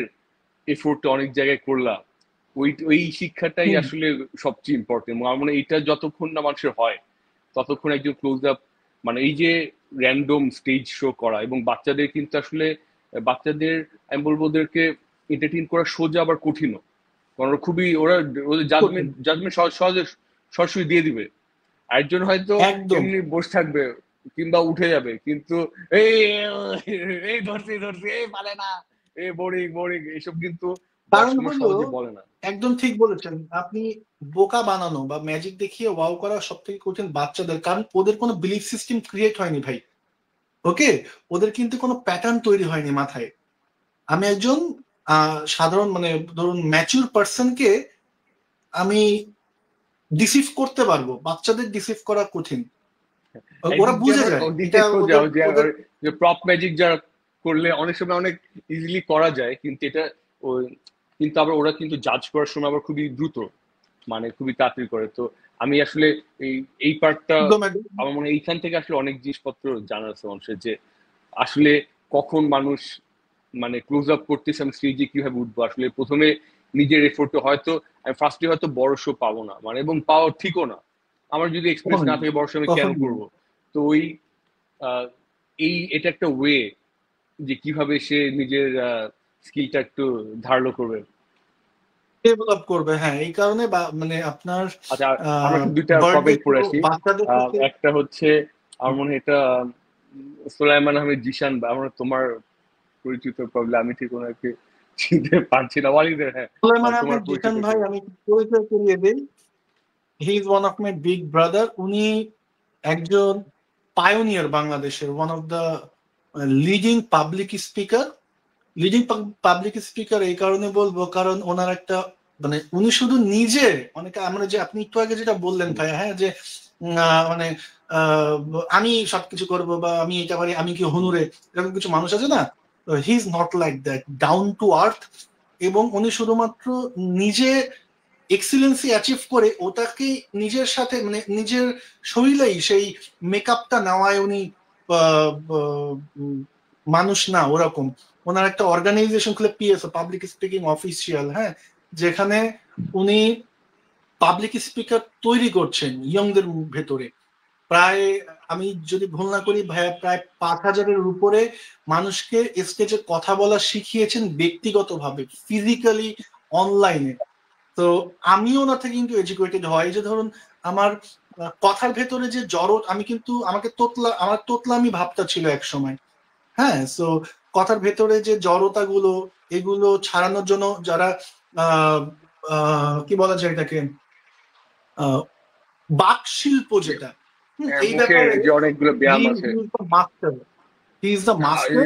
এফোর্টটা অনেক জায়গায় করলা, ওই ওই শিক্ষাটাই হুম। আসলে সবচেয়ে ইম্পর্টেন্ট। আমার মনে হয় এটা যতক্ষণ না মানুষের হয়, ততক্ষণ একজন ক্লোজ আপ মানে এই যে র্যান্ডম স্টেজ শো করা, এবং বাচ্চাদের কিন্তু আসলে বাচ্চাদের আমি বলবো ওদেরকে এন্টারটেইন করা সোজা আবার কঠিনও। কারণ ওরা খুবই ওরা ওদের কঠিন। জাজমেন্ট জাজমেন্ট সহজে সরাসরি দিয়ে দিবে। আরেকজন হয়তো একদম। এমনি বসে থাকবে কিংবা উঠে যাবে, কিন্তু এই এই ধরছি ধরছি এই পারে না, এই বোরিং বোরিং এসব কিন্তু কারণ দর্শকরা হলো, সহজে বলে না। একদম ঠিক বলেছেন আপনি, বোকা বানানো বা ম্যাজিক দেখিয়ে ওয়াও করা সব থেকে কঠিন বাচ্চাদের, কারণ ওদের কোনো বিলিফ সিস্টেম ক্রিয়েট হয়নি ভাই। ওকে, ওদের কিন্তু কোনো প্যাটার্ন তৈরি হয়নি মাথায়। আমি একজন সাধারণ মানে ধরুন ম্যাচিউর পার্সনকে আমি ডিসিভ করতে পারবো, বাচ্চাদের ডিসিভ করা কঠিন। ওরা একদিক দিয়ে বুঝে আবার যায় ওদিক এটা দিয়ে ওদের খোঁজাও যে ওদের যে প্রপ ম্যাজিক যারা করলে অনেক সময় অনেক ইজিলি করা যায়, কিন্তু এটা ওই কিন্তু আবার ওরা কিন্তু জাজ করার সময় আবার খুবই দ্রুত, মানে খুবই তাড়াতাড়ি করে। তো আমি আসলে এই এই পার্টটা একদম একদম। আমার মনে হয় এইখান থেকে আসলে অনেক জিনিসপত্র জানার আছে মানুষের, যে আসলে কখন মানুষ মানে ক্লোজ আপ করতেছে, আমি স্টেজে কিভাবে উঠবো। আসলে প্রথমে নিজের এফোর্টে হয়তো আমি ফার্স্টে হয়তো বড় শো পাবো না, মানে এবং পাওয়া ঠিকও না। আমার যদি এক্সপিরিয়েন্স কখনোই না থাকে বড় শো আমি কেন কখনোই করবো। তো ওই আহ, এই এটা একটা ওয়ে যে কিভাবে সে নিজের স্কিলটা একটু ধারালো করবে। ডেভেলপ করবে, হ্যাঁ এই কারণে মানে আপনার আচ্ছা আমরা একটু দুইটা বার্থডে কমেন্ট পড়ে গুলো আসি। বাচ্চাদের সাথে। একটা হচ্ছে আমার মনে হয় এটা সোলাইমান আহমেদ জিশান, বা আমরা তোমার পরিচিত প্রবলেম, আমি ঠিক ওনাকে চিনতে পারছি না। ওয়ালিদের, হ্যাঁ সুলাইমান তোমার আহমেদ পরিচিত জিশান ভাই, কেউ? আমি পরিচয় করিয়ে দিই। He is one of my big brother. উনি একজন পায়োনিয়ার, বাংলাদেশের one of the leading public speaker. Leading public speaker এই কারণে বলবো কারণ ওনার একটা মানে উনি শুধু নিজে, অনেকে আমরা যে আপনি একটু আগে যেটা বললেন ভাই, হ্যাঁ যে মানে আহ, আমি সবকিছু করব বা আমি এটা পারি, আমি কি হনুরে, এরকম কিছু মানুষ আছে না। He is not like that, down to earth. এবং উনি শুধুমাত্র নিজে এক্সিলেন্সি অ্যাচিভ করে ওটাকে নিজের সাথে মানে নিজের শরীরেই সেই মেকআপটা নেওয়ায় উনি আহ, উম, মানুষ না ওরকম। ওনার একটা অর্গানাইজেশন খুলে, পিএসও, পাবলিক স্পিকিং অফিসিয়াল, হ্যাঁ, যেখানে উনি পাবলিক স্পিকার তৈরি করছেন ইয়ংদের ভেতরে। প্রায়, আমি যদি ভুল না করি ভাইয়া, প্রায় 5,000-এর উপরে মানুষকে স্টেজে কথা বলা শিখিয়েছেন ব্যক্তিগতভাবে, ফিজিক্যালি, অনলাইনে। তো আমিও ওনার থেকে কিন্তু এডুকেটেড হয়, যে ধরুন আমার কথার ভেতরে যে জড়, আমি কিন্তু আমাকে আমার তোতলামি ভাবটা ছিল এক সময়। হ্যাঁ, সো কথার ভেতরে যে জড়তা গুলো, এগুলো ছাড়ানোর জন্য যারা আহ কি বলা যায় এটাকে, আহ বাক শিল্প যেটা, হ্যাঁ, এই মুখের ব্যাপারে যে অনেকগুলো হি ব্যায়াম আছে। Is the master. He is the master.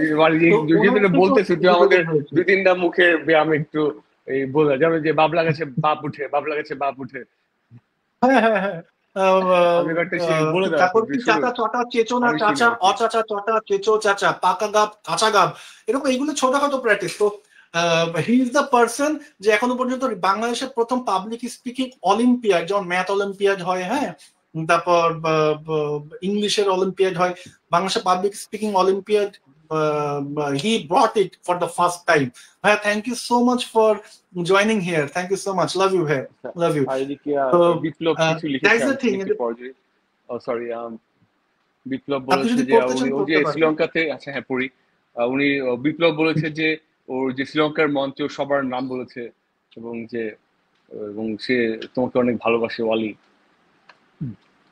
তো যদি ওনার তুমি থেকে বলতেছো তুই আমাদের educated হয়েছে। দুই তিনটা মুখের ব্যায়াম একটু এই বোঝা যাবে, যে বাবলা গাছে বাপ উঠে, বাবলা গাছে বাপ উঠে। হ্যাঁ হ্যাঁ হ্যাঁ। আমি একটা বলে দাও তারপর এখন কি, শুনুন, চাচা চটা চেচো না আমি শুনি চাচা, আর কি। অচাচা চটা চেচো চাচা, পাকা গাব কাঁচা গাব, এরকম এইগুলো ছোটখাটো প্র্যাকটিস। তো হি ইজ দ্য পার্সন যে এখনো পর্যন্ত বাংলাদেশের প্রথম পাবলিক স্পিকিং অলিম্পিয়াড, যেমন ম্যাথ অলিম্পিয়াড হয়, হ্যাঁ, তারপর ইংলিশের অলিম্পিয়াড হয়, বাংলাদেশের public speaking olympiad he brought it for the first time. ভাইয়া, thank you so much for joining here, thank you so much, love you ভাইয়া, আচ্ছা, লাভ ইউ। আর এদিকে তো বিপ্লব কিছু দ্যাট লিখেছে, ইজ দ্য আমি থিং। একটু পর্যায়ে, সরি, বিপ্লব আপনি বলেছে যদি যে পড়তে উনি চান ও যে পড়তে পারেন। শ্রীলঙ্কাতে, আচ্ছা হ্যাঁ পড়ি। উনি বিপ্লব বলেছে যে ওর যে শ্রীলঙ্কার মঞ্চে ও সবার নাম বলেছে, এবং যে এবং সে তোমাকে অনেক ভালোবাসে ওয়ালি।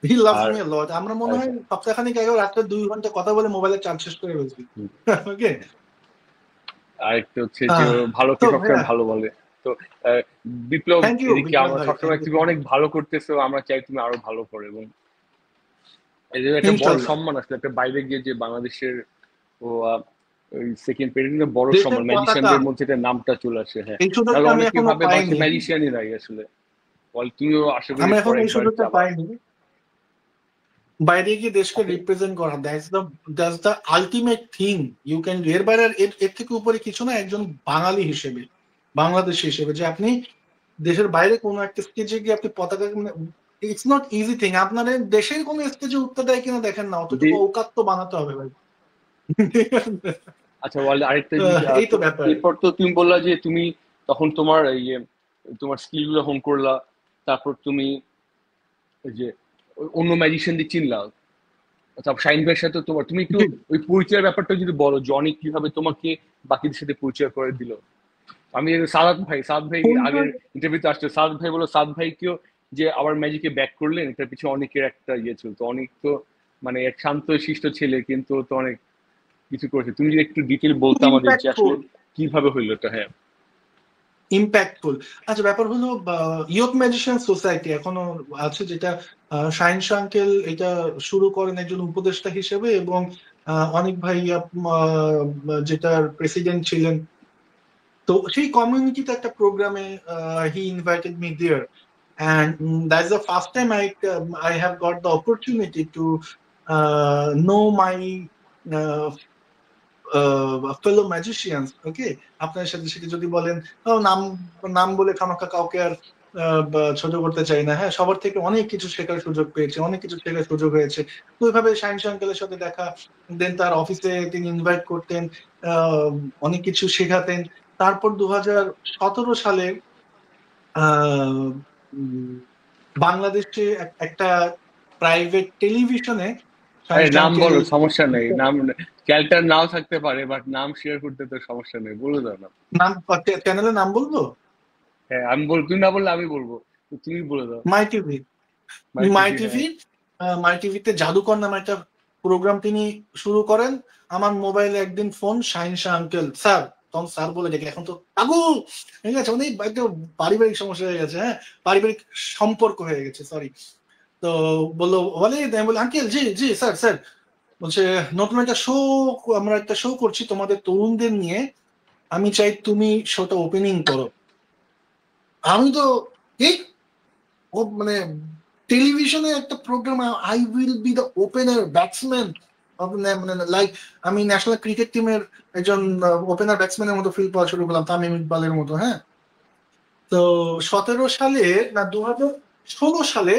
He loves R me a লট। আমরা মনে হয় সপ্তাহখানেক আগে রাত্রে 2 ঘন্টা কথা বলে মোবাইলের চার্জ শেষ করে ফেলছি। ওকে। আরেকটা হচ্ছে যে ভালোকে তো সবসময় ভাইয়া, ভালো বলে। তো বিপ্লব, থ্যাংক ইউ এদিকে বিপ্লব আমরা ভাই, থ্যাংক সবসময় ইউ। তুমি অনেক ভালো করতেছো, আমরা চাই তুমি আরো ভালো করো, এবং এদের একটা বড় ইনশাল্লাহ। সম্মান আসলে একটা বাইরে গিয়ে যে বাংলাদেশের ও ওই সেকেন্ড পেরিয়ডে বড় দেশের সম্মান, পতাকা, ম্যাজিশিয়ানদের মধ্যে এটা নামটা চলে আসে। হ্যাঁ, এই নাহলে সুযোগটা আমি অনেকে এখনো ভাবে বাংলাদেশে পাইনি। ম্যাজিশিয়ানই নাই আসলে। বল, তুমিও আশা করি আমি এরপর এখনো এই একবার সুযোগটা যাবা। পাইনি বাইরে গিয়ে দেশকে রিপ্রেজেন্ট করা। That's the ultimate thing you can. এর বাইরে এর থেকে উপরে কিছু না, একজন বাঙালি হিসেবে, বাংলাদেশি হিসেবে, যে আপনি দেশের বাইরে কোনো একটা স্টেজে গিয়ে আপনি পতাকা, ইটস নট ইজি থিং। আপনার দেশের কোনো স্টেজে উঠতে দেয় কিনা দেখেন না, অতটুকু ঔকাত্য তো বানাতে হবে ভাই। আচ্ছা ওয়াল, আরেকটা জিনিস, এই তো ব্যাপার। এরপর তো তুমি বললা যে তুমি তখন তোমার ইয়ে তোমার স্কিল গুলো হোম করলা, তারপর তুমি ওই যে অন্য ম্যাজিশিয়ানদের চিনলা, তারপর শাহিন ভাইয়ের সাথে তোমার, তুমি একটু ওই পরিচয়ের ব্যাপারটা যদি বলো, জনি কিভাবে তোমাকে বাকিদের সাথে পরিচয় করে দিল। আমি সাদ ভাই কোনটা? আগের ইন্টারভিউতে আসছে, সাদ ভাই বলো সাদ ভাইকেও যে আবার ম্যাজিকে ব্যাক করলেন, এটার পিছনে অনেকের একটা ইয়ে ছিল। তো অনেক তো মানে এক শান্ত শিষ্ট ছেলে, কিন্তু তো অনেক কিছু করেছে। তুমি যদি একটু ডিটেল বলতে আমাদের যে আসলে ইম্প্যাক্টফুল, কিভাবে হইলো এটা। হ্যাঁ, ইম্প্যাক্টফুল। আচ্ছা, ব্যাপার হলো ইয়ুথ ম্যাজিশিয়ান সোসাইটি এখনো আছে, যেটা শাহিন শাহ আঙ্কেল এটা শুরু করেন একজন উপদেষ্টা হিসেবে, এবং অনেক ভাই যেটার প্রেসিডেন্ট ছিলেন। তো সেই কমিউনিটিতে একটা প্রোগ্রামে he invited me there, and that's the first time I have got the opportunity to know my uh, fellow magicians. Okay, আপনার সাথে সাথে যদি বলেন, নাম নাম বলে খামাখা কাউকে আর ছোট করতে চাই না, হ্যাঁ, সবার থেকে অনেক কিছু শেখার সুযোগ পেয়েছে, অনেক কিছু শেখার সুযোগ হয়েছে। তো ওইভাবে শাহিন আঙ্কেলের সাথে দেখা, দেন তার অফিসে তিনি ইনভাইট করতেন, আহ, অনেক কিছু শেখাতেন। তারপর 2017 সালে আহ, উম, বাংলাদেশে একটা প্রাইভেট টেলিভিশনে আরে শাহিন নাম আঙ্কেল বলো, সমস্যা নেই, নাম ক্যারেক্টার নাও থাকতে পারে, বাট নাম শেয়ার করতে তো সমস্যা নেই, বলে দাও না। নাম, চ্যানেলের নাম বলবো? হ্যাঁ, আমি তুমি না বললে আমি বলবো, তো তুমি বলে দাও। মাই টিভি। মাই মাই টিভি, হ্যাঁ। টিভি মাই টিভিতে জাদুকর নামে একটা প্রোগ্রাম তিনি শুরু করেন। আমার মোবাইলে একদিন phone, Shahin Shah uncle sir, তখন স্যার বলে ডেকে, এখন তো কাকু, ঠিক আছে, মানে একটা পারিবারিক সমস্যা হয়ে গেছে, হ্যাঁ, পারিবারিক সম্পর্ক হয়ে গেছে, সরি। তো বললো, বলে আমি বলি, আঙ্কেল জি জি স্যার স্যার, বলছে নতুন একটা শো, আমরা একটা শো করছি তোমাদের তরুণদের নিয়ে, আমি চাই তুমি শোটা ওপেনিং করো। আমি তো কি, ও মানে টেলিভিশনে একটা programme, I will be the opener batsman, মানে লাইক আমি ন্যাশনাল ক্রিকেট টিমের একজন ওপেনার ব্যাটসম্যানের মতো ফিল পাওয়া শুরু করলাম, তামিম ইকবালের মতো, হ্যাঁ। তো 2017 সালে, না 2016 সালে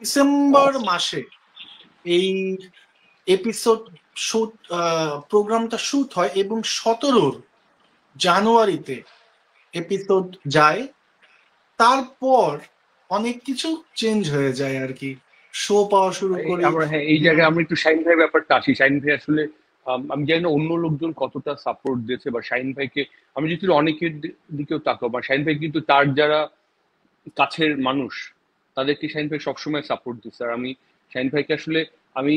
ডিসেম্বর মাসে এই এপিসোড শুট, প্রোগ্রামটা শুট হয়, এবং 17 জানুয়ারিতে এপিসোড যায়। তারপর অনেক কিছু চেঞ্জ হয়ে যায় আর কি, শো পাওয়া শুরু করি। আমরা, হ্যাঁ, এই জায়গায় আমরা একটু শাহিন ভাইয়ের ব্যাপারটা আসি। শাহিন ভাই আসলে আমি জানি না অন্য লোকজন কতটা সাপোর্ট দিয়েছে, বা শাহিন ভাইকে আমি যদি অনেকের দিকেও তাকাও, বা শাহিন ভাই কিন্তু তার যারা কাছের মানুষ তাদেরকে শাহিন ভাই সবসময় সাপোর্ট দিচ্ছে। আর আমি শাহিন ভাইকে আসলে, আমি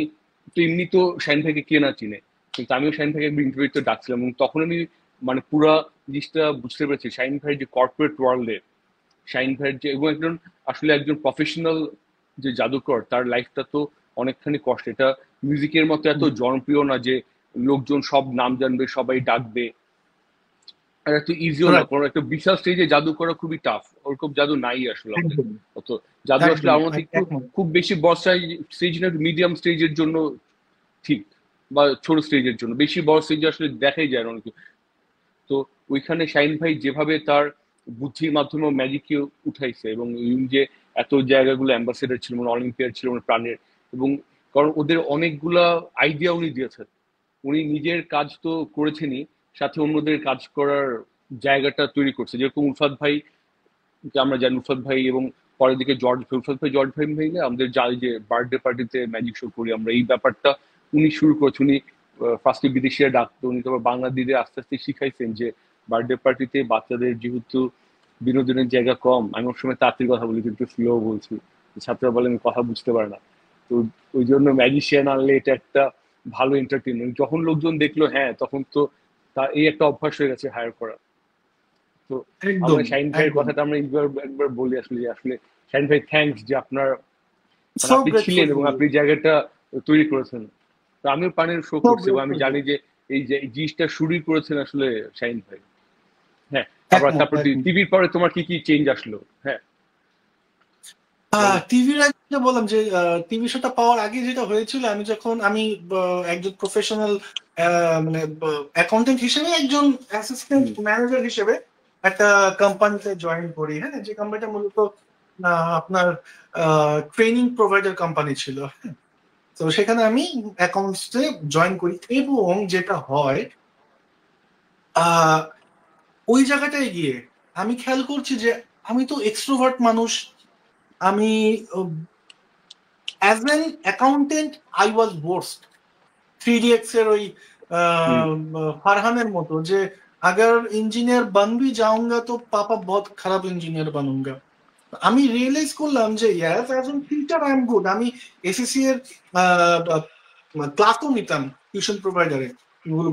তো এমনি তো শাহিন ভাইকে কে না চিনে, কিন্তু আমিও শাহিন ভাইকে একবার ইন্টারভিউতে ডাকছিলাম, এবং তখন আমি মানে পুরা জিনিসটা বুঝতে পেরেছি শাহিন ভাইয়ের যে কর্পোরেট ওয়ার্ল্ডে শাহিন ভাইয়ের যে, এবং একজন আসলে একজন প্রফেশনাল যে জাদুকর, তার লাইফটা তো অনেকখানি কষ্ট। এটা মিউজিকের মতো এত জনপ্রিয় না যে লোকজন সব নাম জানবে, সবাই ডাকবে। আর এত ইজিও না, রাইট, কোনো একটা বিশাল স্টেজে জাদু করা খুবই টাফ, ওরকম জাদু নাই আসলে আমাদের। একদম অত জাদু আসলে একদম আমার মতে একটু একদম। খুব বেশি বড় স্টেজ না, মিডিয়াম স্টেজের জন্য ঠিক, বা ছোট স্টেজের জন্য। বেশি বড় স্টেজে আসলে দেখাই যায় না অনেক। তো ওইখানে শাহিন ভাই যেভাবে তার বুদ্ধির মাধ্যমে ম্যাজিককে উঠাইছে, এবং যে এত জায়গাগুলো অ্যাম্বাসেডার ছিল, মানে অলিম্পিয়াড ছিল মানে প্রাণের, এবং কারণ ওদের অনেকগুলা আইডিয়া উনি দিয়েছেন, উনি নিজের কাজ তো করেছেনই, সাথে অন্যদের কাজ করার জায়গাটা তৈরি করছে। যেরকম উলফাত ভাই, যে আমরা জানি উলফাত ভাই, এবং পরের দিকে জর্জ ভাই ভাইলে আমাদের যে বার্থডে পার্টিতে ম্যাজিক শো করি আমরা, এই ব্যাপারটা উনি শুরু করেছেন। উনি ফার্স্টে বিদেশিরা ডাকতো, উনি তারপর বাংলাদেশে আস্তে আস্তে শিখাইছেন যে বার্থডে পার্টিতে বাচ্চাদের যেহেতু বিনোদনের জায়গা কম, আমি ওর সময় তাড়াতাড়ি কথা বলি, কিন্তু স্লো বলছি, ছাত্ররা বলে আমি কথা বুঝতে পারে না। তো ওই জন্য ম্যাজিশিয়ান আনলে এটা একটা ভালো এন্টারটেনমেন্ট। যখন লোকজন দেখলো, হ্যাঁ, তখন তো তার এই একটা অভ্যাস হয়ে গেছে হায়ার করা। তো একদম আমরা শাহিন ভাইয়ের একদম। কথাটা আমরা একবার একবার বলি আসলে, যে আসলে শাহিন ভাই থ্যাঙ্কস, যে আপনার মানে সো আপনি ছিলেন গ্রেটফুল টু এবং ইউ, আপনি জায়গাটা তৈরি করেছেন। তো আমিও পানির শো সো করছি এবং আমি গ্রেটফুল টু জানি ইউ। যে এই জিনিসটা শুরুই করেছেন আসলে শাহিন ভাই। হ্যাঁ, আবার একমত তারপর একমত। টিভির পরে তোমার কি কি চেঞ্জ আসলো? হ্যাঁ, বলো। টিভির আগে যেটা বললাম যে টিভি শোটা পাওয়ার আগে যেটা হয়েছিল, আমি যখন আমি একজন প্রফেশনাল মানে অ্যাকাউন্টেন্ট হিসেবে, একজন অ্যাসিস্ট্যান্ট হুম, ম্যানেজার হিসেবে একটা কোম্পানিতে জয়েন করি। হ্যাঁ, যে কোম্পানিটা মূলত আপনার ট্রেনিং প্রোভাইডার কোম্পানি ছিল। তো সেখানে আমি অ্যাকাউন্টসে জয়েন করি, এবং যেটা হয় আহ ওই জায়গাটায় গিয়ে আমি খেয়াল করছি যে আমি তো এক্সট্রোভার্ট মানুষ। আমি as an accountant I was worst। 3DX এর ওই হুম। ফারহানের মতো, যে अगर इंजीनियर बन भी जाऊंगा तो पापा बहुत খারাপ ইঞ্জিনিয়ার বানুঙ্গা। আমি রিয়েলাইজ করলাম যে yes, as an teacher I am good. আমি এসএসসি এর ক্লাসও নিতাম টিউশন প্রোভাইডারে,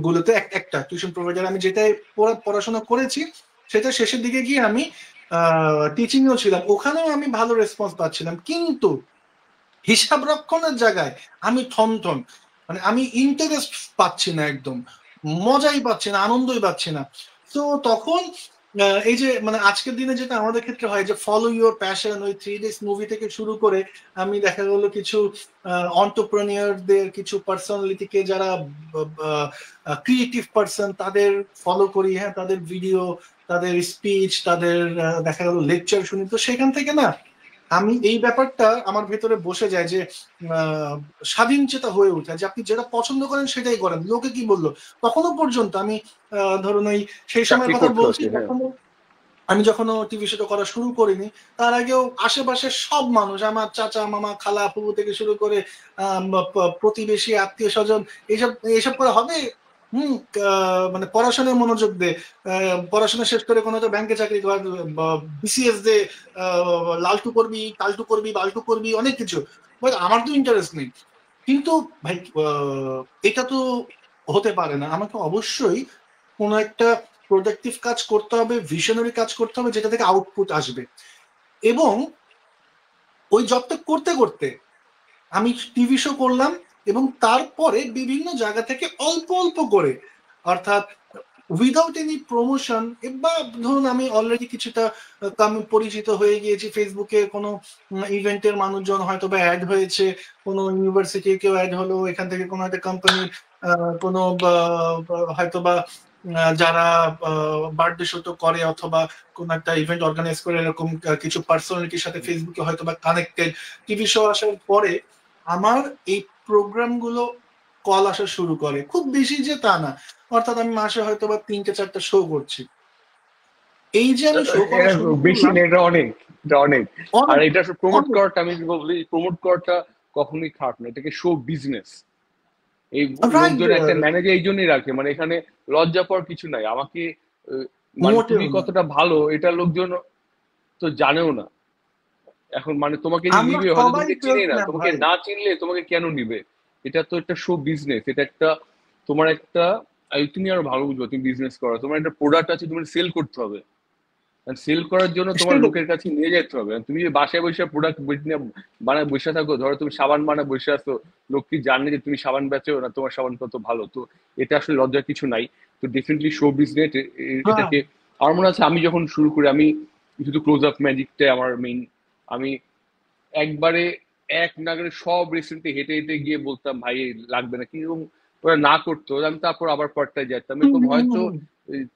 গুলোতে একটা টিউশন প্রোভাইডার আমি যেটাই পড়াশোনা করেছি, সেটা শেষের দিকে গিয়ে আমি টিচিংও ছিলাম, ওখানেও আমি ভালো রেসপন্স পাচ্ছিলাম। কিন্তু হিসাব রক্ষণের জায়গায় আমি থমথম, মানে আমি ইন্টারেস্ট পাচ্ছি না, একদম মজাই পাচ্ছি না, আনন্দই পাচ্ছি না। তো তখন এই যে মানে আজকের দিনে যেটা আমাদের ক্ষেত্রে হয়, যে ফলো ইউর প্যাশন, ওই 3 ডেজ মুভি থেকে শুরু করে আমি দেখা গেলো কিছু অন্টারপ্রেনিয়রদের, কিছু পার্সোনালিটিকে যারা ক্রিয়েটিভ পার্সন, তাদের ফলো করি। হ্যাঁ, তাদের ভিডিও, তাদের স্পিচ, তাদের দেখা গেল লেকচার শুনি। তো সেখান থেকে না আমি এই ব্যাপারটা আমার ভেতরে বসে যায় যে আহ, স্বাধীন চেতা হয়ে ওঠে, যে আপনি যেটা পছন্দ করেন সেটাই করেন, লোকে কি বললো। তখনও পর্যন্ত আমি ধরুন ওই সেই সময়ের চাকরি কথা করছো আর বলছি, কি, হ্যাঁ। তখন আমি যখন টিভি শোটা করা শুরু করিনি, তার আগেও আশেপাশের সব মানুষ, আমার চাচা মামা খালা ফুফু থেকে শুরু করে প্রতিবেশী আত্মীয় স্বজন, এইসব এইসব করে হবে। হুম। মানে পড়াশোনায় মনোযোগ দে, পড়াশোনা শেষ করে কোনো একটা ব্যাংকে চাকরি কর, বিসিএস দে, লালটু করবি, টালটু করবি, বালটু করবি, অনেক কিছু। বাট আমার তো ইন্টারেস্ট নেই। কিন্তু ভাই এটা তো হতে পারে না, আমাকে অবশ্যই কোনো একটা প্রোডাক্টিভ কাজ করতে হবে, ভিশনারি কাজ করতে হবে, যেটা থেকে আউটপুট আসবে। এবং ওই জবটা করতে করতে আমি টিভি শো করলাম, এবং তারপরে বিভিন্ন জায়গা থেকে অল্প অল্প করে, অর্থাৎ উইদাউট এনি প্রমোশন, বা ধরুন আমি অলরেডি কিছুটা আমি পরিচিত হয়ে গিয়েছি, ফেসবুকে কোনো ইভেন্টের মানুষজন হয়তো বা অ্যাড হয়েছে, কোনো ইউনিভার্সিটি কেউ অ্যাড হলো, এখান থেকে কোনো একটা কোম্পানির কোনো হয়তো বা যারা বার্থডে শো তো করে, অথবা কোন একটা ইভেন্ট অর্গানাইজ করে, এরকম কিছু পার্সোনালিটির সাথে ফেসবুকে হয়তো বা কানেক্টেড। টিভি শো আসার পরে আমার এই প্রোগ্রামগুলো কল আসা শুরু করে, খুব বেশি যে তা না, অর্থাৎ আমি মাসে হয়তো বা 3টে 4টা শো করছি। এই যে আমি শো করা এটা শুরু বেশি করলাম, না, এটা অনেক, এটা অনেক। আর অনেক এটা প্রমোট অনেক করাটা, আমি কি বলি, প্রমোট করাটা কখনোই খারাপ না, এটাকে শো বিজনেস। এই রাইট, লোকজন একটা ম্যানেজার এই জন্যই রাখে, মানে এখানে লজ্জা পাওয়ার কিছু নাই। আমাকে মানে মোটেও তুমি না। কতটা ভালো এটা লোকজন তো জানেও না। এখন মানে তোমাকে যে আমরা নিবে, হয়তো সবাই তোমাকে চিনে না, সেলসম্যান তোমাকে ভাই। না চিনলে তোমাকে কেন নিবে? এটা তো একটা শো বিজনেস, এটা একটা তোমার একটা তুমি আরো ভালো বুঝবে, তুমি বিজনেস করো, তোমার একটা প্রোডাক্ট আছে, তুমি সেল করতে হবে। সেল করার জন্য তোমার সেটাই। লোকের কাছে নিয়ে যেতে হবে। তুমি যে বাসায় বসে প্রোডাক্ট বানায় বসে থাকো, ধরো তুমি সাবান বানায় বসে আসো, লোক কি জানে যে তুমি সাবান বেচো না তোমার সাবান কত ভালো? তো এটা আসলে লজ্জার কিছু নাই। তো ডেফিনেটলি শো বিজনেস হ্যাঁ, এটাকে, আমার মনে আছে আমি যখন শুরু করি, আমি শুধু ক্লোজ আপ ম্যাজিকটাই আমার মেইন। আমি একবারে এক নাগারে সব রেস্টুরেন্টে হেঁটে হেঁটে গিয়ে বলতাম ভাই এই লাগবে না, কিন্তু ওরা না করতো, আমি তারপর আবার পরটায় যেতাম, হুম, এরকম হুম, হুম, হয়তো হুম।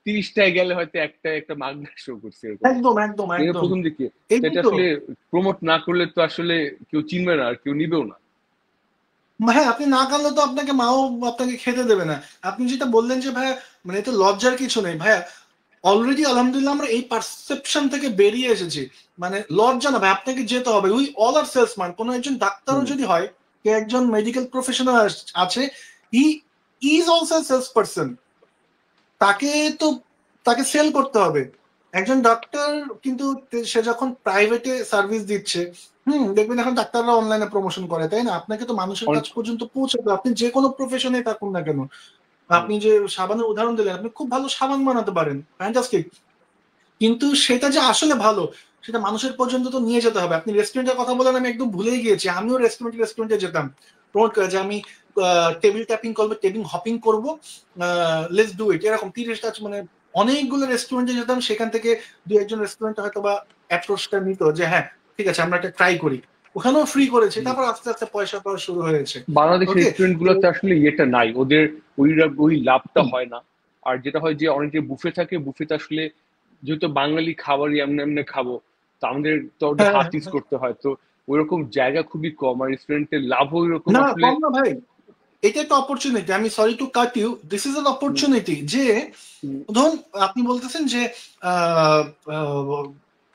30টায় গেলে হয়তো একটা একটা মাগনা শো করছে এরকম। একদম একদম কিন্তু একদম। প্রথম দিকে তো এটাই এটা তো। আসলে প্রমোট না করলে তো আসলে কেউ চিনবে না আর কেউ নিবেও না। হ্যাঁ, আপনি না কানলে তো আপনাকে মাও আপনাকে খেতে দেবে না। আপনি যেটা বললেন যে ভাইয়া, মানে এতে লজ্জার কিছু নেই ভাইয়া। অলরেডি আলহামদুলিল্লাহ আমরা এই পারসেপশন থেকে বেরিয়ে এসেছি। মানে লজ্জা না ভাই, আপনাকে যেতে হবে। We all are salesman. কোনো একজন ডাক্তারও হুম। যদি হয়, কে একজন মেডিকেল প্রফেশনাল আছে, he is also sales person. তাকে তো তাকে সেল করতে হবে। একজন ডক্টর কিন্তু সে যখন প্রাইভেটে সার্ভিস দিচ্ছে, দেখবেন এখন ডাক্তাররা অনলাইনে প্রমোশন করে, তাই না? আপনাকে তো মানুষের কাছ পর্যন্ত পৌঁছাতে, আপনি যে কোনো প্রফেশনে থাকুন না কেন। আপনি যে সাবানের উদাহরণ দিলেন, আপনি খুব ভালো সাবান বানাতে পারেন, ফ্যান্টাস্টিক, কিন্তু সেটা যে আসলে ভালো সেটা মানুষের পর্যন্ত তো নিয়ে যেতে হবে। আপনি রেস্টুরেন্টের কথা বলেন, আমি একদম ভুলেই গিয়েছি, আমিও রেস্টুরেন্টে যেতাম প্রমোট করে যে আমি টেবিল ট্যাপিং করবো, টেবিল হপিং করবো, লেটস ডু ইট, এরকম 30টা মানে অনেকগুলো রেস্টুরেন্টে যেতাম, সেখান থেকে দু একজন রেস্টুরেন্টে হয়তো বা অ্যাপ্রোচটা নিত যে হ্যাঁ ঠিক আছে আমরা একটা ট্রাই করি, ওখানেও ফ্রি করেছে, তারপর আস্তে আস্তে পয়সা পাওয়া শুরু হয়েছে। বাংলাদেশের রেস্টুরেন্ট গুলোতে আসলে ইয়েটা নাই, ওদের ওই লাভটা হয় না। আর যেটা হয় যে অনেক যে বুফে থাকে, বুফেতে আসলে যেহেতু বাঙালি খাবারই এমনি এমনি খাবো, তো আমাদের তো ওদের হ্যাঁ, হাত ইউজ করতে হয়, তো ওইরকম জায়গা খুবই কম, আর রেস্টুরেন্টের লাভও ওইরকম না আসলে। কম না ভাই, এটা একটা অপরচুনিটি, আমি sorry to cut you, this is an opportunity যে ধরুন আপনি বলতেছেন যে আহ, আহ,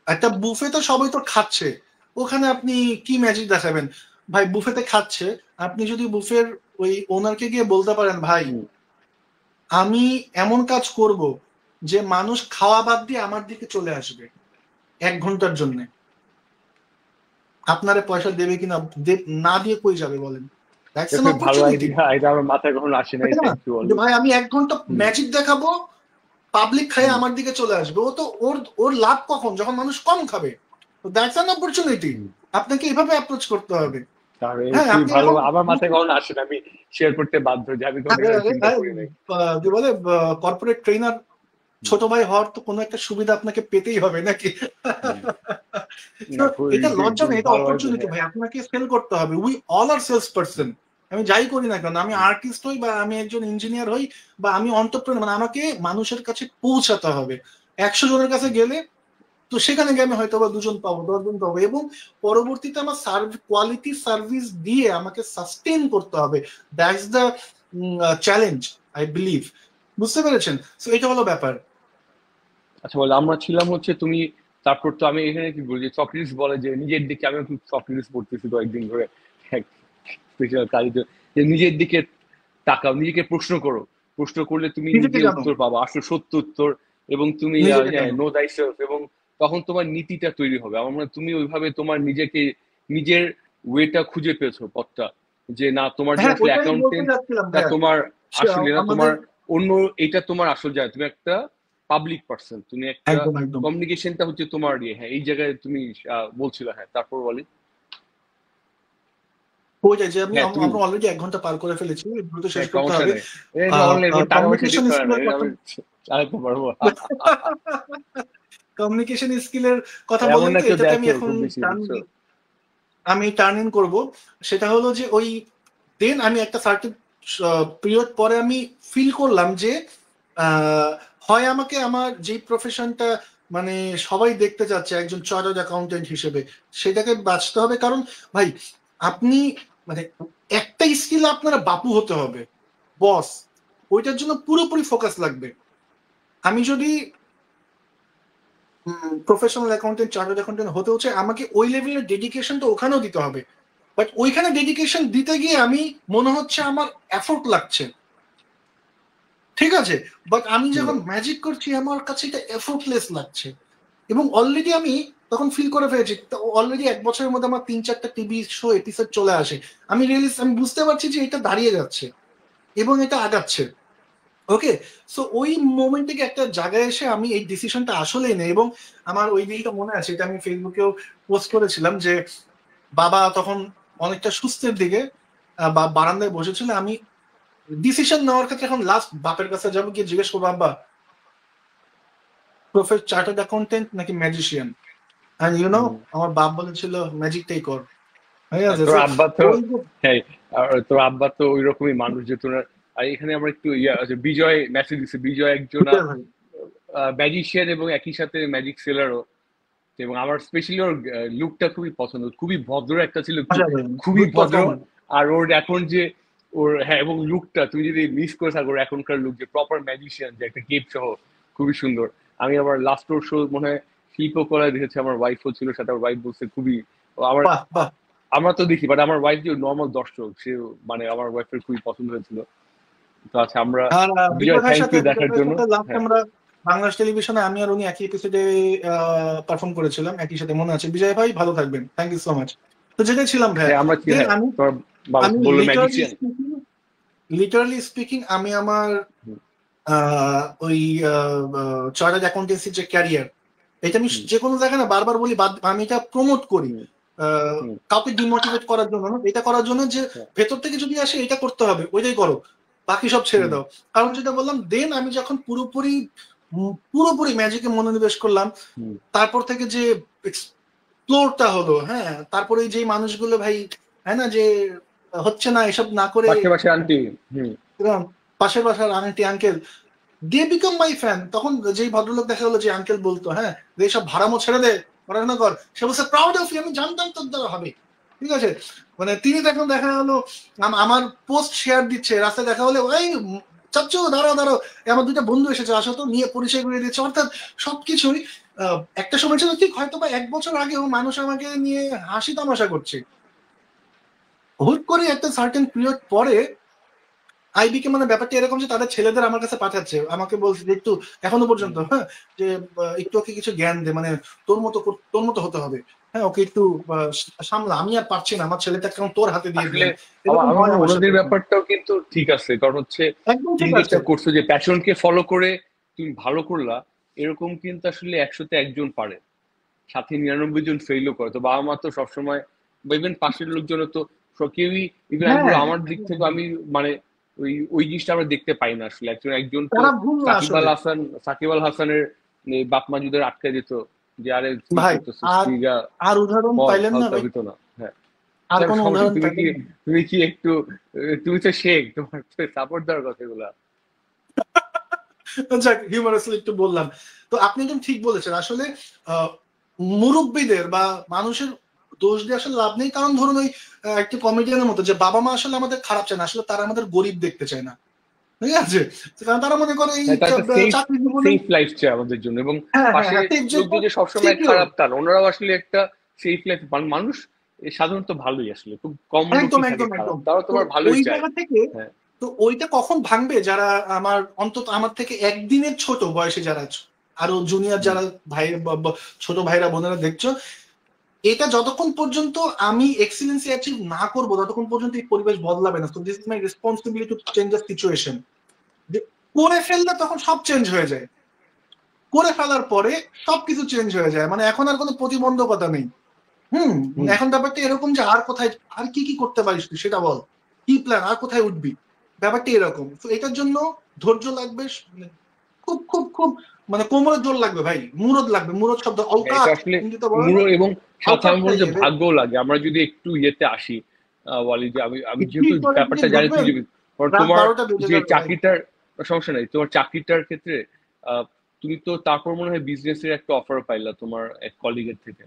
একটা বুফেতে সবাই তো খাচ্ছে, ওখানে আপনি কি ম্যাজিক দেখাবেন? ভাই বুফেতে খাচ্ছে, আপনি যদি বুফের ওই ওনারকে গিয়ে বলতে পারেন ভাই আমি এমন কাজ করব যে মানুষ খাওয়া বাদ দিয়ে আমার দিকে চলে আসবে 1 ঘন্টার জন্য, আপনারে পয়সা দেবে কিনা, না দিয়ে কই যাবে বলেন? দ্যাটস অ্যান খুবই ভালো অপরচুনিটি। আইডিয়া, এটা আমার মাথায় কখনো আসে নাই, থ্যাংক ইউ যে অলি। ভাই আমি 1 ঘন্টা ম্যাজিক দেখাবো, পাবলিক খায় আমার দিকে চলে আসবে, ও তো ওর ওর লাভ কখন, যখন মানুষ কম খাবে। দ্যাটস অ্যান অপরচুনিটি, আপনাকে এইভাবে অ্যাপ্রোচ করতে হবে। তাহলে হ্যাঁ খুবই আপনি ভালো, এখন আমার মাথায় কখনো আসে না, আমি শেয়ার করতে বাধ্য যে আমি কখনো এভাবে চিন্তা করি নাই। কি বলে কর্পোরেট ট্রেনার ছোট ভাই হওয়ার তো কোনো একটা সুবিধা আপনাকে পেতেই হবে নাকি? তো না খুবই এটা লজ্জা নেই, এটা ভালো আইডিয়া, অপরচুনিটি হ্যাঁ। ভাই, আপনাকে সেল করতে হবে, we all are sales person. আমি যাই করি না কেন, আমি আর্টিস্ট হই বা আমি একজন ইঞ্জিনিয়ার হই বা আমি অন্টারপ্রেনার, মানে আমাকে মানুষের কাছে পৌঁছাতে হবে। 100 জনের কাছে গেলে তো সেখানে গিয়ে আমি হয়তো বা 2 জন পাবো, 10 জন পাবো, এবং পরবর্তীতে আমার কোয়ালিটি সার্ভিস দিয়ে আমাকে সাস্টেন করতে হবে। That's the challenge, I believe. বুঝতে পেরেছেন? তো এটা হলো ব্যাপার। আচ্ছা বলে আমরা ছিলাম হচ্ছে তুমি, তারপর তো আমি এখানে কি বলি যে চকরিস বলে যে নিজের দিকে, আমি একটু চকরিস পড়তেছি কয়েকদিন ধরে, স্পেশাল কাজ, যে নিজের দিকে তাকাও, নিজেকে প্রশ্ন করো, প্রশ্ন করলে তুমি নিজেকে নিজে জানো, উত্তর পাবা, আসলে সত্য উত্তর। এবং তুমি নিজেকে জানো। নো দাই সেলফ, এবং তখন তোমার নীতিটা তৈরি হবে। আমার মনে হয় তুমি ওইভাবে তোমার নিজেকে, নিজের ওয়েটা খুঁজে পেয়েছো, পথটা, যে না তোমার যে হ্যাঁ আসলে ওইটাই বলতে অ্যাকাউন্টেন্ট যাচ্ছিলাম তা ভাইয়া। তোমার আসলে না, আমাদের তোমার অন্য, এটা তোমার আসল জায়গা, তুমি একটা পাবলিক পার্সন, তুমি একটা একদম একদম কমিউনিকেশনটা হচ্ছে তোমার ইয়ে, হ্যাঁ এই জায়গায় তুমি বলছিলে, হ্যাঁ তারপর বলি। ওইটাই যে আমি হ্যাঁ তুমি, আমরা অলরেডি 1 ঘন্টা পার করে ফেলেছি, দ্রুত শেষ হ্যাঁ করতে সমস্যা হবে। নেই, এই অনলাইন টাকা পয়সা কমিউনিকেশন দিতে হয় না, স্কিলের কথা, আমি চালাতে পারবো। কমিউনিকেশন স্কিলের কথা এমন বললেন না তো, কেউ এটাতে আমি দেখে এখন খুব বেশি, বুঝছো। আমি টার্ন ইন করবো। সেটা হলো যে ওই দেন আমি একটা সার্টেন পিরিয়ড পরে আমি ফিল করলাম যে আহ, হয় আমাকে আমার যে প্রফেশনটা মানে সবাই দেখতে চাচ্ছে একজন চার্টার্ড অ্যাকাউন্টেন্ট হিসেবে, সেটাকে বাঁচতে হবে। কারণ ভাই আপনি মানে একটা স্কিল আপনার বাপু হতে হবে, বস, ওইটার জন্য পুরোপুরি ফোকাস লাগবে। আমি যদি প্রফেশনাল অ্যাকাউন্টেন্ট, চার্টার্ড অ্যাকাউন্টেন্ট হতে হচ্ছে, আমাকে ওই লেভেলের ডেডিকেশনটা ওখানেও দিতে হবে। বাট ওইখানে ডেডিকেশন দিতে গিয়ে আমি মনে হচ্ছে আমার এফোর্ট লাগছে, ঠিক আছে, বাট আমি যখন ম্যাজিক করছি আমার কাছে এটা এফোর্টলেস লাগছে। এবং অলরেডি আমি তখন ফিল করে ফেলেছি, অলরেডি 1 বছরের মধ্যে আমার 3-4টা টিভি শো এপিসোড চলে আসে, আমি বুঝতে পারছি যে এটা দাঁড়িয়ে যাচ্ছে এবং এটা আগাচ্ছে। ওকে, সো ওই মোমেন্ট থেকে একটা জায়গায় এসে আমি এই ডিসিশনটা আসলেই নেই। এবং আমার ওই দিনটা মনে আছে, এটা আমি ফেসবুকেও পোস্ট করেছিলাম যে বাবা তখন অনেকটা সুস্থের দিকে বা বারান্দায় বসেছিল, আমি ডিসিশন নেওয়ার ক্ষেত্রে এখন লাস্ট বাপের কাছে যাবো, গিয়ে জিজ্ঞেস করবো আব্বা চার্টার্ড অ্যাকাউন্টেন্ট নাকি ম্যাজিশিয়ান, এন্ড ইউ নো আমার বাপ বলেছিল ম্যাজিকটাই কর। ঠিক আছে, তোর সো আব্বা তো, ওই হ্যাঁ, আর তোর আব্বা তো ওই রকমই মানুষ যে তোর। আর এখানে আমরা একটু ইয়া আছে, বিজয় মেসেজ দিচ্ছে, বিজয় একজন ভাই, ম্যাজিশিয়ান এবং একই সাথে ম্যাজিক সেলারও। এবং আমার স্পেশালি ওর লুকটা খুবই পছন্দ, খুবই ভদ্র একটা ছিল, খুবই গুড ভদ্র। পারফরমেন্স। আর ওর এখন যে ওর, হ্যাঁ, এবং লুকটা তুমি যদি মিস করে থাকো, ওর এখনকার লুক যে প্রপার ম্যাজিশিয়ান, যে একটা কেপ সহ, খুবই সুন্দর। আমি আবার লাস্ট ওর শো মনে হয় শিল্পকলায় দেখেছি, আমার ওয়াইফও ছিল সাথে, আমার ওয়াইফ বলছে খুবই, আমার, বাহ বাহ। আমরা তো দেখি, বাট আমার ওয়াইফ যে নর্মাল দর্শক, সে মানে আমার ওয়াইফের খুবই পছন্দ হয়েছিল। তো আচ্ছা আমরা, আর বিজয় থ্যাংক ইউ দেখার বিজয় ভাইয়ের জন্য। সাথে লাস্ট হ্যাঁ, আমরা বাংলাদেশ টেলিভিশনে আমি আর উনি একই এপিসোডে পারফর্ম করেছিলাম একই সাথে, মনে আছে। বিজয় ভাই ভালো থাকবেন, থ্যাংক ইউ সো মাচ। তো যেটাই ছিলাম ভাই, হ্যাঁ আমরা দেন হ্যাঁ আমি তোমার বাবা আমি বললো literally magician. Speaking literally speaking আমি আমার ওই চার্টার্ড অ্যাকাউন্টেন্সির যে ক্যারিয়ার, এটা আমি যে কোনো জায়গায় না বারবার বলি, আমি এটা প্রমোট করি কাউকে ডিমোটিভেট করার জন্য না, এটা করার জন্য যে ভেতর থেকে যদি আসে এটা করতে হবে ওইটাই করো, বাকি সব ছেড়ে দাও। কারণ যেটা বললাম, দেন আমি যখন পুরোপুরি পুরোপুরি ম্যাজিকে মনোনিবেশ করলাম, তারপর থেকে যে এক্সপ্লোরটা হলো, হ্যাঁ, তারপরে যে মানুষগুলো ভাই, হ্যাঁ না, যে হচ্ছে না এসব না করে পাশে পাশে আন্টি পাশের বাসার aunty uncle, they become my fan. তখন যেই ভদ্রলোক দেখা গেলো, যে আঙ্কেল বলতো হ্যাঁ যে সব ভাড়ামো ছেড়ে দে, পড়াশোনা কর, সে বলছে প্রাউড অফ ইউ, আমি জানতাম তোর দ্বারা হবে। ঠিক আছে, মানে তিনি তখন দেখা গেলো আমার পোস্ট শেয়ার দিচ্ছে রাস্তায়, দেখা হলে ওই চাচ্চু দাঁড়াও দাঁড়াও, আমার দুইটা বন্ধু এসেছে, আসো তো, নিয়ে পরিচয় করে দিচ্ছে। অর্থাৎ সবকিছুই একটা সময় ছিল ঠিক হয়তো বা 1 বছর আগেও মানুষ আমাকে নিয়ে হাসি তামাশা করছে, হুট করে একটা সার্টেন পিরিয়ড পরে আইবিকে মানে ব্যাপারটা এরকম যে তাদের ছেলেদের আমার কাছে পাঠাচ্ছে, আমাকে বলছে যে একটু, এখনো পর্যন্ত, হ্যাঁ, যে একটু ওকে কিছু জ্ঞান দে, মানে তোর মতো হতে হবে, হ্যাঁ, ওকে একটু সামলা, আমি আর পারছি না, আমার ছেলেটা কেমন তোর হাতে দিয়ে আসলে দিলাম, এরকম আমার হয় আমার সাথে। ওনাদের ব্যাপারটাও কিন্তু ঠিক আছে, কারণ হচ্ছে একদম তুমি ঠিক আছে। যেটা করছো যে প্যাশনকে ফলো করে তুমি ভালো করলা, এরকম কিন্তু আসলে 100-তে 1জন পারে, সাথে 99 জন ফেইলও করে। তো বাবা মা তো সবসময়, বা ইভেন পাশের লোকজনও তো কেউই, ইভেন আমি হ্যাঁ, বলবো আমার দিক থেকে আমি মানে ওই ওই জিনিসটা আমরা দেখতে পাই না আসলে। একজন একজন তো তারা ভুল না আসলে সাকিব আল হাসানের বাপ মা যদি আটকে দিত যে আরে কি ভাই। করতেছিস আর তুই, গা আর উদাহরণ পর পাইলেন না হালকা ভাই? হইতো না। হ্যাঁ আর স্যার কোন সমস্যা, উদাহরণ পাইলেন না? তুমি কি একটু তুমি তো শেখ, তোমার তো সাপোর্ট দেওয়ার কথাগুলা। যাক, হিউমারাসলি একটু বললাম। তো আপনি একদম ঠিক বলেছেন আসলে। মুরব্বীদের বা মানুষের দোষ দিয়ে আসলে লাভ নেই, কারণ ধরুন ওই একটা কমেডিয়ানের মতো, যে বাবা মা আসলে আমাদের খারাপ চায় না, আসলে তারা আমাদের গরিব দেখতে চায় না, ঠিক আছে? কারণ তারা মনে করে এই হ্যাঁ তার একটা সেফ চাকরি জীবনে, সেফ লাইফ চাই আমাদের জন্য, এবং হ্যাঁ হ্যাঁ পাশে হ্যাঁ, লোক যদি সবসময় সিকিউর, খারাপ তার ওনারাও আসলে একটা সেফ লাইফ। মানুষ সাধারণত ভালোই, আসলে খুব কম একদম লোকই থাকে একদম খারাপ, একদম। তারাও তো তোমার ভালোই ওই চায়। জায়গা থেকে, হ্যাঁ তো ওইটা কখন ভাঙবে, যারা আমার অন্তত আমার থেকে একদিনের ছোট বয়সে যারা আরো জুনিয়র যারা ভাই ছোট ভাইরা বোনেরা দেখছো, এটা যতক্ষণ পর্যন্ত আমি এক্সিলেন্সি অ্যাচিভ না করবো, ততক্ষণ পর্যন্ত এই পরিবেশ বদলাবে না। তো this is my responsibility to change the situation. করে ফেললে তখন সব চেঞ্জ হয়ে যায়, করে ফেলার পরে সবকিছু চেঞ্জ হয়ে যায়, মানে এখন আর কোনো প্রতিবন্ধকতা নেই। হুম। হুম। এখন ব্যাপারটা এরকম যে আর কোথায়, আর কি কি করতে পারিস তুই সেটা বল, কি প্ল্যান, আর কোথায় উঠবি, ব্যাপারটা এরকম। তো এটার জন্য ধৈর্য লাগবে, মানে খুব খুব খুব, মানে কোমরের জোর লাগবে ভাই, মুরদ লাগবে, মুরদ শব্দ হ্যাঁ, এটা অওকাত আসলে হিন্দিতে বলে না, মূল, এবং সাথে অওকাত আমি বলবো যে চাইয়ে রে। ভাগ্যও লাগে। আমরা যদি একটু ইয়েতে আসি, ওয়ালি, যে আমি আমি কি যেহেতু করে ব্যাপারটা দিন জানি, তুই বুঝবেন, যে রাত তোমার 12টা বেজে যে যাবে ভাই। চাকরিটার, সমস্যা নাই, তোমার চাকরিটার ক্ষেত্রে তুমি তো তারপর মনে হয় বিজনেসের একটা অফার পাইলা তোমার এক কলিগের থেকে,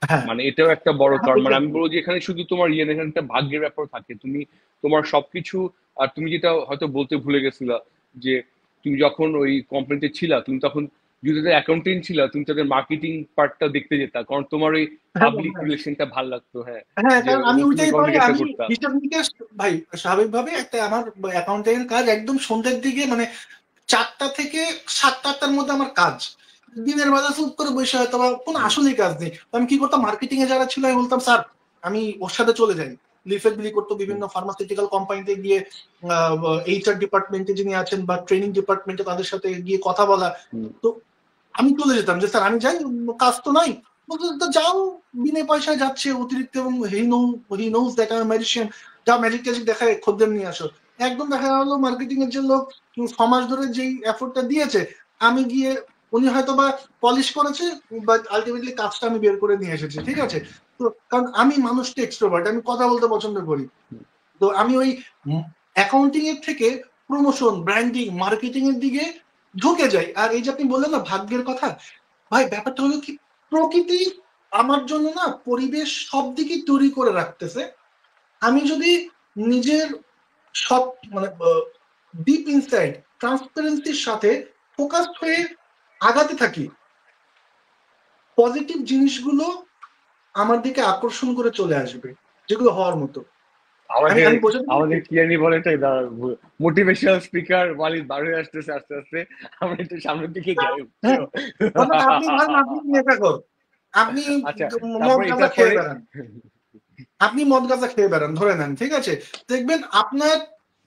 হ্যাঁ মানে এটাও একটা বড় কারণ। মানে আমি exactly। বলবো যে এখানে শুধু তোমার ইয়ে না, এখানে একটা ভাগ্যের ব্যাপার থাকে। তুমি তোমার সবকিছু, আর তুমি যেটা হয়তো বলতে ভুলে গেছিলা, যে তুমি যখন ওই কোম্পানিতে ছিলা, তুমি তখন যদি তাদের অ্যাকাউন্টেন্ট ছিলা, তুমি তাদের মার্কেটিং পার্টটা দেখতে যেতা, কারণ তোমার ওই হ্যাঁ পাবলিক হ্যাঁ রিলেশনটা ভালো লাগতো। হ্যাঁ, হ্যাঁ, যে কারণ আমি এবং তুমি ওইটাই পারি, কমিউনিকেটটা আমি করতা। হিসাব নিকেশ, ভাই স্বাভাবিকভাবে একটা আমার অ্যাকাউন্টেন্টের কাজ একদম সন্ধ্যের দিকে, মানে 4টা থেকে 7টা-8টার মধ্যে আমার কাজ। দিনের বেলা চুপ করে বসে হয়তো বা কোনো আসলেই কাজ নেই, তো আমি কি করতাম, মার্কেটিং এ যারা ছিল আমি বলতাম স্যার আমি ওর সাথে চলে যাই, লিফলেট বিলি করতো বিভিন্ন ফার্মাসিউটিক্যাল কোম্পানিতে গিয়ে, এইচআর ডিপার্টমেন্টে যিনি আছেন বা ট্রেনিং ডিপার্টমেন্টে তাদের সাথে গিয়ে কথা বলা। তো আমি চলে যেতাম যে স্যার আমি যাই, কাজ তো নাই, বলতো তো যাও, বিনা পয়সায় যাচ্ছে অতিরিক্ত, এবং he knows that I am magician, যাও ম্যাজিক ট্যাজিক দেখায় খদ্দের নিয়ে আসো। একদম দেখা গেলো মার্কেটিং এর যে লোক 6 মাস ধরে যেই এফোর্টটা দিয়েছে, আমি গিয়ে, উনি হয়তো বা পলিশ করেছে, বাট আলটিমেটলি কাজটা আমি বের করে নিয়ে এসেছি, ঠিক আছে? তো কারণ আমি মানুষটা এক্সট্রোভার্ট, আমি কথা বলতে পছন্দ করি। তো আমি ওই অ্যাকাউন্টিং এর থেকে প্রমোশন, ব্র্যান্ডিং, মার্কেটিং এর দিকে ঢুকে যাই। আর এই যে আপনি বললেন না ভাগ্যের কথা, ভাই ব্যাপারটা হলো কি, প্রকৃতি আমার জন্য না পরিবেশ সব দিকে তৈরি করে রাখতেছে। আমি যদি নিজের সব, মানে ডিপ ইনসাইড ট্রান্সপারেন্সির সাথে ফোকাস হয়ে আগাতে থাকি, পজিটিভ জিনিসগুলো আমার দিকে আকর্ষণ করে চলে আসবে, যেগুলো হওয়ার মতো। আমাদের আমি বোঝাতে আমাদের পেরেছি? কি জানি বলে এটাই, মোটিভেশনাল স্পিকার ওয়ালিদ বার হয়ে আসতেছে আস্তে আস্তে, আমরা একটু সামনের দিকে যাই, বুঝছো? হ্যাঁ, অর্থাৎ আপনি ধরেন আপনি নেতা কর, আপনি আচ্ছা, মদ তারপরে গাঁজা এটার খেয়ে পরে বেড়ান, আপনি মদ গাঁজা খেয়ে বেড়ান ধরে নেন, ঠিক আছে, দেখবেন আপনার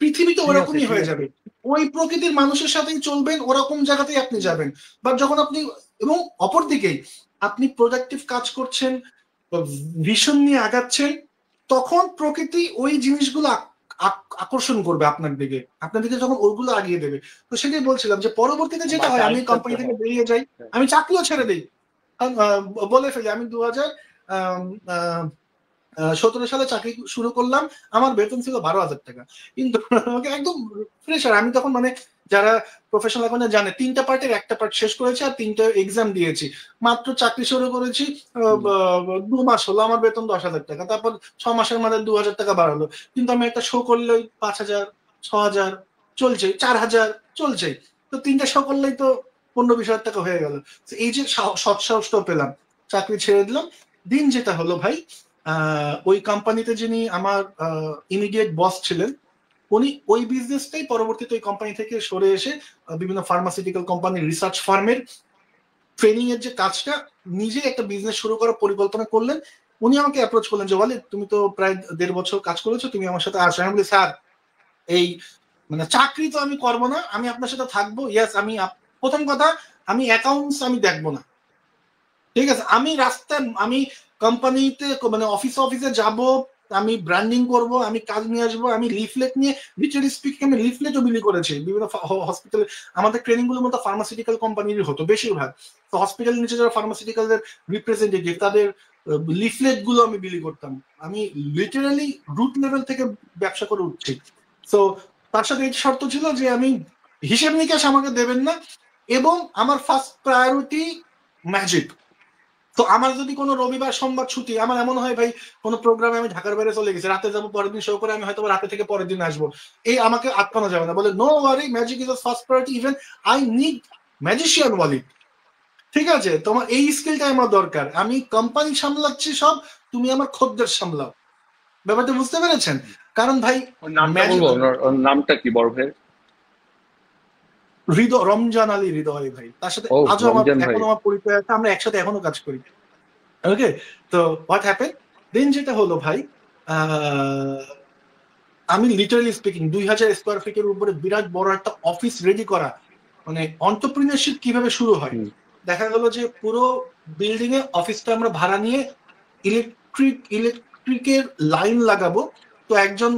পৃথিবীতে ঠিক আছে ওরকমই ঠিক হয়ে আছে। যাবে, ওই প্রকৃতির মানুষের সাথেই চলবেন, ওরকম জায়গাতেই আপনি যাবেন। বা যখন আপনি, এবং অপরদিকেই আপনি প্রোডাক্টিভ কাজ করছেন, ভিশন নিয়ে আগাচ্ছেন, তখন প্রকৃতি ওই জিনিসগুলো আকর্ষণ করবে আপনার দিকে, আপনার দিকে যখন ওইগুলো আগিয়ে দেবে। তো সেটাই বলছিলাম যে পরবর্তীতে যেটা হয়, আমি আরেকটা কোম্পানি তো, থেকে হ্যাঁ বেরিয়ে যাই, হ্যাঁ। আমি চাকরিও ছেড়ে দিই। বলে ফেলি আমি 2017 সালে চাকরি শুরু করলাম, আমার বেতন ছিল 12,000 টাকা, কিন্তু আমাকে একদম ফ্রেশার, আমি তখন মানে যারা প্রফেশনাল এখন জানে 3টা পার্টের 1টা পার্ট শেষ করেছি আর 3টা এক্সাম দিয়েছি, মাত্র চাকরি শুরু করেছি। হুম। 2 মাস হলো, আমার বেতন 10,000 টাকা, তারপর 6 মাসের মধ্যে 2,000 টাকা বাড়ালো, কিন্তু আমি একটা শো করলেই 5,000, 6,000 চলছে, 4,000 চলছে, তো 3টা শো করলেই তো 15-20 হাজার টাকা হয়ে গেল। এই যে সৎ সাহসটা পেলাম, চাকরি ছেড়ে দিলাম। দিন যেটা হলো ভাই, ওই কোম্পানিতে যিনি আমার ইমিডিয়েট বস ছিলেন, উনি ওই বিজনেসটাই পরবর্তীতে ওই কোম্পানি থেকে সরে এসে বিভিন্ন ফার্মাসিউটিক্যাল কোম্পানির রিসার্চ ফার্মের ট্রেনিং এর যে কাজটা, নিজে একটা বিজনেস শুরু করার পরিকল্পনা করলেন। উনি আমাকে অ্যাপ্রোচ করলেন যে ওয়ালিদ, তুমি তো প্রায় 1.5 বছর কাজ করেছো, তুমি আমার সাথে আসো। আমি বলি স্যার, এই মানে চাকরি তো আমি করবো না, আমি আপনার সাথে থাকবো। ইয়েস, আমি প্রথম কথা, আমি অ্যাকাউন্টস আমি দেখবো না, ঠিক আছে, আমি রাস্তায়, আমি কোম্পানিতে মানে অফিসে অফিসে যাব, আমি ব্র্যান্ডিং করব, আমি কাজ নিয়ে আসবো, আমি লিফলেট নিয়ে, লিটারালি স্পিকিং আমি লিফলেটও বিলি করেছি বিভিন্ন হসপিটালে। আমাদের ট্রেনিং গুলোর মতো ফার্মাসিউটিক্যাল কোম্পানির হতো বেশিরভাগ, তো হসপিটালের নিচে যারা ফার্মাসিউটিক্যালের রিপ্রেজেন্টেটিভ, তাদের লিফলেট গুলো আমি বিলি করতাম। আমি লিটারালি রুট লেভেল থেকে ব্যবসা করে উঠছি। তো তার সাথে এই শর্ত ছিল যে আমি হিসেব নিকাশ আমাকে দেবেন না, এবং আমার ফার্স্ট প্রায়োরিটি ম্যাজিক। তো আমার যদি কোনো রবিবার সোমবার ছুটি, আমার এমন হয় ভাই, কোনো প্রোগ্রামে আমি ঢাকার বাইরে চলে গেছি, রাতে যাবো, পরের দিন শো করে আমি হয়তো রাতে থেকে পরের দিন আসবো, এই আমাকে আটকানো যাবে না। বলে no worry, magic is first priority, even I need magician ওয়ালি, ঠিক আছে, তোমার এই স্কিলটা আমার দরকার, আমি কোম্পানি সামলাচ্ছি সব, তুমি আমার খদ্দের সামলাও। ব্যাপারটা বুঝতে পেরেছেন? কারণ ভাই, ওর নামটা ম্যাজিক, বলবো, ওর নামটা কি বড় ভাই? হৃদয়, রমজান আলী হৃদয় ভাই, তার সাথে ও, আজও আমার রমজান ভাই। এখনো আমার পরিচয় আছে, আমরা একসাথে এখনো কাজ করি। ওকে, তো হোয়াট হ্যাপেন দেন যেটা হলো ভাই, আহ, আমি লিটারালি স্পিকিং 2,000 স্কোয়ার ফিটের উপরে বিরাট বড় একটা অফিস রেডি করা, মানে অন্টারপ্রিনারশিপ কিভাবে শুরু হয়। হুম। দেখা গেল যে পুরো বিল্ডিং এ অফিসটা আমরা ভাড়া নিয়ে ইলেকট্রিকের লাইন লাগাবো, তো একজন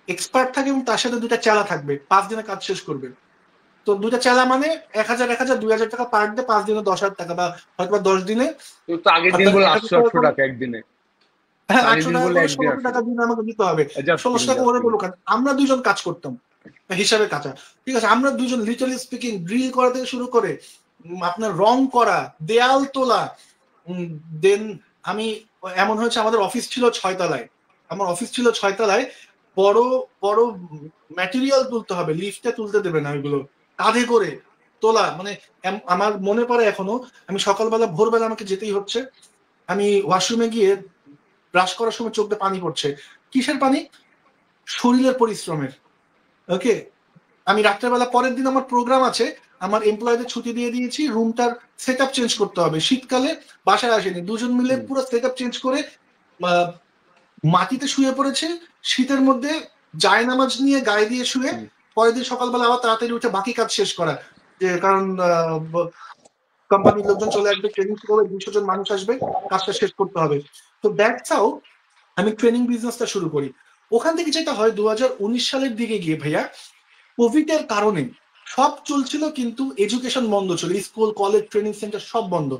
এক্সপার্ট থাকে এবং তার সাথে 2টা চালা থাকবে, 5 দিনে কাজ শেষ করবে। তো 2টা চালা মানে 1,000, 2,000 টাকা পার ডে, 5 দিনে 10,000 টাকা, বা হয়তো 10 দিনে তুই তো আগের দিন আপনার বলে 1,000 টাকা 800 800 টাকা একদিনে। হ্যাঁ, আগের 800 দিন টাকা বলে করে, একদিন 1,600 টাকা 800 টাকা। দিন আমাকে দিতে হবে। জাস্ট 1,600 কিডিং, টাকা জাস্ট ওরে কিডিং। বলুক, আমরা 2জন কাজ করতাম হিসাবে কাঁচা, ঠিক আছে, আমরা 2জন লিটারালি স্পিকিং ড্রিল করা থেকে শুরু করে আপনার রং করা, দেয়াল তোলা, দেন আমি, এমন হয়েছে আমাদের অফিস ছিল 6 তলায়, আমার অফিস ছিল 6 তলায়, বড় বড় ম্যাটেরিয়াল তুলতে হবে, লিফটে তুলতে দেবে না, ওইগুলো কাঁধে করে তোলা, মানে আমার মনে পড়ে এখনো, আমি সকালবেলা ভোরবেলা আমাকে যেতেই হচ্ছে, আমি ওয়াশরুমে গিয়ে ব্রাশ করার সময় চোখ দিয়ে পানি পড়ছে, কিসের পানি? শরীরের পরিশ্রমের। ওকে, আমি রাত্রেবেলা, পরের দিন আমার প্রোগ্রাম আছে, আমার এমপ্লয়ীদের ছুটি দিয়ে দিয়েছি, রুমটার সেট আপ চেঞ্জ করতে হবে, শীতকালে বাসায় আসেনি, 2জন মিলে হুম। পুরো সেট আপ চেঞ্জ করে মাটিতে শুয়ে পড়েছে, শীতের মধ্যে জায়নামাজ নিয়ে গায়ে দিয়ে শুয়ে, হুম। পরের দিন সকালবেলা আবার তাড়াতাড়ি উঠে বাকি কাজ শেষ করা, যে কারণ কোম্পানির লোকজন চলে আসবে, ট্রেনিং শুরু হবে, 200 জন মানুষ আসবে, কাজটা শেষ করতে হবে। তো দ্যাটস হাউ আমি ট্রেনিং বিজনেসটা শুরু করি। ওখান থেকে যেটা হয়, 2019 সালের দিকে গিয়ে ভাইয়া, কোভিড এর কারণে সব চলছিল, কিন্তু এডুকেশন বন্ধ ছিল, স্কুল কলেজ ট্রেনিং সেন্টার সব বন্ধ।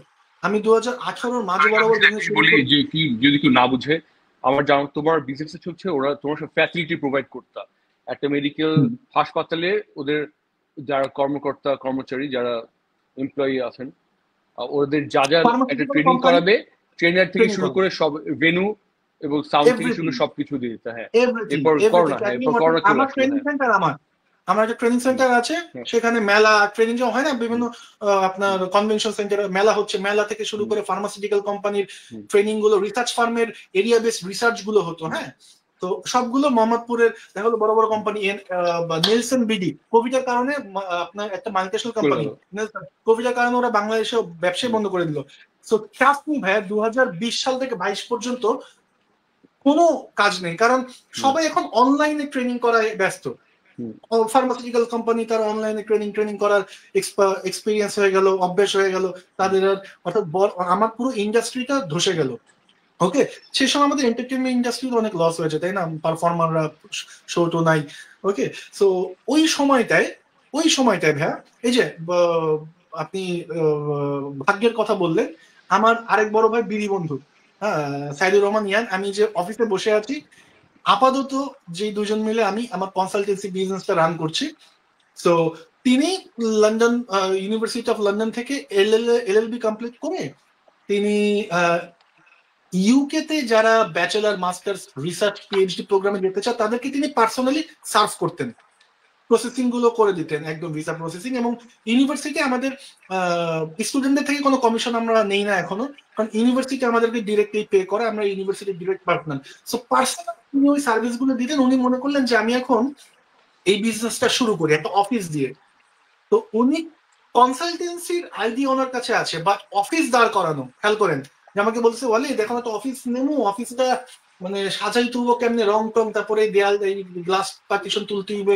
আমি 2018-র মাঝ আমি বরাবর যদি বিজনেস একটু শুরু বলি, করি। যে কি যদি কেউ না বুঝে, আমার জানো তোমার বিজনেস হচ্ছে ওরা তোমার সব ফ্যাসিলিটি প্রোভাইড করতা। একটা মেডিকেল হাসপাতালে ওদের যারা কর্মকর্তা কর্মচারী যারা এমপ্লয়ি আছেন, ওদের যা যা একটা ফার্মাসিউটিক্যাল ট্রেনিং কোম্পানি করাবে, ট্রেনার থেকে ট্রেনিং শুরু করে, করে সব, ভেনু এবং সাউন্ড থেকে শুরু এভরিথিং, করে সবকিছু দিয়ে দিতে। হ্যাঁ, এভরিথিং, এরপর এভরিথিং। করোনা, হ্যাঁ আপনি এরপর হয়তো, করোনা চলে আমার আসলো। ট্রেনিং হ্যাঁ সেন্টার, আমার একটা ট্রেনিং হুম, সেন্টার আছে, হ্যাঁ সেখানে মেলা ট্রেনিং যে হয় না, বিভিন্ন হুম, আপনার হুম, কনভেনশন সেন্টারে মেলা হচ্ছে, মেলা থেকে শুরু হুম, করে ফার্মাসিউটিক্যাল কোম্পানির হুম, ট্রেনিং গুলো, রিসার্চ ফার্মের এরিয়া বেসড রিসার্চ গুলো হতো। হুম, হ্যাঁ, তো সবগুলো মোহাম্মদপুরের দেখা গেলো বড় বড় কোম্পানি, নেলসন বিডি কোভিডের কারণে আপনার একটা মাল্টিনেশনাল কোম্পানি কোভিডের কারণে ওরা বাংলাদেশে ব্যবসায় বন্ধ করে দিল। তো ট্রাস্ট মি ভাইয়া 2020 সাল থেকে 22 পর্যন্ত কোনো কাজ নেই, কারণ সবাই এখন অনলাইনে ট্রেনিং করায় ব্যস্ত। ফার্মাসিউটিক্যাল কোম্পানি তার অনলাইনে ট্রেনিং করার এক্সপিরিয়েন্স হয়ে গেল, অভ্যেস হয়ে গেল তাদের। অর্থাৎ আমার পুরো ইন্ডাস্ট্রিটা ধসে গেল। ওকে, সেই সময় আমাদের এন্টারটেনমেন্ট ইন্ডাস্ট্রিতে অনেক লস হয়েছে, তাই না? পারফর্মাররা শো তো নাই। ওকে, সো ওই সময়টায় ভাইয়া এই যে আপনি ভাগ্যের কথা বললেন, আমার আরেক বড় ভাই বিড়ি বন্ধু, হ্যাঁ, সাইদুর রহমান ইয়ান, আমি যে অফিসে বসে আছি আপাতত যে দুজন মিলে আমি আমার কনসালটেন্সি বিজনেসটা রান করছি। সো তিনি লন্ডন ইউনিভার্সিটি অফ লন্ডন থেকে এলএলবি কমপ্লিট করে তিনি ইউকে তে যারা ব্যাচেলার মাস্টার্স রিসার্চ পিএইচডি প্রোগ্রামে যেতে চায় তাদেরকে তিনি পার্সোনালি সার্ভ করতেন, প্রসেসিং গুলো করে দিতেন, একদম ভিসা প্রসেসিং। এবং ইউনিভার্সিটি আমাদের স্টুডেন্টদের থেকে কোনো কমিশন আমরা নেই না এখনো, কারণ ইউনিভার্সিটি আমাদেরকে ডিরেক্টলি পে করে, আমরা ইউনিভার্সিটির ডিরেক্ট পার্টনার। সো পার্সোনাল তিনি ওই সার্ভিস গুলো দিতেন। উনি মনে করলেন যে আমি এখন এই বিজনেসটা শুরু করি একটা অফিস দিয়ে। তো উনি কনসালটেন্সির আইডি ওনার কাছে আছে, বাট অফিস দাঁড় করানো, খেয়াল করেন, যে আমাকে বলছে বলে দেখো তো অফিস নেমু, অফিসটা মানে সাজাই তুলবো কেমনে, রং টং, তারপরে দেয়াল এই গ্লাস পার্টিশন তুলতে হইবে,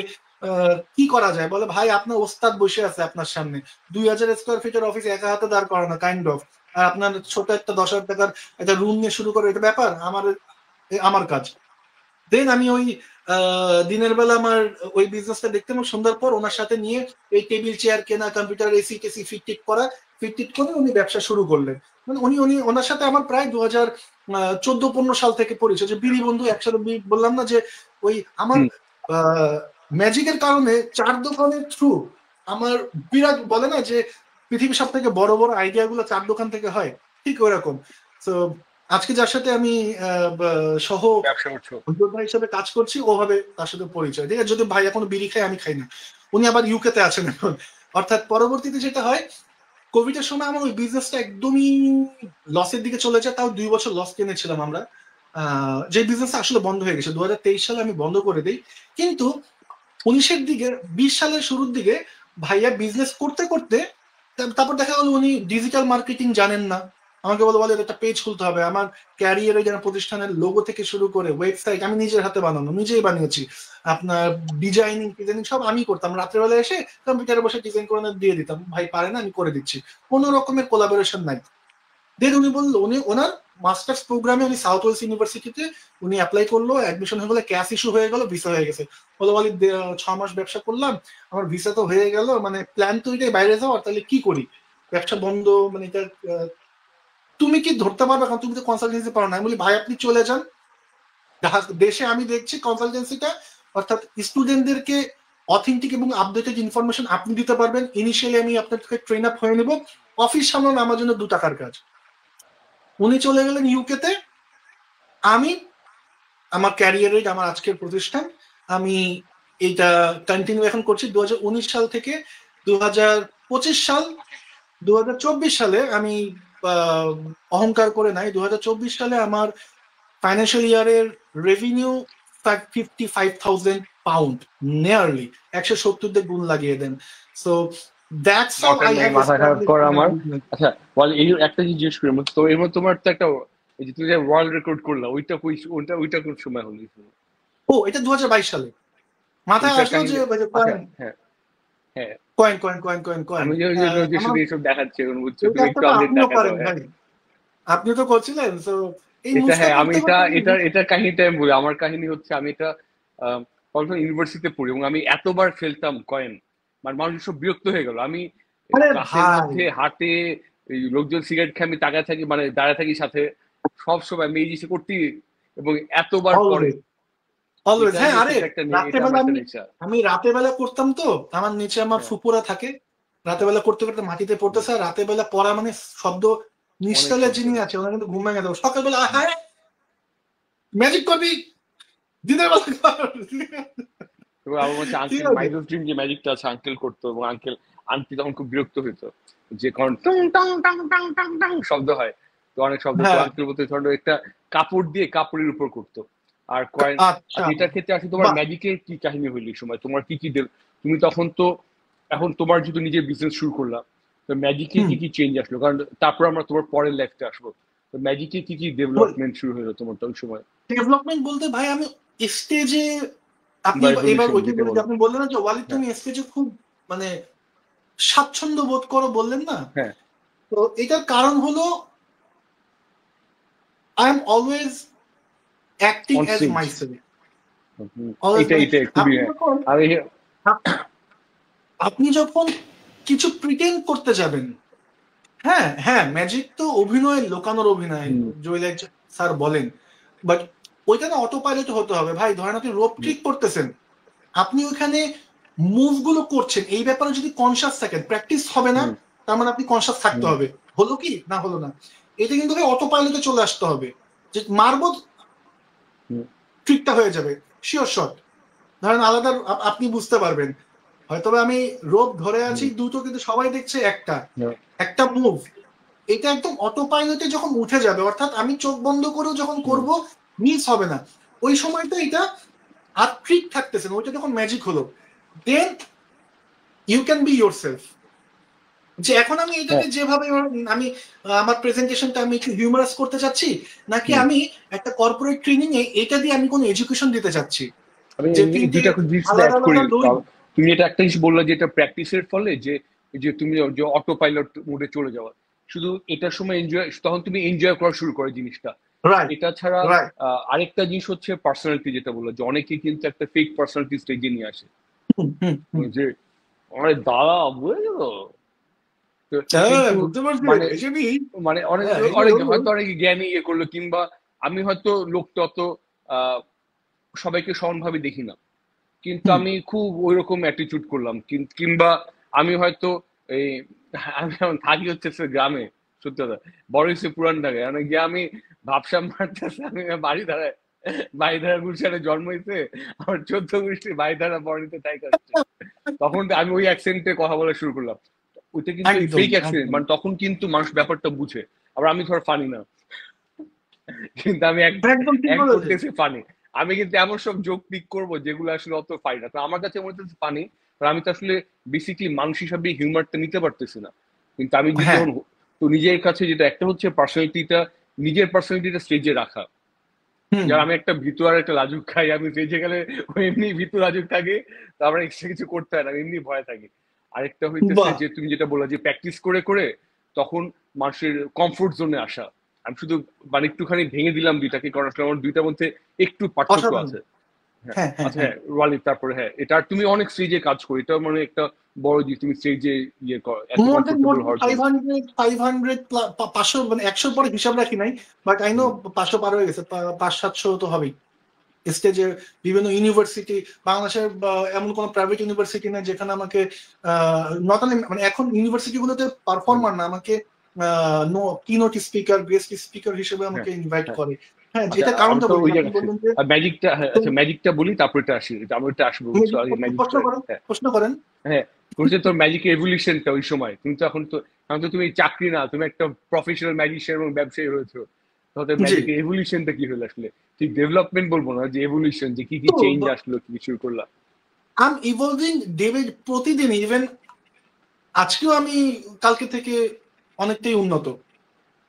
কি করা যায়? বলে ভাই আপনার ওস্তাদ বসে আছে আপনার সামনে, 2000 স্কোয়ার ফিটের অফিস একা হাতে দাঁড় করানো কাইন্ড অফ, আর আপনার ছোট একটা 10,000 টাকার একটা রুম নিয়ে শুরু করে, এটা ব্যাপার আমার কাজ। দেন আমি ওই দিনের বেলা আমার ওই বিজনেসটা দেখতাম, সন্ধ্যার পর ওনার সাথে নিয়ে এই টেবিল চেয়ার কেনা, কম্পিউটার এসি টেসি ফিট করে উনি ব্যবসা শুরু করলেন। মানে উনি ওনার সাথে আমার প্রায় 2014-15 সাল থেকে পরিচয়, যে বিড়ি বন্ধু একসাথে। বললাম না যে ওই আমার ম্যাজিকের কারণে 4 দোকানের থ্রু আমার বিরাট, বলে না যে পৃথিবীর সব থেকে বড় বড় আইডিয়া গুলো 4 দোকান থেকে হয়, ঠিক ওরকম। তো আজকে যার সাথে আমি সহ উদ্যোক্তা হিসেবে কাজ করছি, ওভাবে তার সাথে পরিচয়। ঠিক আছে, যদি ভাই এখনো বিড়ি খাই, আমি খাই না, উনি আবার ইউকে তে আছেন এখন। অর্থাৎ পরবর্তীতে যেটা হয়, কোভিড এর সময় আমার ওই বিজনেসটা একদমই লসের দিকে চলে যায়। তাও 2 বছর লস কিনেছিলাম আমরা, যে বিজনেস আসলে বন্ধ হয়ে গেছে। 2023 সালে আমি বন্ধ করে দিই। কিন্তু 19-এর দিকে, 20 সালের শুরুর দিকে ভাইয়া বিজনেস করতে করতে তারপর দেখা গেল উনি ডিজিটাল মার্কেটিং জানেন না, আমাকে বলে একটা পেজ খুলতে হবে। আমার ক্যারিয়ারে যেন প্রতিষ্ঠানের লোগো থেকে শুরু করে ওয়েবসাইট আমি নিজের হাতে নিজেই বানিয়েছি। আপনার ডিজাইনিং সব আমি করতাম, রাত্রেবেলা এসে কম্পিউটারে বসে ডিজাইন করে দিয়ে দিতাম, ভাই পারে না আমি করে দিচ্ছি, কোনো রকমের কোলাবোরেশন নাই। দেন উনি বললো, উনি ওনার মাস্টার্স প্রোগ্রামে উনি সাউথ ওয়েলস ইউনিভার্সিটিতে উনি অ্যাপ্লাই করলো, অ্যাডমিশন হয়ে গেলো, ক্যাশ ইস্যু হয়ে গেল, ভিসা হয়ে গেছে। বলে 6 মাস ব্যবসা করলাম, আমার ভিসা তো হয়ে গেল, মানে প্ল্যান তো এটাই বাইরে যাওয়ার, তাহলে কি করি, ব্যবসা বন্ধ, মানে এটা তুমি কি ধরতে পারবে, কারণ তুমি তো কনসালটেন্সি পারো না। আমি বলি ভাই আপনি চলে যান দেশে, আমি দেখছি কনসালটেন্সিটা, অর্থাৎ স্টুডেন্টদেরকে অথেন্টিক এবং আপডেটেড ইনফরমেশন আপনি দিতে পারবেন। ইনিশিয়ালি আমি আপনাকে ট্রেন আপ হয়ে নেব, অফিস সামলানো আমার জন্য 2 টাকার কাজ। উনি চলে গেলেন ইউকে তে, আমি আমার ক্যারিয়ারে আমার আজকের প্রতিষ্ঠান আমি এইটা কন্টিনিউ এখন করছি। 2019 সাল থেকে 2025 সাল, 2024 সালে আমি অহংকার করে নাই, 2024 সালে আমার ফাইন্যান্সিয়াল ইয়ারের রেভিনিউ 55,000 পাউন্ড, নিয়ারলি 170 দিয়ে গুণ লাগিয়ে দেন। So that's how I have মাথা খারাপ করা আমার। আচ্ছা বল, এই একটা জিনিস করি তো, এর মধ্যে তোমার তো একটা, এই যে তুমি যে ওয়ার্ল্ড রেকর্ড করলা, ওইটা কোন সময় হলো? ও এটা 2022 সালে মাথায় আসলো যে হ্যাঁ হ্যাঁ কয়েন আমি যে শুধু এইসব দেখাচ্ছি এখন, বুঝছো তুমি একটু আপনিও আপডেট দেখাও। করেন ভাই, আপনি তো করছিলেন। তো এই এটা হ্যাঁ, আমি এটা কাহিনীটা আমি বলি। আমার কাহিনী হচ্ছে, আমি এটা ইউনিভার্সিটিতে পড়ি এবং আমি এতবার ফেলতাম কয়েন, মানে মানুষ সব বিরক্ত হয়ে গেল। আমি ক্লাসের মধ্যে হাঁটে লোকজন সিগারেট খেয়ে আমি তাকায় থাকি, মানে দাঁড়ায় থাকি সাথে, সব সময় আমি এই জিনিস করতে, এবং এতবার পরে অলওয়েজ। হ্যাঁ, আরে আমি রাতের বেলা করতাম, তো আমার নিচে আমার ফুপুরা থাকে, রাতের বেলা করতে করতে মাটিতে পড়তেছে, রাতের বেলা পড়া মানে শব্দ, নিশ্চলের যিনি আছে ওনারা কিন্তু ঘুম ভেঙে দেবো, সকালবেলা হ্যাঁ ম্যাজিক করবি, দিনের বেলা এবং আমার হচ্ছে আঙ্কেল মাইকেল ড্রিম যে ম্যাজিকটা আছে আঙ্কেল করতো, এবং আন্টি তখন খুব বিরক্ত হইতো, যে কারণ টং টং টং টং টং টং শব্দ হয়, তো অনেক শব্দ। আঙ্কেল বলতে ধরো একটা কাপড় দিয়ে কাপড়ের উপর করতো, আর কয়েন। আচ্ছা, এটার ক্ষেত্রে আসলে তোমার বাহ, ম্যাজিকের কি কাহিনী হইল এই সময়, তোমার কি কি তুমি তখন তো এখন তোমার যেহেতু নিজের বিজনেস শুরু করলাম, তো ম্যাজিকে হুম। কি কি চেঞ্জ আসলো, কারণ তারপর আমরা তোমার পরের লাইফটা আসবো, তো ম্যাজিকে কি কি ডেভেলপমেন্ট শুরু হলো তোমার ওই সময়, ডেভেলপমেন্ট বলতে ভাই আমি স্টেজে, আপনি বা এবার এভলিউশন ওইটা যেটা বলে যে বলো। আপনি বললেন না যে ওয়ালিদ হ্যাঁ তুমি স্টেজে খুব মানে স্বাচ্ছন্দ্য বোধ করো বললেন না, হ্যাঁ তো এটার কারণ হলো I am always acting on as stage. Myself, always এটা মানে এটা খুবই, আপনি হ্যাঁ যখন আমি আপনি যখন কিছু প্রিটেন্ড করতে যাবেন, হ্যাঁ হ্যাঁ ম্যাজিক তো অভিনয়, লোকানোর অভিনয়, হুম, জয়লাল স্যার বলেন, বাট ওইটা না অটো পাইলট হতে হবে ভাই। ধরেন আপনি রোপ হুম, ট্রিক করতেছেন, আপনি ওখানে মুভ গুলো করছেন, এই ব্যাপারে যদি কনসাস থাকেন, প্র্যাকটিস হবে না, হুম, তার মানে আপনি কনসাস থাকতে হুম, হবে, হলো কি না হলো না, এটা কিন্তু ভাই অটো পাইলটে চলে আসতে হবে, যে মারবো হুম, ট্রিকটা হয়ে যাবে, শিওর শট। ধরেন আলাদা আপনি বুঝতে পারবেন, হয়তো আমি রোপ ধরে আছি হুম, দুটো, কিন্তু সবাই দেখছে একটা, হ্যাঁ, একটা মুভ, এটা একদম অটো পাইলটে যখন উঠে যাবে, অর্থাৎ আমি চোখ বন্ধ করেও যখন হুম, করব মিস হবে না, ওই সময়টা এটা আর ট্রিক থাকতেছে না, ওইটা যখন ম্যাজিক হলো, then you can be yourself. যে এখন আমি এটাকে হ্যাঁ, যেভাবে আমি আমার প্রেজেন্টেশনটা আমি একটু হিউমারাস করতে চাচ্ছি, নাকি হুম। আমি একটা কর্পোরেট ট্রেনিং এ এটা দিয়ে আমি কোনো এডুকেশন দিতে চাচ্ছি, আমি যে এই তিনটে দুইটা জিনিস আলাদা অ্যাড করি। আলাদা লই। তুমি এটা একটা জিনিস বললে যে এটা প্র্যাকটিসের ফলে যে যে তুমি যে অটো পাইলট মোডে চলে যাওয়া, শুধু এটার সময় এনজয়, তখন তুমি এনজয় করা শুরু করো জিনিসটা। রাইট, এটা ছাড়া রাইট। আরেকটা জিনিস হচ্ছে পার্সোনালিটি, যেটা বললো যে অনেকে কিন্তু একটা ফেক পার্সোনালিটি স্টেজে নিয়ে আসে, হুম, হুম, হুম। যে অনেক দাঁড়া বুঝে গেল, তো হ্যাঁ, কিন্তু বুঝতে পারছি মানে এসবই। মানে অনেক হ্যাঁ, অনেক হয়তো অনেক জ্ঞানী ইয়ে করলো, কিংবা আমি হয়তো লোকটা অত আহ সবাইকে সমানভাবে দেখি না, কিন্তু হুম, আমি খুব ওইরকম অ্যাটিটিউড করলাম, কিংবা আমি হয়তো এই আমি এখন থাকি হচ্ছে গ্রামে, সত্যি কথা, বড় হচ্ছে পুরান ঢাকায়, মানে গিয়ে আমি ভাবসাব মারতেছে, আমি বাড়ি ধারা গুলশানে জন্ম হয়েছে, আমার 14 গোষ্ঠী বাড়ি ধারা বর্ণিতে তাই করছে, তখন আমি ওই অ্যাকসেন্টে কথা বলা শুরু করলাম, ওইটা কিন্তু একদম ফেক অ্যাকসেন্ট, একদম মানে তখন কিন্তু মানুষ ব্যাপারটা বুঝে। আবার আমি ধর ফানি না, কিন্তু আমি একদম ঠিক এক বলেছেন। করতেছি ফানি, আমি কিন্তু এমন সব জোক পিক করবো যেগুলো আসলে অত ফানি না, তো আমার কাছে মনে হচ্ছে ফানি, আমি তো আসলে বেসিকলি মানুষ হিসাবে হিউমারটা নিতে পারতেছি না, কিন্তু আমি যদি হ্যাঁ, যখন তো নিজের কাছে যেটা একটা হচ্ছে পার্সোনালিটিটা, নিজের পার্সোনালিটিটা স্টেজে রাখা, হুম, যার আমি একটা ভীতু আর একটা লাজুক খাই, আমি স্টেজে গেলে ও এমনি ভীতু লাজুক থাকে, তো আমার এক্সট্রা কিছু করতে হয় না, আমি এমনি ভয় থাকি। আরেকটা হইতেছে বাহ, যে তুমি যেটা বললা যে প্র্যাকটিস করে করে তখন মানুষের কমফোর্ট জোনে আসা, আমি শুধু মানে একটুখানি ভেঙে দিলাম দুইটাকে, কারণ আসলে আমার দুইটার মধ্যে একটু পার্থক্য অসাধারণ। আছে। হ্যাঁ, হ্যাঁ, হ্যাঁ, আচ্ছা, হ্যাঁ। হ্যাঁ ওয়ালিদ, তারপরে হ্যাঁ এটা আর তুমি অনেক স্টেজে কাজ করো, এটা মানে একটা বড় যে তুমি স্টেজে ইয়ে করো এত মোর দেন কমফোর্টেবল হওয়ার জন্য। 500 500 মানে 100 পরে হিসাব রাখি নাই, বাট আই নো হুম, 500 পার হয়ে গেছে, 500-700 তো হবেই। স্টেজে বিভিন্ন ইউনিভার্সিটি, বাংলাদেশের এমন কোনো প্রাইভেট ইউনিভার্সিটি না যেখানে আমাকে নট অনলি মানে এখন ইউনিভার্সিটি গুলোতে হুম, পারফর্মার না, আমাকে no keynote speaker, guest speaker হিসেবে হ্যাঁ আমাকে ইনভাইট হ্যাঁ। করে। হ্যাঁ, আচ্ছা, যেটা আমি কারণটা তো বলি ওই আপনি জায়গায় আছি। বললেন যে আর ম্যাজিকটা, হ্যাঁ আচ্ছা ম্যাজিকটা বলি তারপর এটা আসি, আমরা এটা আসবো বুঝছো, আগে প্রশ্ন ম্যাজিকটা। করেন, হ্যাঁ প্রশ্ন করেন। হ্যাঁ, বলছে তোর ম্যাজিক এভলিউশনটা ওই সময়, তুমি তো এখন তো, এখন তো তুমি চাকরি না, তুমি একটা প্রফেশনাল ম্যাজিশিয়ান এবং ব্যবসায়ী হয়েছো, তাহলে জি, ম্যাজিক এভলিউশনটা কি হলো আসলে, ঠিক ডেভেলপমেন্ট বলবো না, যে এভলিউশন, যে কি কি তো চেঞ্জ আসলো, কি শুরু করলা। আম ইভলভিং ডে প্রতিদিন, ইভেন আজকেও আমি কালকে থেকে অনেকটাই উন্নত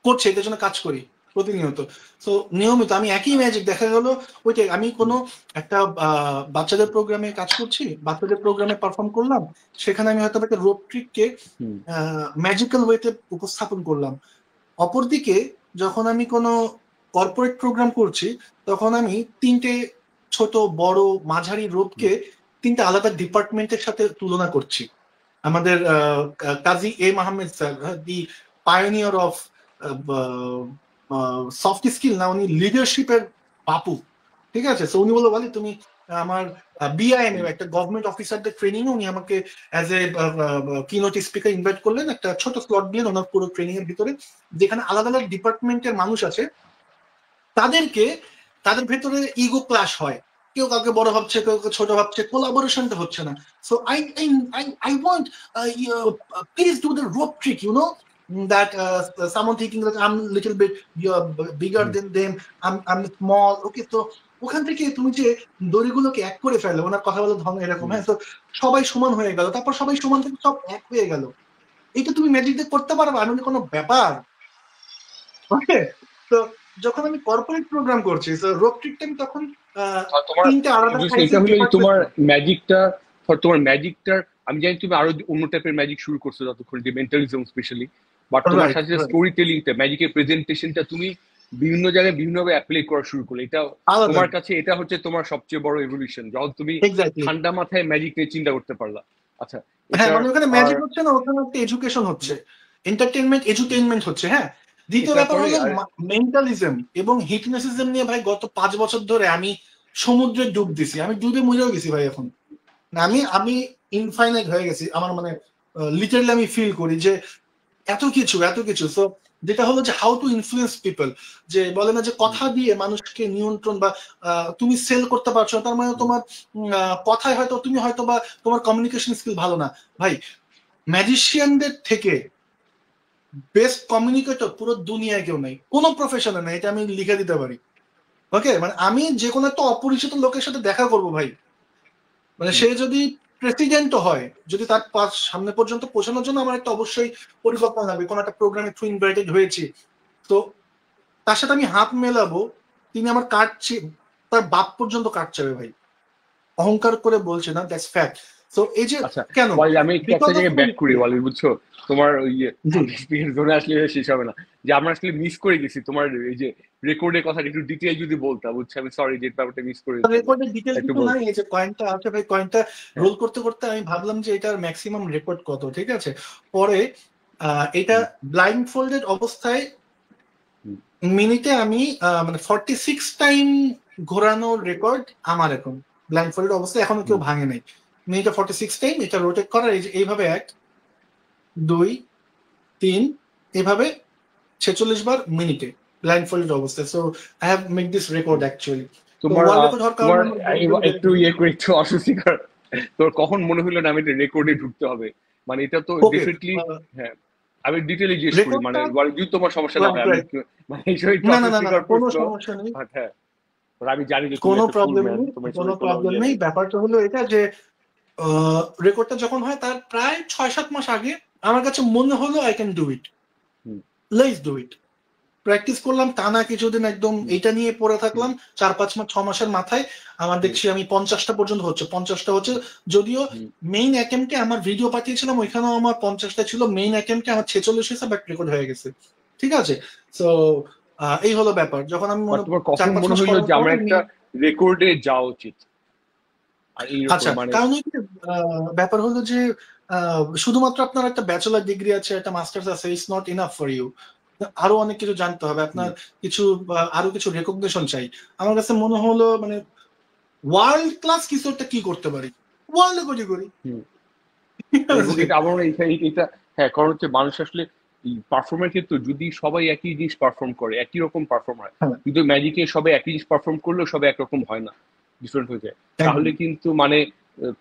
করছে, এটার জন্য কাজ করি প্রতিনিয়ত। তো নিয়মিত আমি একই ম্যাজিক দেখা গেল, ওইটাই আমি কোনো একটা বাচ্চাদের প্রোগ্রামে কাজ করছি, বাচ্চাদের প্রোগ্রামে পারফর্ম করলাম, সেখানে আমি হয়তো একটা রোপ ট্রিককে হুম, ম্যাজিক্যাল ওয়েতে উপস্থাপন করলাম। অপরদিকে যখন আমি কোনো কর্পোরেট প্রোগ্রাম করছি, তখন আমি তিনটে ছোট, বড়, মাঝারি রোপকে তিনটে আলাদা ডিপার্টমেন্টের সাথে তুলনা করছি। আমাদের Kazi Mahmed sir, the pioneer of soft skill, না উনি লিডারশিপের বাপু, ঠিক আছে। তো উনি বললো বলে তুমি আমার বিআইএম হুম, একটা গভর্নমেন্ট অফিসারদের ট্রেনিং এ উনি আমাকে as a keynote speaker invite করলেন, একটা ছোট স্লট দিলেন ওনার পুরো ট্রেনিং এর ভিতরে, যেখানে আলাদা আলাদা ডিপার্টমেন্টের মানুষ আছে, তাদেরকে তাদের ভেতরে ইগো ক্লাশ হয়, কেউ কাউকে বড় ভাবছে, কেউ কাউকে ছোট ভাবছে, কোলাবোরেশনটা হচ্ছে না। So I want please do the rope trick, that someone thinking that I'm a little bit bigger hmm, than them, I'm small, okay, so ওখান থেকে তুমি যে দড়িগুলোকে এক করে ফেলো, ওনার কথা বলে ধরনের এরকম, হ্যাঁ, তো সবাই সমান হয়ে গেল, তারপর সবাই সমান থেকে সব এক হয়ে গেল। এটা তুমি ম্যাজিক দিয়ে করতে পারবে, এমন কোনো ব্যাপার? ওকে, তো যখন আমি কর্পোরেট প্রোগ্রাম করছি, তো রোপ ট্রিকটা আমি তখন তোমার তিনটে আলাদা এটা হলো যে তোমার ম্যাজিকটা, তোমার ম্যাজিকটার, আমি জানি তুমি আরো অন্য টাইপের ম্যাজিক শুরু করছো যতক্ষণ, যে মেন্টালিজম স্পেশালি, বাট তোমার সাথে স্টোরি টেলিংটা, ম্যাজিকের প্রেজেন্টেশনটা তুমি বিভিন্ন জায়গায় বিভিন্নভাবে অ্যাপ্লাই করা শুরু করলে, এটা তোমার কাছে এটা হচ্ছে তোমার সবচেয়ে বড় এভলিউশন, যখন তুমি ঠান্ডা মাথায় ম্যাজিক নিয়ে চিন্তা করতে পারলা। আচ্ছা, হ্যাঁ, মানে ওখানে ম্যাজিক হচ্ছে না, ওখানে একটা এডুকেশন হচ্ছে, এন্টারটেইনমেন্ট এডুটেইনমেন্ট হচ্ছে। হ্যাঁ, দ্বিতীয় ব্যাপার হলো মেন্টালিজম এবং হিপনোসিজম নিয়ে ভাই গত 5 বছর ধরে আমি সমুদ্রে ডুব দিছি, আমি ডুবে মরেও গেছি ভাই। এখন আমি আমি ইনফাইনাইট হয়ে গেছি, আমার মানে লিটারালি আমি ফিল করি যে এত কিছু এত কিছু। সো যেটা হলো যে হাউ টু ইনফ্লুয়েন্স পিপল, যে বলে না যে কথা দিয়ে মানুষকে নিয়ন্ত্রণ বা তুমি সেল করতে পারছো, তার মানে তোমার কথায় হয়তো তুমি হয়তো বা তোমার কমিউনিকেশন স্কিল ভালো না। ভাই, ম্যাজিশিয়ানদের থেকে বেস্ট কমিউনিকেটর পুরো দুনিয়ায় কেউ নাই, কোনো প্রফেশনে নাই, এটা আমি লিখে দিতে পারি। ওকে, মানে আমি যে কোনো একটা অপরিচিত লোকের সাথে দেখা করব ভাই, মানে সে যদি প্রেসিডেন্টও হয়, যদি তার সামনে পর্যন্ত পৌঁছানোর জন্য আমার একটা অবশ্যই পরিকল্পনা লাগবে, কোনো একটা প্রোগ্রামে থ্রু ইনভাইটেড হয়েছি, তো তার সাথে আমি হাত মেলাবো, তিনি আমার কার্ড, তার বাপ পর্যন্ত কার্ড চাবে ভাই, অহংকার করে বলছে না, দ্যাটস ফ্যাক্ট। তো এই যে কেন আমি একটা জায়গায় ব্যাক করি বলি, বুঝছো, তোমার ওই জোনে আসলে শেষ হবে না, যে আমরা আসলে মিস করে গেছি তোমার এই যে রেকর্ডের কথা একটু ডিটেইল যদি বলতা, বুঝছো, আমি সরি যে ব্যাপারটা মিস করে গেছি। রেকর্ডের ডিটেইল কিছু নাই, এই যে কয়েনটা আছে ভাই, কয়েনটা রোল করতে করতে আমি ভাবলাম যে এটার ম্যাক্সিমাম রেকর্ড কত, ঠিক আছে, পরে এটা ব্লাইন্ড ফোল্ডেড অবস্থায় মিনিটে আমি মানে 46 টাইম ঘোরানোর রেকর্ড আমার এখন ব্লাইন্ড ফোল্ডেড অবস্থায়, এখনো কেউ ভাঙে নাই। মিনিটে 46 টাইম এটা রোটেট করার, এইভাবে 1 2 3 এভাবে 46 বার মিনিটে ব্লাইন্ড ফোল্ডেড অবস্থায়। So I have made this record actually. তোমার একটু করে একটু অস্বস্তিকর, তোর কখন মনে হলো না আমি এটা রেকর্ডে ঢুকতে হবে, মানে এটা তো ডেফিনেটলি, হ্যাঁ আমি ডিটেইলি জিজ্ঞেস করি, মানে যদি তোমার সমস্যা না হয়, মানে এইসব একটু অস্বস্তিকর প্রশ্ন, হ্যাঁ আমি জানি যে কোনো প্রবলেম নেই, কোনো প্রবলেম নেই। ব্যাপারটা হলো এটা যে রেকর্ডটা যখন হয় তার প্রায় 6-7 মাস আগে আমার কাছে মনে হলো I can do it, let's do it. Practice করলাম টানা কিছুদিন, একদম এটা নিয়ে পড়ে থাকলাম 4-5 মাস 6 মাসের মাথায় আমার দেখছি আমি 50টা পর্যন্ত হচ্ছে, 50টা হচ্ছে। যদিও মেইন অ্যাটেম্পটে আমার ভিডিও পাঠিয়েছিলাম, ওইখানেও আমার 50টা ছিল, মেইন অ্যাটেম্পটে আমার 46 হয়েছে, বাট রেকর্ড হয়ে গেছে, ঠিক আছে। সো এই হলো ব্যাপার। যখন আমি মনে হলো যে আমার একটা রেকর্ডে যাওয়া উচিত। আচ্ছা, কারণ ব্যাপার হলো যে শুধুমাত্র আপনার একটা ব্যাচেলার ডিগ্রি আছে, একটা মাস্টার্স আছে, it's not enough for you, আরো অনেক কিছু জানতে হবে আপনার, কিছু আরো কিছু রেকগনিশন চাই। আমার কাছে মনে হলো মানে ওয়ার্ল্ড ক্লাস কিছু একটা কি করতে পারি, ওয়ার্ল্ড রেকর্ডই করি। এটা হ্যাঁ, কারণ হচ্ছে মানুষ আসলে পারফর্মের ক্ষেত্রে যদি সবাই একই জিনিস পারফর্ম করে, একই রকম পারফর্ম হয়, কিন্তু ম্যাজিকে সবাই একই জিনিস পারফর্ম করলেও সবাই একরকম হয় না, ডিফারেন্ট হয়ে যায়, তাহলে কিন্তু মানে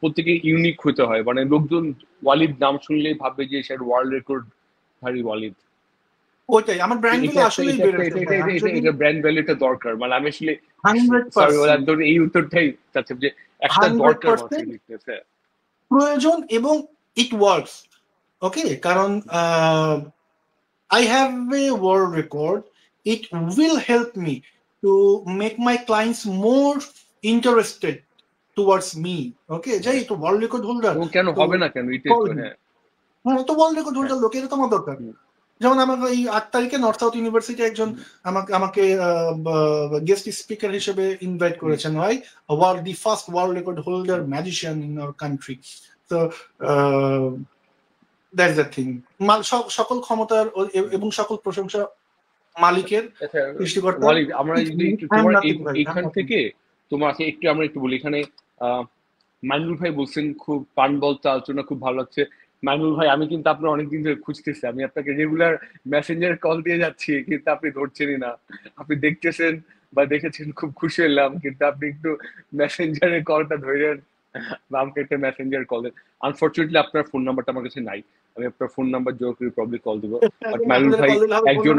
প্রত্যেকে ইউনিক হতে হয়, মানে লোকজন ওয়ালিদ নাম শুনলেই ভাববে যে সে ওয়ার্ল্ড রেকর্ড ধারী ওয়ালিদ। ওইটাই আমার ব্র্যান্ড ভ্যালু আসলেই বেড়েছে, এটা ব্র্যান্ড ভ্যালুটা দরকার, মানে আমি আসলে সরি এই উত্তরটাই চাচ্ছি যে একটা দরকার প্রয়োজন এবং ইট ওয়ার্কস। ওকে, কারণ I have a world record. It will help me to make my clients more interested towards me. Okay, যাই তো ওয়ার্ল্ড রেকর্ড হোল্ডার কেন হবে না, কেন এটা তো হ্যাঁ, তো ওয়ার্ল্ড রেকর্ড হোল্ডার লোকের তো আমার দরকার। যেমন আমাকে এই 8 তারিখে নর্থ সাউথ ইউনিভার্সিটি একজন আমাকে গেস্ট স্পিকার হিসেবে ইনভাইট করেছেন, হয় the first world record holder magician in our country. তো দ্যাটস দ্য থিং, সকল ক্ষমতার এবং সকল প্রশংসা মালিকের, সৃষ্টিকর্তা। আমরা যদি তোমার এইখান থেকে তোমাকে একটু আমরা একটু বলি, এখানে মাইনুল ভাই বলছেন খুব পান বলতে আলোচনা খুব ভালো লাগছে। মাইনুল ভাই, আমি কিন্তু আপনার অনেকদিন ধরে খুঁজতেছি, আমি আপনাকে রেগুলার মেসেঞ্জার কল দিয়ে যাচ্ছি, কিন্তু আপনি ধরছেনই না। আপনি দেখতেছেন বা দেখেছেন, খুব খুশি হলাম, কিন্তু আপনি একটু মেসেঞ্জারের কলটা ধরেন বা আমাকে একটা মেসেঞ্জার কল দেন। আনফর্চুনেটলি আপনার ফোন নাম্বারটা আমার কাছে নাই, আমি আপনার ফোন নাম্বার জোর করে প্রবলি কল দিব। বাট মাইনুল ভাই একজন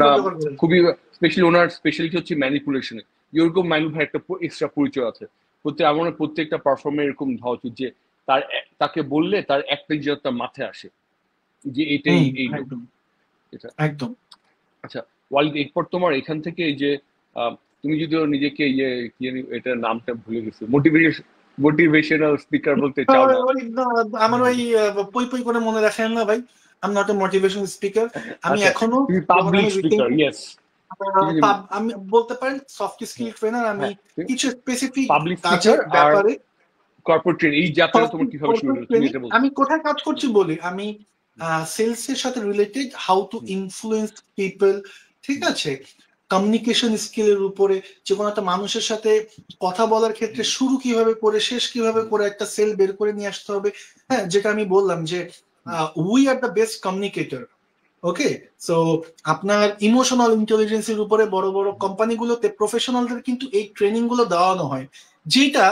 খুবই স্পেশালি ওনার স্পেশালিটি হচ্ছে ম্যানিপুলেশনে, এরকম মাইনুল ভাই একটা এক্সট্রা পরিচয় আছে। আমার প্রত্যেকটা পারফর্মার এরকম হওয়া উচিত যে তাকে বললে তার একটা জিনিস তার মাথায় আসে যে এটাই এই লোক একদম এটা। একদম। আচ্ছা ওয়ালিদ, এরপর তোমার এখান থেকে এই যে তুমি যদি নিজেকে এটার নামটা ভুলে গেছি, মোটিভেশনাল স্পিকার বলতে চাও না? আমার ওই পই পই করে মনে রাখেন না ভাই, I am not a motivation speaker. আমি আচ্ছা এখনো তুমি যখন পাবলিক আমি স্পিকার, ইয়েস। আমি বলতে পারেন সফট স্কিল ট্রেনার, আমি হ্যাঁ, কিছু স্পেসিফিক পাবলিক কাজের স্পিকার আর ব্যাপারে। কর্পোরেট ট্রেনিং, এই যাত্রাটা তোমার কিভাবে শুরু হলো তুমি এটা বলছো? আমি কোথায় কাজ করছি বলি, আমি সেলস এর সাথে related, how to influence people, ঠিক আছে, কমিউনিকেশন স্কিলের উপরে, যে কোনো একটা মানুষের সাথে কথা বলার ক্ষেত্রে শুরু কিভাবে করে শেষ কিভাবে করে একটা সেল বের করে নিয়ে আসতে হবে। হ্যাঁ, যেটা আমি বললাম যে we are the best communicator. Okay, so আপনার ইমোশনাল ইন্টেলিজেন্সের উপরে বড় বড় কোম্পানিগুলোতে প্রফেশনালদের কিন্তু এই ট্রেনিং গুলো দেওয়ানো হয়, যেটা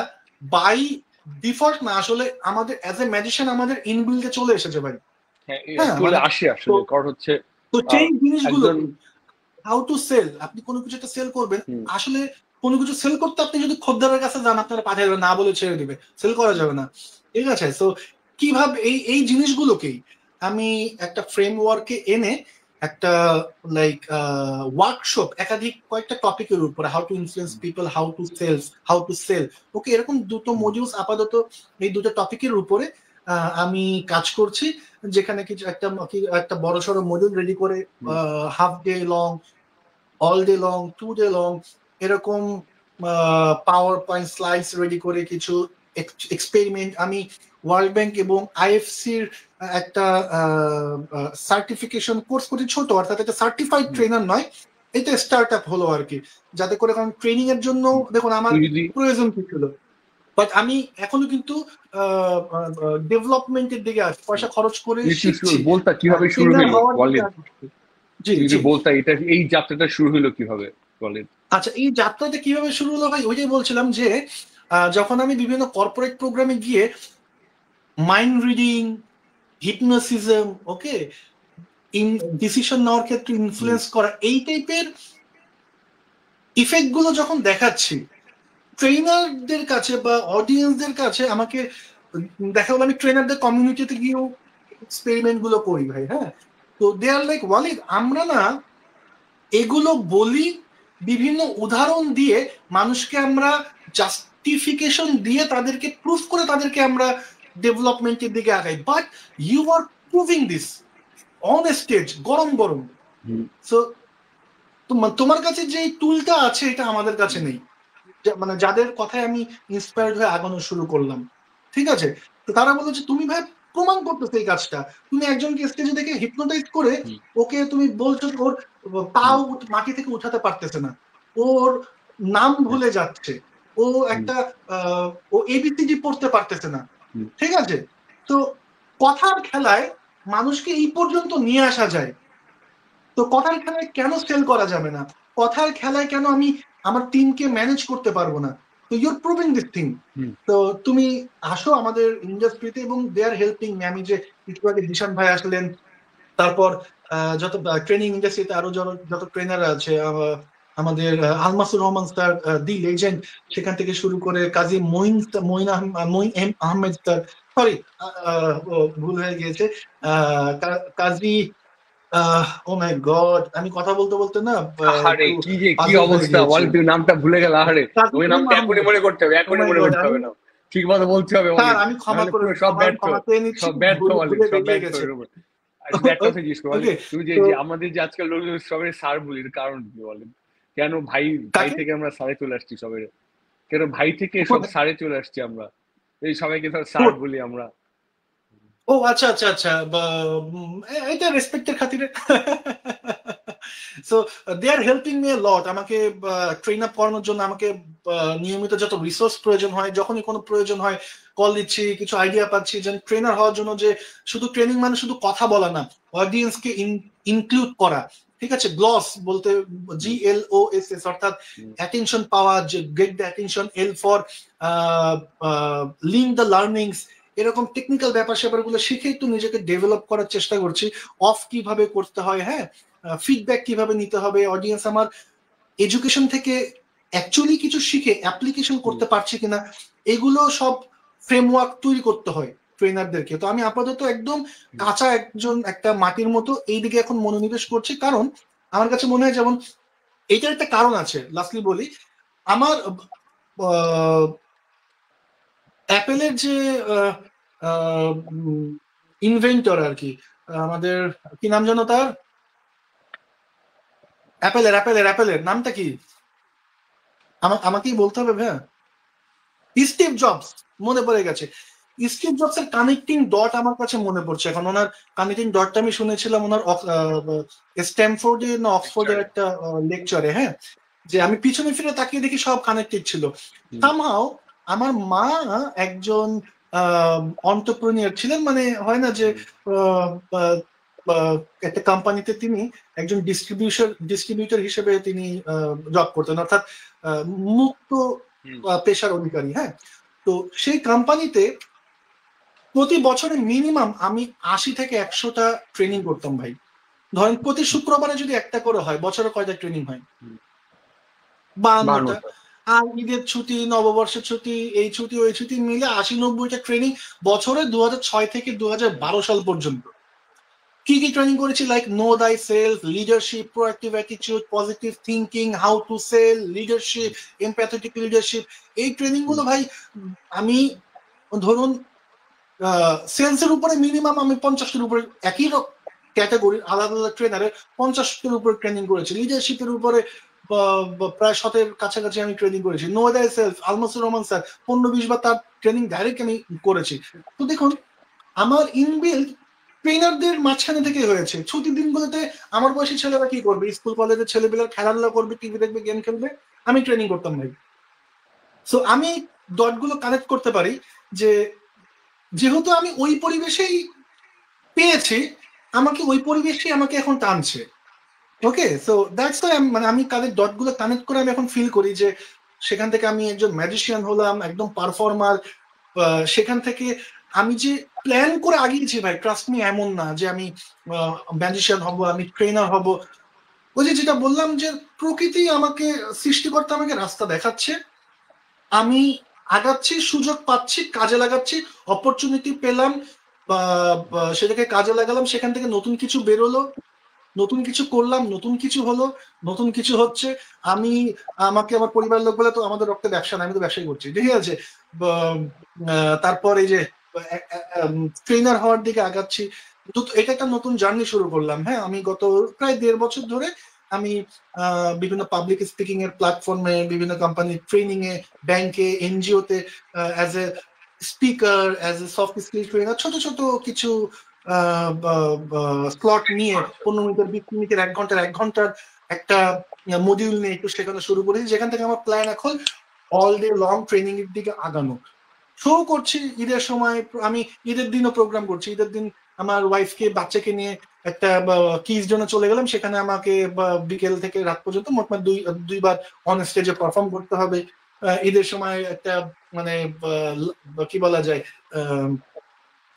বাই ডিফল্ট না, আসলে আমাদের অ্যাজ এ ম্যাজিশিয়ান আমাদের ইনবিল্ডে চলে এসেছে ভাই। হ্যাঁ, হ্যাঁ চলে মানে, আসে তো আসলে, কারণ হচ্ছে তো সেই জিনিসগুলো একজন হাউ টু সেল, আপনি কোনো কিছু একটা সেল করবেন, হুম, আসলে কোনো কিছু সেল করতে আপনি যদি খদ্দারের কাছে যান, আপনারা পাঠিয়ে দেবেন, না বলে ছেড়ে দিবে, সেল করা যাবে না। ঠিক আছে, তো কিভাবে এই এই জিনিসগুলোকেই আমি একটা ফ্রেমওয়ার্কে এনে একটা লাইক ওয়ার্কশপ, একাধিক কয়েকটা টপিকের উপরে, how to influence people, how to sell, okay, এরকম দুটো মডিউলস আপাতত এই দুটো টপিকের উপরে আমি কাজ করছি, যেখানে কিছু একটা বড় সড়ো মডিউল রেডি করে half day long, all day long, 2 day long, এরকম পাওয়ার পয়েন্ট স্লাইডস রেডি করে কিছু এক্সপেরিমেন্ট, আমি ওয়ার্ল্ড ব্যাংক এবং আইএফসির একটা সার্টিফিকেশন কোর্স করছি, ছোট, অর্থাৎ একটা সার্টিফাইড ট্রেনার নয়, এটা স্টার্ট আপ হলো আর কি, যাতে করে, কারণ ট্রেনিং এর জন্য দেখুন আমার তুমি যদি প্রয়োজন কি ছিল, বাট আমি এখনো কিন্তু ডেভেলপমেন্টের দিকে আসছি, পয়সা খরচ করে শিখছি, বলতা কিভাবে শুরু ট্রেনার হলো হওয়ার দিকে ওয়ালিদ? আসছি। জি তুমি যদি জি। বলতা এটা, এই যাত্রাটা শুরু হলো কিভাবে ওয়ালিদ? আচ্ছা, এই যাত্রাটা কিভাবে শুরু হলো ভাই, ওইটাই বলছিলাম যে যখন আমি বিভিন্ন কর্পোরেট প্রোগ্রামে গিয়ে মাইন্ড রিডিং, হিপনোসিজম, ওকে, ডিসিশন নেওয়ার ক্ষেত্রে ইনফ্লুয়েন্স করা, এই টাইপের ইফেক্ট গুলো যখন দেখাচ্ছি ট্রেনারদের কাছে বা অডিয়েন্সদের কাছে, আমাকে দেখা গেলো আমি ট্রেনারদের কমিউনিটিতে গিয়েও এক্সপেরিমেন্ট গুলো করি ভাই। হ্যাঁ, তো দে আর লাইক, ওয়ালিদ আমরা না এগুলো বলি বিভিন্ন উদাহরণ দিয়ে, মানুষকে আমরা জাস্টিফিকেশন দিয়ে, তাদেরকে প্রুফ করে তাদেরকে আমরা ডেভেলপমেন্টের দিকে আগাই, but you are proving this on stage, গরম গরম। সো তোমার কাছে যে টুলটা আছে এটা আমাদের কাছে নেই, মানে যাদের কথায় আমি ইন্সপায়ার্ড হয়ে আগানো শুরু করলাম, ঠিক আছে, তো তারা বললো যে তুমি ভাই প্রমাণ করতেছো এই কাজটা, তুমি একজনকে স্টেজে দেখে হিপনোটাইজ করে ওকে তুমি বলছো ওর পাও মাটি থেকে উঠাতে পারতেছে না, ওর নাম ভুলে যাচ্ছে, ও একটা ও এবিসিডি পড়তে পারতেছে না, ঠিক আছে, তো কথার খেলায় মানুষকে এই পর্যন্ত নিয়ে আসা যায়, তো কথার খেলায় কেন সেল করা যাবে না, কথার খেলায় কেন আমি আমার টিমকে ম্যানেজ করতে পারবো না, তো ইউর প্রুভিং দিস থিং, তো তুমি আসো আমাদের ইন্ডাস্ট্রিতে, এবং দে আর হেল্পিং মি। আমি যে একটু আগে দিশান ভাই আসলেন, তারপর যত ট্রেনিং ইন্ডাস্ট্রিতে আরো যত ট্রেনার আছে, আমাদের আলমাসুর রহমান স্যার, দি লেজেন্ড, সেখান থেকে শুরু করে কাজী মঈন আহমেদ স্যার, সরি ভুল হয়ে গিয়েছে, কাজী, ও মাই গড, আমি কথা বলতে বলতে না আহারে একটু কি পাজল হয়ে অবস্থা গিয়েছে। ওয়ালিদ, তুমি নামটা ভুলে গেল, আহারে কাজী ওই মঈন নামটা এখনই আহমেদ, মনে করতে হবে, ও এখনই মাই মনে গড, করতে আমি, হবে না, ঠিক মতো বলতে হবে স্যার ওয়ালিদ, আমি ক্ষমা নাহলে করে, পুরো সব ব্যর্থ, ক্ষমা চেয়ে নিচ্ছি, সব ব্যর্থ ওয়ালিদ, ভুলে সব বেরিয়ে ব্যর্থ গেছে। এরকম। আচ্ছা একটা কথা জিজ্ঞেস করি ওয়ালিদ, ওকে, তুমি যে তো যে আমাদের যে আজকাল লোকজন সবাই স্যার বলি, এর কারণ কি বলেন? কেন ভাই, ভাই কাকে, থেকে আমরা স্যারে চলে আসছি সবাই, কেন ভাই থেকে সব স্যারে চলে আসছি আমরা, এই সবাইকে ধর স্যার বলি আমরা? ও আচ্ছা আচ্ছা আচ্ছা, এটা রেসপেক্টের খাতিরে। So they are helping me a lot, আমাকে ট্রেন আপ করানোর জন্য, আমাকে নিয়মিত যত রিসোর্স প্রয়োজন হয়, যখনই কোনো প্রয়োজন হয় কল দিচ্ছি, কিছু আইডিয়া পাচ্ছি, যেন ট্রেনার হওয়ার জন্য, যে শুধু ট্রেনিং মানে শুধু কথা বলা না, অডিয়েন্সকে ইনক্লুড করা, ঠিক আছে, গ্লস বলতে GLOSS, অর্থাৎ অ্যাটেনশন পাওয়া, যে get the attention, L for link the learnings, এরকম টেকনিক্যাল ব্যাপার স্যাপার গুলো শিখে একটু নিজেকে ডেভেলপ করার চেষ্টা করছি, অফ কিভাবে করতে হয়, হ্যাঁ, ফিডব্যাক কিভাবে নিতে হবে, অডিয়েন্স আমার এডুকেশন থেকে অ্যাকচুয়ালি কিছু শিখে অ্যাপ্লিকেশন করতে পারছি কিনা, এগুলো সব ফ্রেমওয়ার্ক তৈরি করতে হয় ট্রেনারদেরকে। তো আমি আপাতত একদম কাঁচা একটা মাটির মতো এই দিকে এখন মনোনিবেশ করছি, কারণ আমার কাছে মনে হয় যেমন এইটার একটা কারণ আছে। লাস্টলি বলি, আমার অ্যাপেলের যে ইনভেন্টর আর কি, আমাদের কি নাম জানো তার, অ্যাপেলের নামটা কি আমাকেই বলতে হবে ভাইয়া, স্টিভ জবস, মনে পড়ে গেছে। স্টিভ জবস এর কানেক্টিং ডট আমার কাছে মনে পড়ছে এখন। ওনার কানেক্টিং ডটটা আমি শুনেছিলাম ওনার স্ট্যামফোর্ডে না অক্সফোর্ডের একটা লেকচারে, হ্যাঁ, যে আমি পিছনে ফিরে তাকিয়ে দেখি সব কানেক্টেড ছিল সামহাও। আমার মা একজন অন্টারপ্রেনিউর ছিলেন, মানে হয় না যে একটা কোম্পানিতে তিনি একজন ডিস্ট্রিবিউটর হিসেবে তিনি জব করতেন, অর্থাৎ মুক্ত পেশার অধিকারী। হ্যাঁ, তো সেই কোম্পানিতে প্রতি বছরে মিনিমাম আমি 80 থেকে 100টা ট্রেনিং করতাম ভাই। ধরেন প্রতি শুক্রবারে যদি একটা করে হয়, বছরে কয়টা ট্রেনিং হয়? 52টা। আর ঈদের ছুটি, নববর্ষের ছুটি, এই ছুটি ওই ছুটি মিলে 80-90টা ট্রেনিং বছরে 2006 থেকে 2012 সাল পর্যন্ত। কি কি ট্রেনিং করেছি? Like know thyself, leadership, proactive attitude, positive thinking, how to sell, leadership, empathetic leadership. এই ট্রেনিং গুলো ভাই আমি ধরুন সেলসের উপরে মিনিমাম আমি 50টার উপরে, একই ক্যাটাগরির আলাদা আলাদা ট্রেনারের 50টার উপরে ট্রেনিং করেছি। লিডারশিপের উপরে প্রায় 100-এর কাছাকাছি আমি ট্রেনিং করেছি। Know thyself, Almasur Rahman sir 15-20 বার তার ট্রেনিং ডাইরেক্ট আমি করেছি। তো দেখুন আমার ইনবিল্ড ট্রেনারদের মাঝখানে থেকে হয়েছে। ছুটির দিনগুলোতে আমার বয়সী ছেলেরা কি করবে? স্কুল কলেজের ছেলেবেলার খেলাধুলা করবে, টিভি দেখবে, গেম খেলবে, আমি ট্রেনিং করতাম ভাই। সো আমি ডটগুলো কানেক্ট করতে পারি যে যেহেতু আমি ওই পরিবেশেই পেয়েছি, আমাকে ওই পরিবেশই আমাকে এখন টানছে। ওকে, সো দ্যাটস মানে আমি কাদের ডটগুলো কানেক্ট করে আমি এখন ফিল করি যে সেখান থেকে আমি একজন ম্যাজিশিয়ান হলাম, একদম পারফর্মার। সেখান থেকে আমি যে প্ল্যান করে আগিয়েছি ভাই, ট্রাস্ট মি, এমন না যে আমি ম্যাজিশিয়ান হব, আমি ট্রেনার হব। ওই যে যেটা বললাম যে প্রকৃতি আমাকে, সৃষ্টিকর্তা আমাকে রাস্তা দেখাচ্ছে, আমি আগাচ্ছি, সুযোগ পাচ্ছি, কাজে লাগাচ্ছি, অপরচুনিটি পেলাম, সেটাকে কাজে লাগালাম, সেখান থেকে নতুন কিছু বেরোলো, নতুন কিছু করলাম, নতুন কিছু হলো, নতুন কিছু হচ্ছে। আমাকে আমার পরিবারের লোক বলে তো আমাদের রক্তে ব্যবসা না, আমি তো ব্যবসাই করছি, ঠিক আছে। তারপর এই যে ট্রেনার হওয়ার দিকে আগাচ্ছি, এটা একটা নতুন জার্নি শুরু করলাম। হ্যাঁ, আমি গত প্রায় 1.5 বছর ধরে আমি বিভিন্ন পাবলিক স্পিকিং এর প্ল্যাটফর্মে, বিভিন্ন কোম্পানির ট্রেনিং এ, ব্যাংকে, এনজিওতে as a speaker, as a soft skill trainer, ছোট ছোট কিছু স্লট নিয়ে 15 মিনিটের, 20 মিনিটের, 1 ঘন্টার একটা মডিউল নিয়ে একটু শেখানো শুরু করেছি, যেখান থেকে আমার প্ল্যান এখন অল ডে লং ট্রেনিং এর দিকে আগানো। শো করছি ঈদের সময়, আমি ঈদের দিনও প্রোগ্রাম করছি। ঈদের দিন আমার ওয়াইফকে, বাচ্চাকে নিয়ে একটা কিস জন্য চলে গেলাম, সেখানে আমাকে বিকেল থেকে রাত পর্যন্ত মোটমাট দুইবার অন স্টেজে পারফর্ম করতে হবে। ঈদের সময় একটা মানে কি বলা যায়,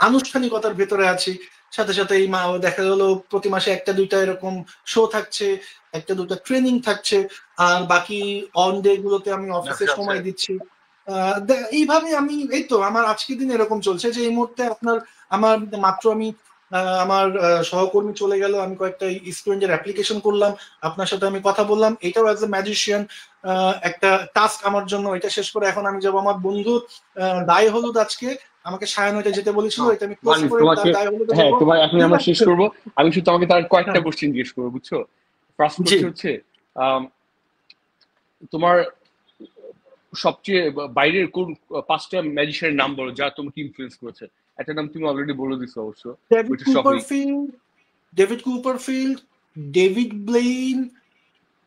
আনুষ্ঠানিকতার ভেতরে আছি। সাথে সাথে এই দেখা গেলো প্রতি মাসে 1-2টা এরকম শো থাকছে, 1-2টা ট্রেনিং থাকছে, আর বাকি অন ডে গুলোতে আমি অফিসে সময় দিচ্ছি। এইভাবে আমি, এই তো আমার আজকের দিন এরকম চলছে যে এই মুহূর্তে আমার মাত্র আমি আমার সহকর্মী চলে গেল, আমি কয়েকটা স্টুডেন্টের অ্যাপ্লিকেশন করলাম, আপনার সাথে আমি কথা বললাম, এটাও অ্যাজ এ ম্যাজিশিয়ান একটা টাস্ক আমার জন্য। এটা শেষ করে এখন আমি যাবো আমার বন্ধু দায় হলুদ, আজকে আমাকে সায়ান হইতে যেতে বলেছিল, এটা আমি ক্লোজ করে তার দায় হলুদ। হ্যাঁ, তোমার এখন আমরা শেষ করব। আমি শুধু তোমাকে তার কয়েকটা কোশ্চেন জিজ্ঞেস করবো, বুঝছো? ফার্স্ট কোশ্চেন হচ্ছে তোমার সবচেয়ে বাইরের কোন 5টা ম্যাজিশিয়ানের নাম বলো যা তোমাকে ইনফ্লুয়েন্স করেছে। একটা নাম তুমি অলরেডি বলে দিছো অবশ্য, David Copperfield, David Blaine,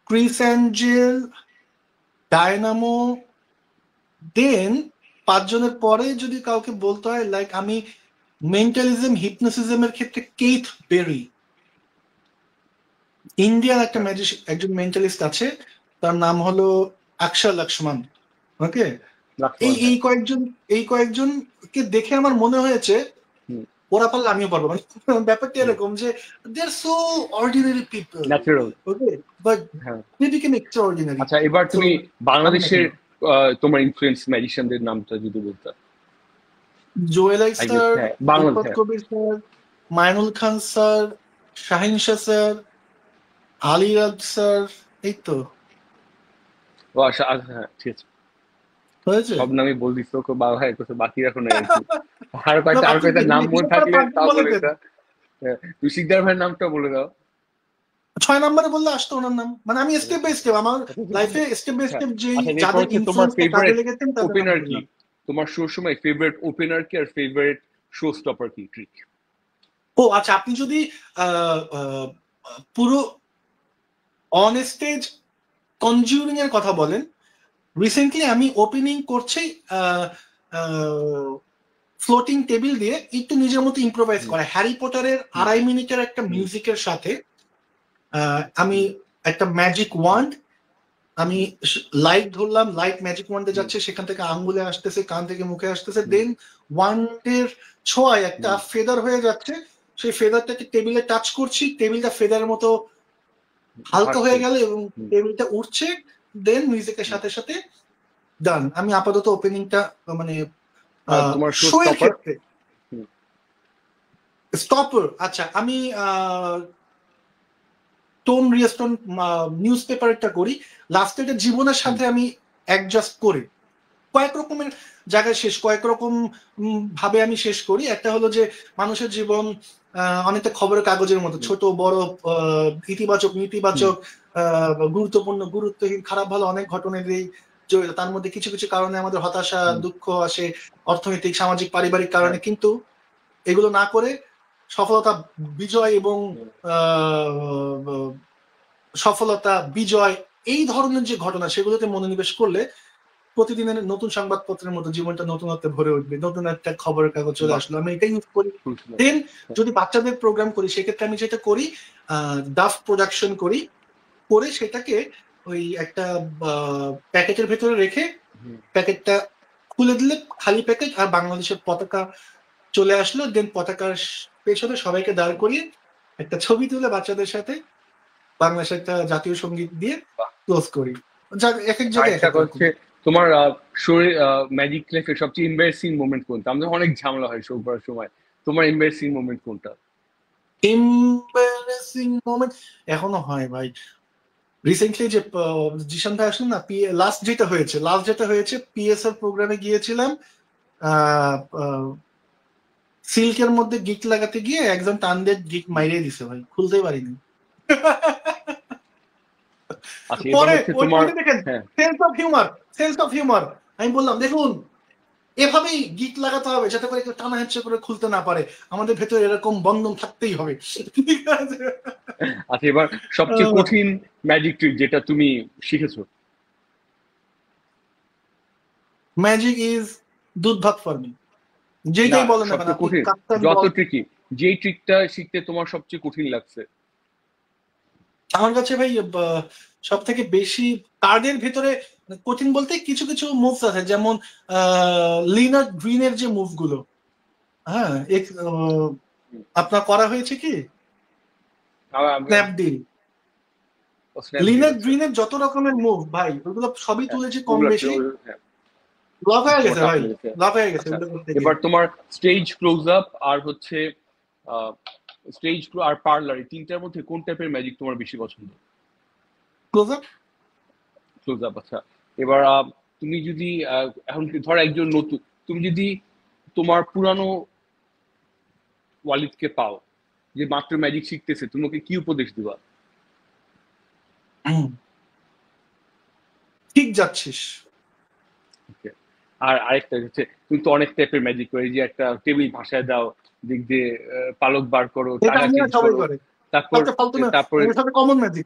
Criss Angel, Dynamo. Then 5 জনের পরে যদি কাউকে বলতে হয়, লাইক আমি মেন্টালিজম, হিপনোসিজমের ক্ষেত্রে কেইথ বেরি, ইন্ডিয়ান একটা একজন মেন্টালিস্ট আছে, তার নাম হলো আকশা লক্ষ্মণ। ওকে, এই কয়েকজনকে দেখে আমার মনে হয়েছে ওরা পারলে আমিও পারবো, মানে ব্যাপারটা এরকম যে they are so ordinary people, natural. Okay, but হ্যাঁ, দে বিকেম এক্সট্রাঅর্ডিনারি। আচ্ছা এবার সো তুমি বাংলাদেশের তোমার ইনফ্লুয়েন্স ম্যাজিশিয়ানদের নামটা যদি বলতে। জুয়েল আই গেস স্যার, হ্যাঁ, বাংলাদেশ, ইফাত হ্যাঁ। কবির স্যার, মাইনুল খান স্যার, শাহিন শাহ স্যার, আলী রাজ স্যার, এই তো ও আচ্ছা আচ্ছা, হ্যাঁ ঠিক আছে, হয়েছে। সব নামই বল দিচ্ছ, হ্যাঁ কিছু বাকি রাখো নাই আর কি। না, আর বাকি কয়েকটা নাম মনে হিসাব করে থাকলে পাঁচজন তা বলে বলে দেন। দিতা। হ্যাঁ, তুই শিকদার ভাইয়ের নামটা বলে দাও। 6 নম্বরে বললে আসতো ওনার নাম, মানে আমি স্টেপ বাই স্টেপ আমার লাইফে স্টেপ বাই আচ্ছা স্টেপ যে আচ্ছা, এরপর যাদের হচ্ছে তোমার ইনফ্লুয়েন্সটা কাজে ফেভারিট লেগেছেন তাদের নাম ওপেনার কি? বললাম। তোমার শোর সময় ফেভারিট ওপেনার কি আর ফেভারিট শো স্টপার কি, ট্রিক? ও আচ্ছা, আপনি যদি আহ, আহ, পুরো অন স্টেজ কনজিউরিং এর কথা বলেন, রিসেন্টলি আমি ওপেনিং করছি ফ্লোটিং টেবিল দিয়ে, একটু নিজের মতো ইম্প্রোভাইজ করা হ্যারি পটারের 2.5 মিনিটের একটা মিউজিকের সাথে আমি একটা ম্যাজিক ওয়ান্ড, আমি লাইট ধরলাম, লাইট ম্যাজিক ওয়ান্ডে যাচ্ছে, সেখান থেকে আঙ্গুলে আসতেছে, কান থেকে মুখে আসতেছে, দেন ওয়ান্ডের ছোঁয়ায় একটা ফেদার হয়ে যাচ্ছে, সেই ফেদারটাকে টেবিলে টাচ করছি, টেবিলটা ফেদারের মতো হালকা হয়ে গেল এবং টেবিলটা উঠছে, দেন মিউজিকের সাথে সাথে ডান। আমি আপাতত ওপেনিংটা মানে তোমার শো শো এর স্টপার? ক্ষেত্রে স্টপার, আচ্ছা আমি টোন রিয়েস্টন নিউজ পেপারটা করি, লাস্টে এটা জীবনের সাথে আমি অ্যাডজাস্ট করি, কয়েক রকমের জায়গায় কয়েক রকম ভাবে আমি শেষ করি। একটা হলো যে মানুষের জীবন অনেকটা খবরের কাগজের মতো, ছোট বড়, ইতিবাচক নেতিবাচক, গুরুত্বপূর্ণ গুরুত্বহীন, খারাপ ভালো অনেক ঘটনা দিয়েই জড়িত। তার মধ্যে কিছু কিছু কারণে আমাদের হতাশা দুঃখ আসে, অর্থনৈতিক সামাজিক পারিবারিক কারণে, কিন্তু এগুলো না করে সফলতা বিজয় এবং সফলতা বিজয় এই ধরনের যে ঘটনা সেগুলোতে মনোনিবেশ করলে প্রতিদিনের নতুন সংবাদপত্রের মতো জীবনটা নতুনত্বে ভরে উঠবে, নতুন একটা খবরের কাগজ চলে আসলো, আমি এটাই ইউজ করি। দেন যদি বাচ্চাদের প্রোগ্রাম করি সেক্ষেত্রে আমি যেটা করি, ডাফ প্রোডাকশন করি, করে সেটাকে ওই একটা প্যাকেটের ভেতরে রেখে, প্যাকেটটা খুলে দিলে খালি প্যাকেট আর বাংলাদেশের পতাকা চলে আসলো, দেন পতাকার পেছনে সবাইকে দাঁড় করিয়ে একটা ছবি তুলে বাচ্চাদের সাথে বাংলাদেশের একটা জাতীয় সঙ্গীত দিয়ে ক্লোজ করি। এক এক জায়গায় এক আরেকটা এক রকম। হচ্ছে তোমার শোয়ে ম্যাজিক লাইফের সবচেয়ে এম্বারেসিং মোমেন্ট কোনটা? আমাদের অনেক ঝামেলা হয় শো করার সময়, তোমার এম্বারেসিং মোমেন্ট কোনটা? এম্বারেসিং মোমেন্ট এখনো হয় ভাই। রিসেন্টলি যে জিশান ভাই আসলেন না, লাস্ট যেটা হয়েছে পিএসএর প্রোগ্রামে গিয়েছিলাম, সিল্কের মধ্যে গিট লাগাতে গিয়ে একজন টান দিয়ে গিট মাইরে দিছে ভাই, খুলতেই পারিনি। আচ্ছা এবার পরে হচ্ছে তোমার, ওইটা দেখেন, হ্যাঁ সেন্স অফ হিউমার, আমি বললাম দেখুন এভাবেই গিট লাগাতে হবে যাতে করে কেউ টানা হেঁচড়ে করে খুলতে না পারে, আমাদের ভেতরে এরকম বন্ধন থাকতেই হবে, ঠিক আছে। আচ্ছা এবার সবচেয়ে কঠিন ম্যাজিক ট্রিক যেটা তুমি শিখেছো? ম্যাজিক ইজ দুধ ভাত ফর মি, না, যেটাই বলেন না কেন, সবচেয়ে আপনি কঠিন, কাপ্তান যত বল। ট্রিকি, যেই ট্রিকটা শিখতে তোমার সবচেয়ে কঠিন লাগছে? আমার কাছে ভাই সব থেকে বেশি কার্ডের ভিতরে কঠিন বলতে কিছু কিছু মুভস আছে, যেমন লিনার্ড গ্রিনের যে মুভ গুলো, হ্যাঁ আপনার করা হয়েছে কি স্ন্যাপডিল, লিনার্ড গ্রিনের যত রকমের মুভ ভাই ওগুলো সবই তুলেছি কম বেশি, লক হয়ে গেছে ভাই, লক হয়ে গেছে ওগুলো করতে গিয়ে। এবার তোমার স্টেজ ক্লোজ আপ আর হচ্ছে স্টেজ আর পার্লার, এই তিনটার মধ্যে কোন টাইপের ম্যাজিক তোমার বেশি পছন্দ? Close up. ক্লোজ আপ, আচ্ছা। এবার তুমি যদি এখন ধর একজন নতুন, তুমি যদি তোমার পুরানো ওয়ালিদকে পাও যে মাত্র ম্যাজিক শিখতেছে, তোমাকে কি উপদেশ দিবা? ঠিক যাচ্ছিস। আর আরেকটা হচ্ছে, তুমি তো অনেক টাইপের ম্যাজিক করে, যে একটা টেবিল ভাসায় দাও, দিক দিয়ে পালক বার করো, এটা টাকা আমি চেঞ্জ সবাই করো, করে, তারপর সবচেয়ে ফালতু না, তারপরে এটা সবচেয়ে কমন ম্যাজিক।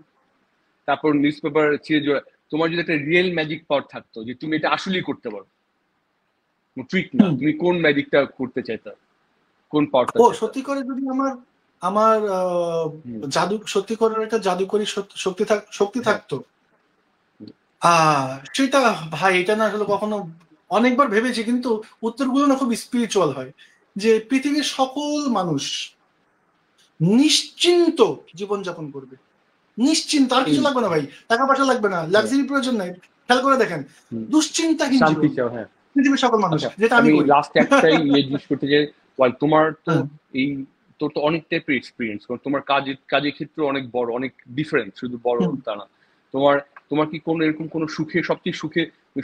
তারপর নিউজ পেপার ছিঁড়ে জোড়া। তোমার যদি একটা রিয়েল ম্যাজিক পাওয়ার থাকতো যে তুমি এটা আসলেই করতে পারো, ট্রিক না, তুমি কোন ম্যাজিকটা করতে চাইতা, কোন পাওয়ারটা ও চাইতা? সত্যি করে যদি আমার আমার জাদু সত্যি করে একটা জাদুকরী শক্তি থাকতো, সেটা ভাই এটা না আসলে কখনো অনেকবার ভেবেছি, কিন্তু উত্তরগুলো না খুব স্পিরিচুয়াল হয়। যে পৃথিবীর সকল মানুষ নিশ্চিন্ত জীবনযাপন করবে, নিশ্চিন্ত, আর কিছু লাগবে না ভাই, টাকা পয়সা লাগবে না, লাক্সারি প্রয়োজন নাই, খেয়াল করে দেখেন, দুশ্চিন্তাহীন জীবন পৃথিবীর সকল মানুষ, যেটা আমি করি। লাস্ট একটাই জিজ্ঞেস করতে চাই, তোমার তো এই তোর তো অনেক টাইপের এক্সপিরিয়েন্স, তোমার কাজের ক্ষেত্র অনেক বড়, অনেক ডিফারেন্ট, শুধু বড় তা না। তোমার কি কোনো এরকম কোনো সবচেয়ে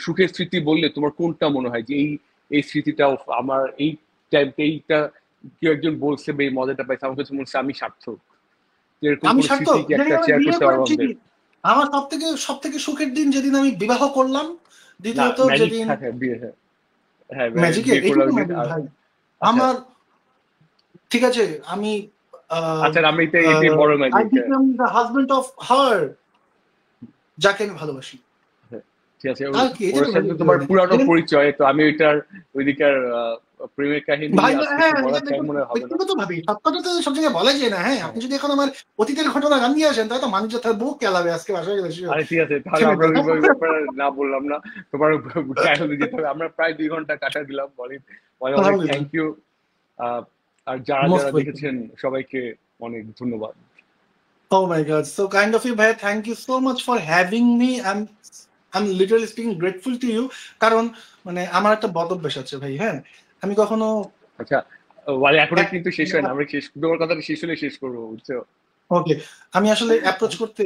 সুখের স্মৃতি বললে তোমার কোনটা মনে হয় যে এই স্মৃতিটা আমার এইটা কেউ একজন বলছে বা এই মজাটা পাইছে, আমার কাছে মনে হচ্ছে আমি সার্থক। আমি সার্থক, আমার সব থেকে সুখের দিন যেদিন আমি বিবাহ করলাম, দ্বিতীয়ত যেদিন আমার, ঠিক আছে, আমি হাজবেন্ড অফ হার, যাকে আমি ভালোবাসি। ঠিক আছে, ওর সাথে তোমার পুরানো পরিচয়, তো আমি ওইদিকার প্রেমের কাহিনী সব জায়গায় বলা যায় না। হ্যাঁ, আপনি যদি এখন আমার অতীতের ঘটনা গান দিয়ে আসেন তাহলে তো মানুষ তার বুক কেলাবে আজকে বাসায় গেলে। ঠিক আছে, তাহলে আমরা না বললাম না, তোমার যেতে হবে। আমরা প্রায় 2 ঘন্টা কাটা দিলাম। থ্যাংক ইউ, আর যারা যারা দেখেছেন সবাইকে অনেক ধন্যবাদ। Oh my God, so kind of you, bhai. Thank you so much for having me. I'm literally speaking grateful to you, কারণ মানে আমার একটা বদ অভ্যাস আছে ভাই। হ্যাঁ, আমি কখনো, আচ্ছা এখন কিন্তু শেষ হয় না, আমরা তোমার কথাটা শেষ হলে শেষ করবো, বুঝছো? ওকে, আমি আসলে অ্যাপ্রোচ করতে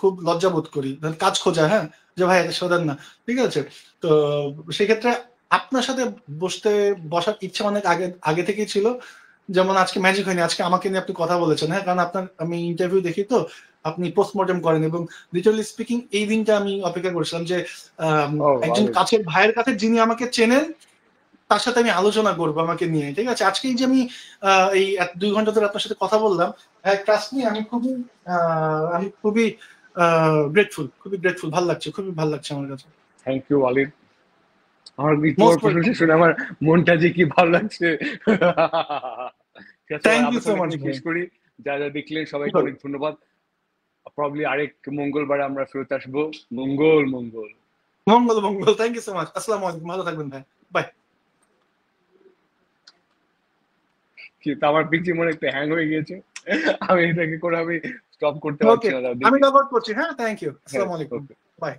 খুব লজ্জা বোধ করি, কাজ খোঁজা, হ্যাঁ, যে ভাই শোধন না, ঠিক আছে। তো সেক্ষেত্রে আপনার সাথে বসার ইচ্ছা অনেক আগে থেকেই ছিল। যেমন আজকে ম্যাজিক হয়নি, আজকে আমাকে নিয়ে আপনি কথা বলেছেন। হ্যাঁ, কারণ আমি ইন্টারভিউ দেখি তো আপনি পোস্টমর্টম করেন, এবং লিটারালি স্পিকিং এই দিনটা আমি অপেক্ষা করেছিলাম যে একজন কাছের ভাইয়ের কাছে যিনি আমাকে চেনেন তার সাথে আমি আলোচনা করবো আমাকে নিয়ে, ঠিক আছে। আজকে এই যে আমি এই 2 ঘন্টা ধরে আপনার সাথে কথা বললাম, ট্রাস্ট মি, আমি খুবই গ্রেটফুল, ভালো লাগছে, খুবই ভালো লাগছে আমার কাছে। থ্যাংক ইউ ওয়ালিদ, আমার মনটা যে কি ভালো লাগছে। Thank you so much. শেষ করি, যারা দেখলেন সবাইকে অনেক ধন্যবাদ। প্রবাবলি আরেক মঙ্গলবারে আমরা ফেরত আসবো। মঙ্গল। Thank you so much. আসসালামু আলাইকুম, ভালো থাকবেন ভাই, বাই। আমার পিছে মনে একটা হ্যাং হয়ে গিয়েছে, আমি এটাকে করে আমি স্টপ করতে পারছি না। আমি লগ আউট করছি। হ্যাঁ, থ্যাংক ইউ, আসসালামু আলাইকুম, বাই।